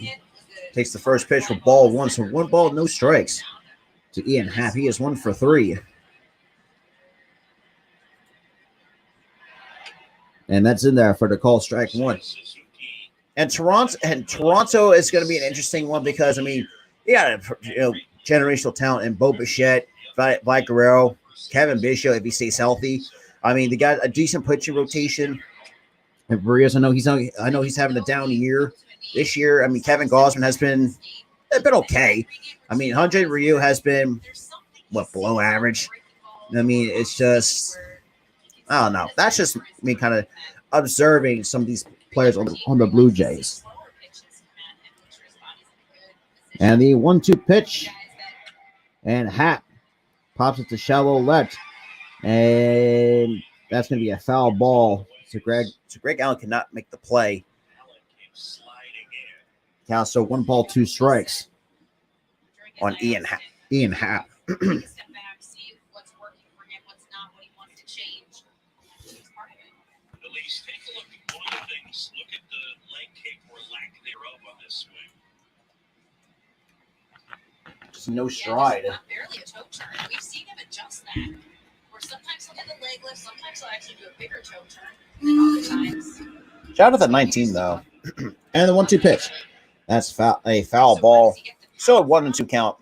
takes the first pitch for ball 1. So 1 ball, no strikes to Ian Happ. He is 1 for 3. And that's in there for the call strike 1. And Toronto is going to be an interesting one because, you got a generational talent in Bo Bichette, Vlad Guerrero, Kevin Bishop if he stays healthy. They got a decent pitching rotation. And Barrios, I know he's having a down year this year. Kevin Gausman has been okay. Hyun-Jin Ryu has been below average. It's just I don't know. That's just me kind of observing some of these players on the Blue Jays. And the 1-2 pitch. And Happ pops it to shallow left. And that's going to be a foul ball. So Greg Allen cannot make the play. So 1 ball, 2 strikes on Ian Happ. Just no stride. Barely a toe turn. We've seen him adjust that. Or sometimes he'll get the leg lift, sometimes he'll actually do a bigger toe turn. And other times. Shout out to the 19 though. And the 1-2 pitch. That's a foul ball. Still a 1-2 count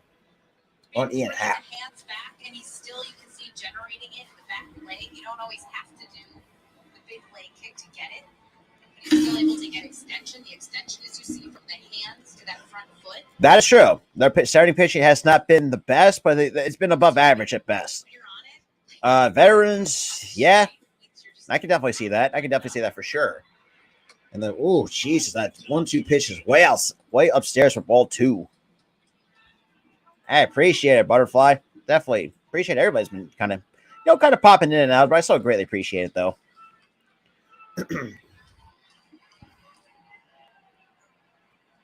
on Ian Happ. Hands back, and he's still, you can see, generating it with back leg. You don't always have to do the big leg kick to get it. But he's still able to get extension. The extension, as you see, from the hands to that front foot. That is true. Their starting pitching has not been the best, but it's been above average at best. Veterans, yeah. I can definitely see that. For sure. And then, oh, Jesus, that 1-2 pitch is way upstairs for ball 2. I appreciate it, Butterfly. Definitely appreciate it. Everybody's been kind of popping in and out, but I still greatly appreciate it, though.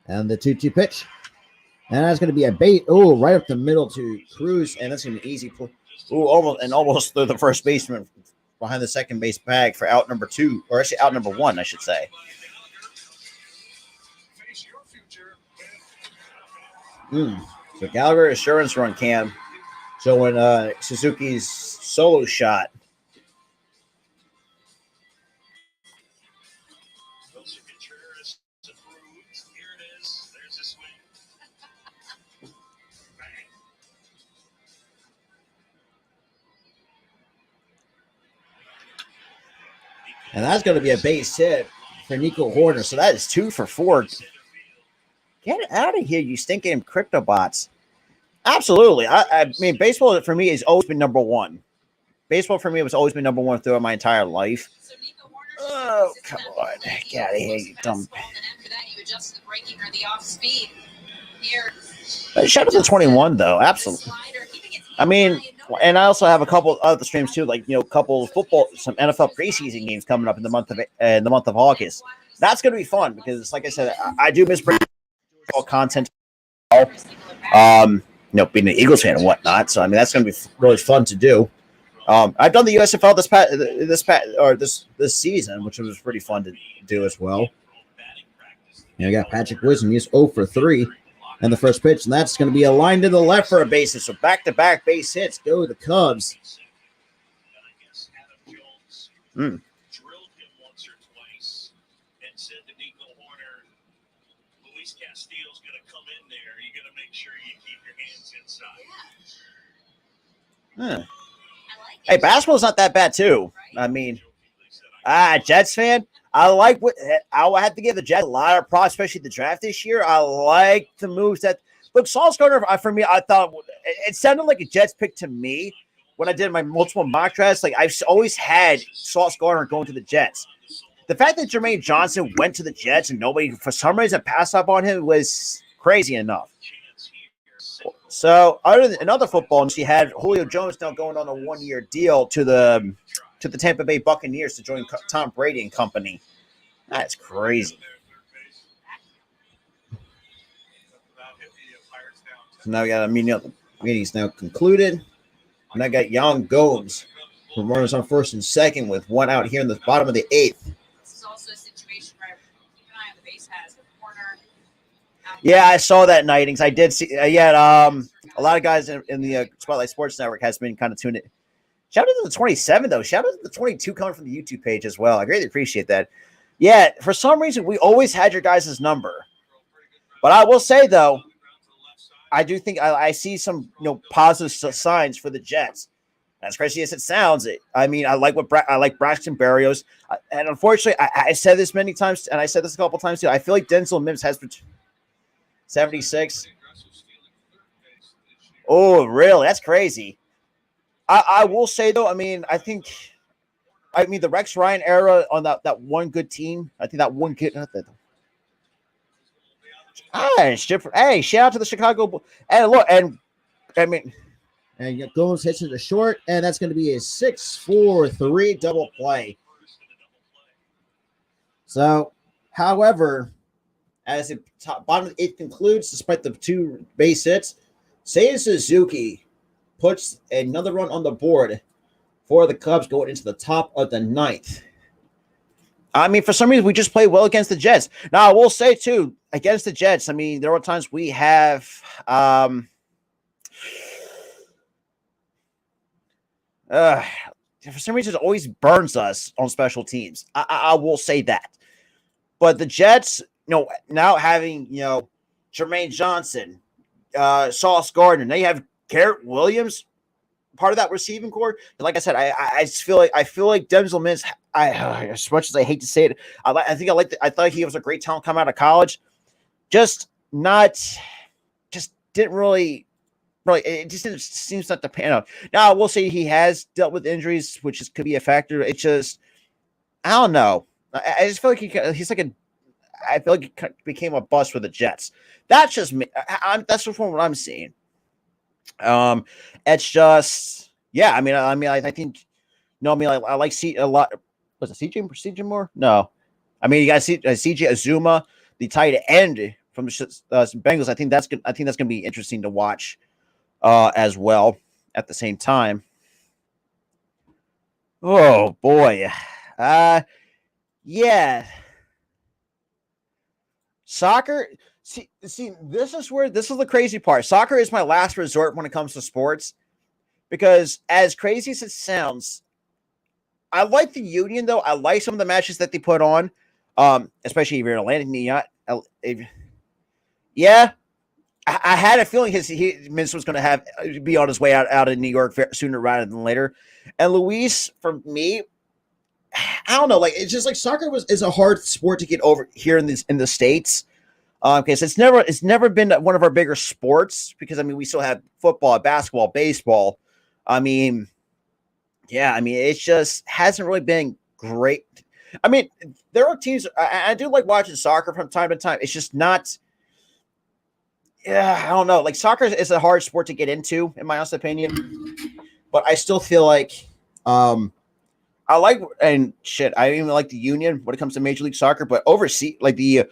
And the 2-2 pitch. And that's going to be a bait. Oh, right up the middle to Cruz. And that's going to be an easy play. Oh, almost through the first baseman behind the second base bag for out number 2, or actually out number 1, I should say. So Gallagher assurance run cam showing Suzuki's solo shot. And that's going to be a base hit for Nico Horner. So that is 2 for 4. Get out of here, you stinking crypto bots. Absolutely. I mean, baseball for me has always been number one. Baseball for me has always been number one throughout my entire life. Oh, come on. Get out of here, you dumb. Shout out to 21, though. Absolutely. I mean, and I also have a couple other streams, too, like, a couple of football, some NFL preseason games coming up in the month of August. That's going to be fun because, like I said, I do miss all content. Being an Eagles fan and whatnot. So, I mean, that's going to be really fun to do. I've done the USFL this season, which was pretty fun to do as well. I got Patrick Wisdom. He's 0 for 3 in the first pitch, and that's going to be a line to the left for a base hit. So back-to-back base hits go the Cubs. Drilled him once or twice and said to Nico Horner, Luis Castillo's going to come in there. You got to make sure you keep your hands inside. Hey, basketball's not that bad, too. I mean, Jets fan, I have to give the Jets a lot of props, especially the draft this year. I like the moves that – look, Sauce Gardner, for me, I thought it sounded like a Jets pick to me when I did my multiple mock drafts. Like, I've always had Sauce Gardner going to the Jets. The fact that Jermaine Johnson went to the Jets and nobody, for some reason, passed up on him was crazy enough. So, in other football news, you had Julio Jones now going on a 1-year deal to the Tampa Bay Buccaneers to join Tom Brady and company. That's crazy. So now we got meeting's now concluded. And I got Young Gomes from runners on first and second with one out here in the bottom of the 8th. This is also a situation where keep an eye on the base paths with Corner. Yeah, I saw that Nightings. I did see. A lot of guys in the Spotlight Sports Network has been kind of tuned in. Shout out to the 27, though. Shout out to the 22 coming from the YouTube page as well. I greatly appreciate that. Yeah, for some reason, we always had your guys' number. But I will say, though, I do think I see some positive signs for the Jets. As crazy as it sounds, I like Braxton Berrios. And unfortunately, I said this many times, and I said this a couple times, too. I feel like Denzel Mims has 76. Oh, really? That's crazy. I will say, though, the Rex Ryan era on that one good team, I think that one good. Hey, shout out to the Chicago Bulls. And look, and Gomes hits it to short, and that's going to be a 6-4-3 double play. So, however, as the bottom of the 8th concludes, despite the 2 base hits, Seiya Suzuki puts another run on the board for the Cubs going into the top of the 9th. I mean, for some reason, we just play well against the Jets. Now, I will say, too, against the Jets, I mean, there are times we have for some reason, it always burns us on special teams. I will say that. But the Jets, now having, Jermaine Johnson, Sauce Gardner, now you have Garrett Williams, part of that receiving core. And like I said, I feel like Denzel Mims. As much as I hate to say it, I thought he was a great talent coming out of college. Just didn't really. It just seems not to pan out. Now I will say he has dealt with injuries, which could be a factor. It's just I don't know. I just feel like he's like I feel like he became a bust for the Jets. That's just me. That's from what I'm seeing. It's just I think I like a lot. Was it CJ Moore? No, you got CJ Azuma, the tight end from the Bengals. I think that's gonna be interesting to watch as well. At the same time, oh boy, soccer. See, this is the crazy part. Soccer is my last resort when it comes to sports, because as crazy as it sounds, I like the Union, though. I like some of the matches that they put on, especially if you're in Atlanta. I had a feeling Mince was going to be on his way out of New York sooner rather than later. And Luis, for me, I don't know. Like it's just like soccer is a hard sport to get over here in the States. Okay, so it's never been one of our bigger sports because I mean we still have football, basketball, baseball. I mean, yeah, I mean it just hasn't really been great. I mean, there are teams I do like watching soccer from time to time. It's just not. Yeah, I don't know. Like soccer is a hard sport to get into, in my honest opinion. But I still feel like I like and shit. I even like the Union when it comes to Major League Soccer, but overseas, like the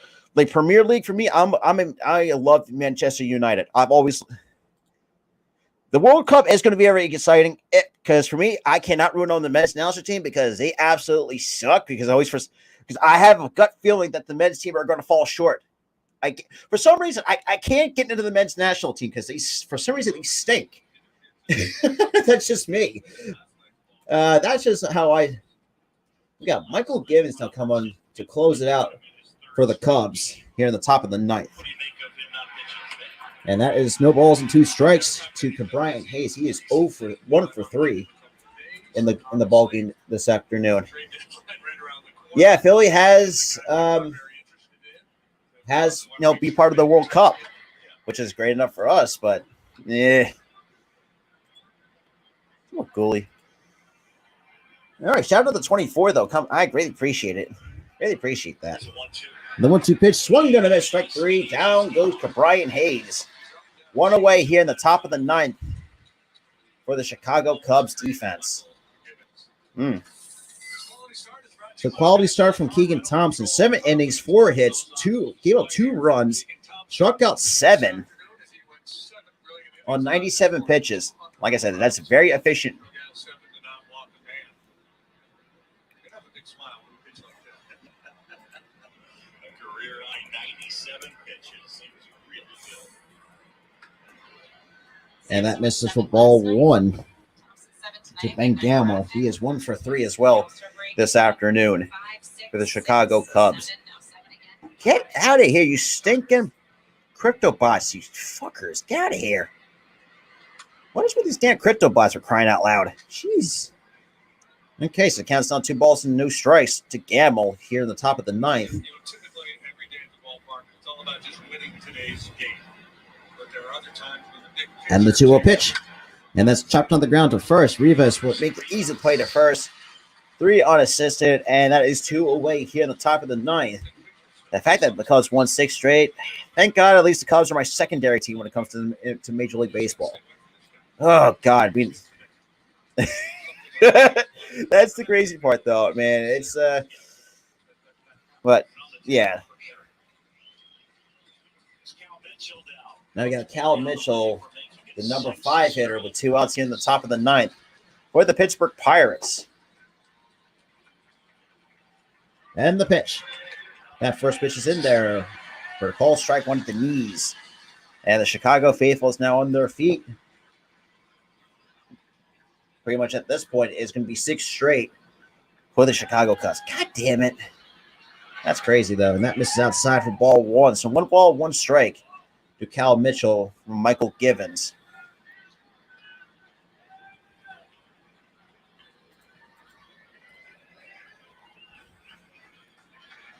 Premier League for me, I love Manchester United. I've always the World Cup is going to be very exciting because for me, I cannot ruin on the men's national team because they absolutely suck. Because I have a gut feeling that the men's team are going to fall short. For some reason, I can't get into the men's national team because for some reason they stink. That's just me. That's just how we got Michael Givens now come on to close it out for the Cubs here in the top of the ninth. And that is no balls and 2 strikes to Brian Hayes. He is 1 for 3 in the ball game this afternoon. Yeah, Philly has be part of the World Cup, which is great enough for us, but yeah. Oh, Gooley. All right, shout out to the 24 though. I greatly appreciate it. Really appreciate that. The 1-2 pitch swung on a miss, strike 3. Down goes to Brian Hayes. 1 away here in the top of the 9th for the Chicago Cubs defense. So quality start from Keegan Thompson. 7 innings, 4 hits, gave up 2 runs, struck out 7 on 97 pitches. Like I said, that's very efficient. And that misses for ball 1 to Ben Gamble. He is 1 for 3 as well this afternoon for the Chicago Cubs. Get out of here, you stinking crypto bots, you fuckers. Get out of here. What is with these damn crypto bots for crying out loud? Jeez. Okay, so it counts down 2 balls and no strikes to Gamble here in the top of the 9th. Typically, every day at the ballpark, it's all about just winning today's game. But there are other times when and the 2-0 pitch. And that's chopped on the ground to first. Rivas will make the easy play to first. 3 unassisted, and that is 2 away here in the top of the 9th. The fact that the Cubs won 6 straight, thank God at least the Cubs are my secondary team when it comes to Major League Baseball. Oh, God. That's the crazy part, though, man. It's, but, yeah. Now we got Cal Mitchell, the number 5 hitter with 2 outs here in the top of the 9th for the Pittsburgh Pirates. And the pitch. That first pitch is in there for a call strike 1 at the knees. And the Chicago faithful is now on their feet. Pretty much at this point, it's going to be 6 straight for the Chicago Cubs. God damn it. That's crazy, though. And that misses outside for ball 1. So 1 ball, 1 strike to Cal Mitchell from Michael Givens.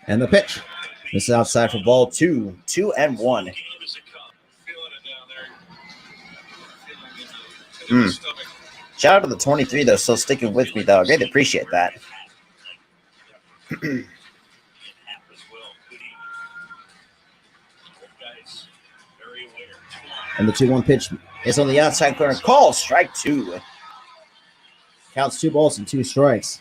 And the pitch. This is outside for ball 2. 2-1. Shout out to the 23, though, still sticking with me, though. I greatly appreciate that. And the 2-1 pitch is on the outside corner. Call strike 2. Counts 2 balls and 2 strikes.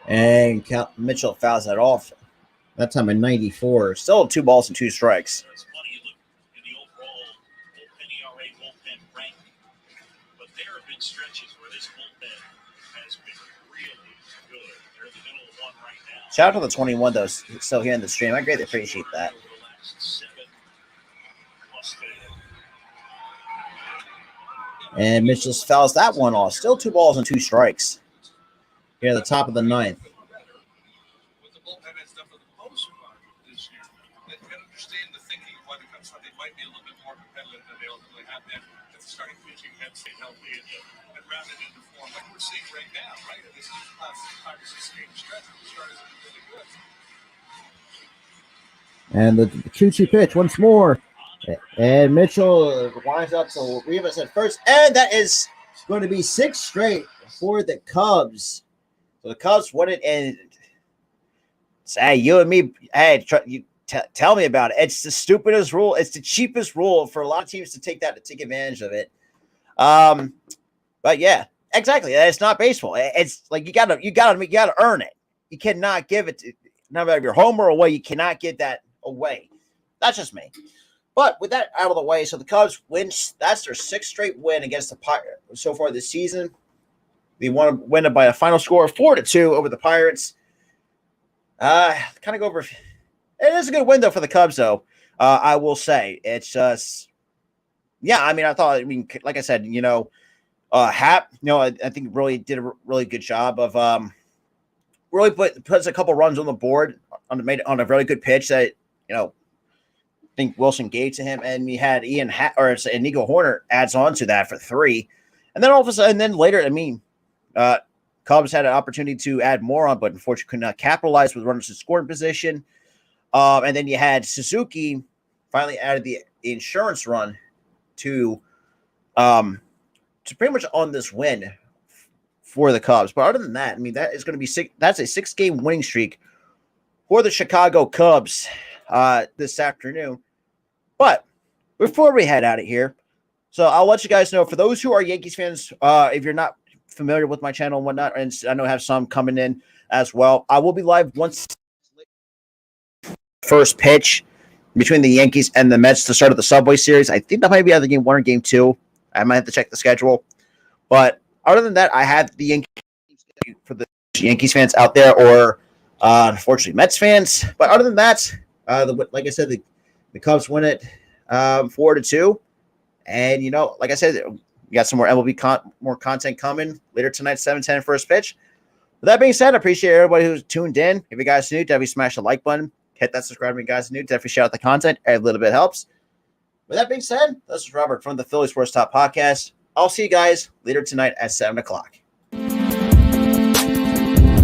And Mitchell fouls that off. That time in 94. Still 2 balls and 2 strikes. It's funny, you look in the overall bullpen ERA, bullpen rank, but there have been stretches where this bullpen has been really good. They're in the middle of one right now. Shout out to the 21, though, still here in the stream. I greatly appreciate that. And Mitchell fouls that one off. Still 2 balls and 2 strikes. Here at the top of the 9th. With the bullpen, that's done for the most have that starting pitching head stay healthy and rounded into form like we're seeing right now, right? And this is last 5 or 6 game stretch. The starters have been really good. And the 2-2 pitch once more. And Mitchell winds up to Rivas at first. And that is going to be 6 straight for the Cubs. So the Cubs won it. And hey, you and me, hey, tell me about it. It's the stupidest rule. It's the cheapest rule for a lot of teams to take advantage of it. But yeah, exactly. It's not baseball. It's like you gotta earn it. You cannot give it to, no matter if you're home or away. You cannot get that away. That's just me. But with that out of the way, so the Cubs win. That's their 6th straight win against the Pirates so far this season. They want to win it by a final score of 4-2 over the Pirates. Kind of go over. It is a good win though for the Cubs, though. I will say it's just, yeah. I mean, like I said, Hap, I think really did a really good job of really puts a couple runs on the board on a really good pitch that I think Wilson gave to him, and we had Nico Horner adds on to that for 3, and then all of a sudden, and then later, Cubs had an opportunity to add more on, but unfortunately could not capitalize with runners in scoring position. And then you had Suzuki finally added the insurance run to pretty much on this win for the Cubs. But other than that, I mean, that is going to be that's a 6-game winning streak for the Chicago Cubs this afternoon. But before we head out of here, so I'll let you guys know, for those who are Yankees fans, if you're not familiar with my channel and whatnot, and I know I have some coming in as well, I will be live once first pitch between the Yankees and the Mets to start of the Subway Series. I think that might be either game 1 or game 2. I might have to check the schedule. But other than that, I have the Yankees for the Yankees fans out there, or unfortunately Mets fans. But other than that, like I said, the Cubs win it 4-2. And, like I said, we got some more MLB more content coming later tonight, 7:10 first pitch. With that being said, I appreciate everybody who's tuned in. If you guys are new, definitely smash the like button. Hit that subscribe if you guys are new. Definitely shout out the content. Every little bit helps. With that being said, this is Robert from the Philly Sports Talk Podcast. I'll see you guys later tonight at 7 o'clock.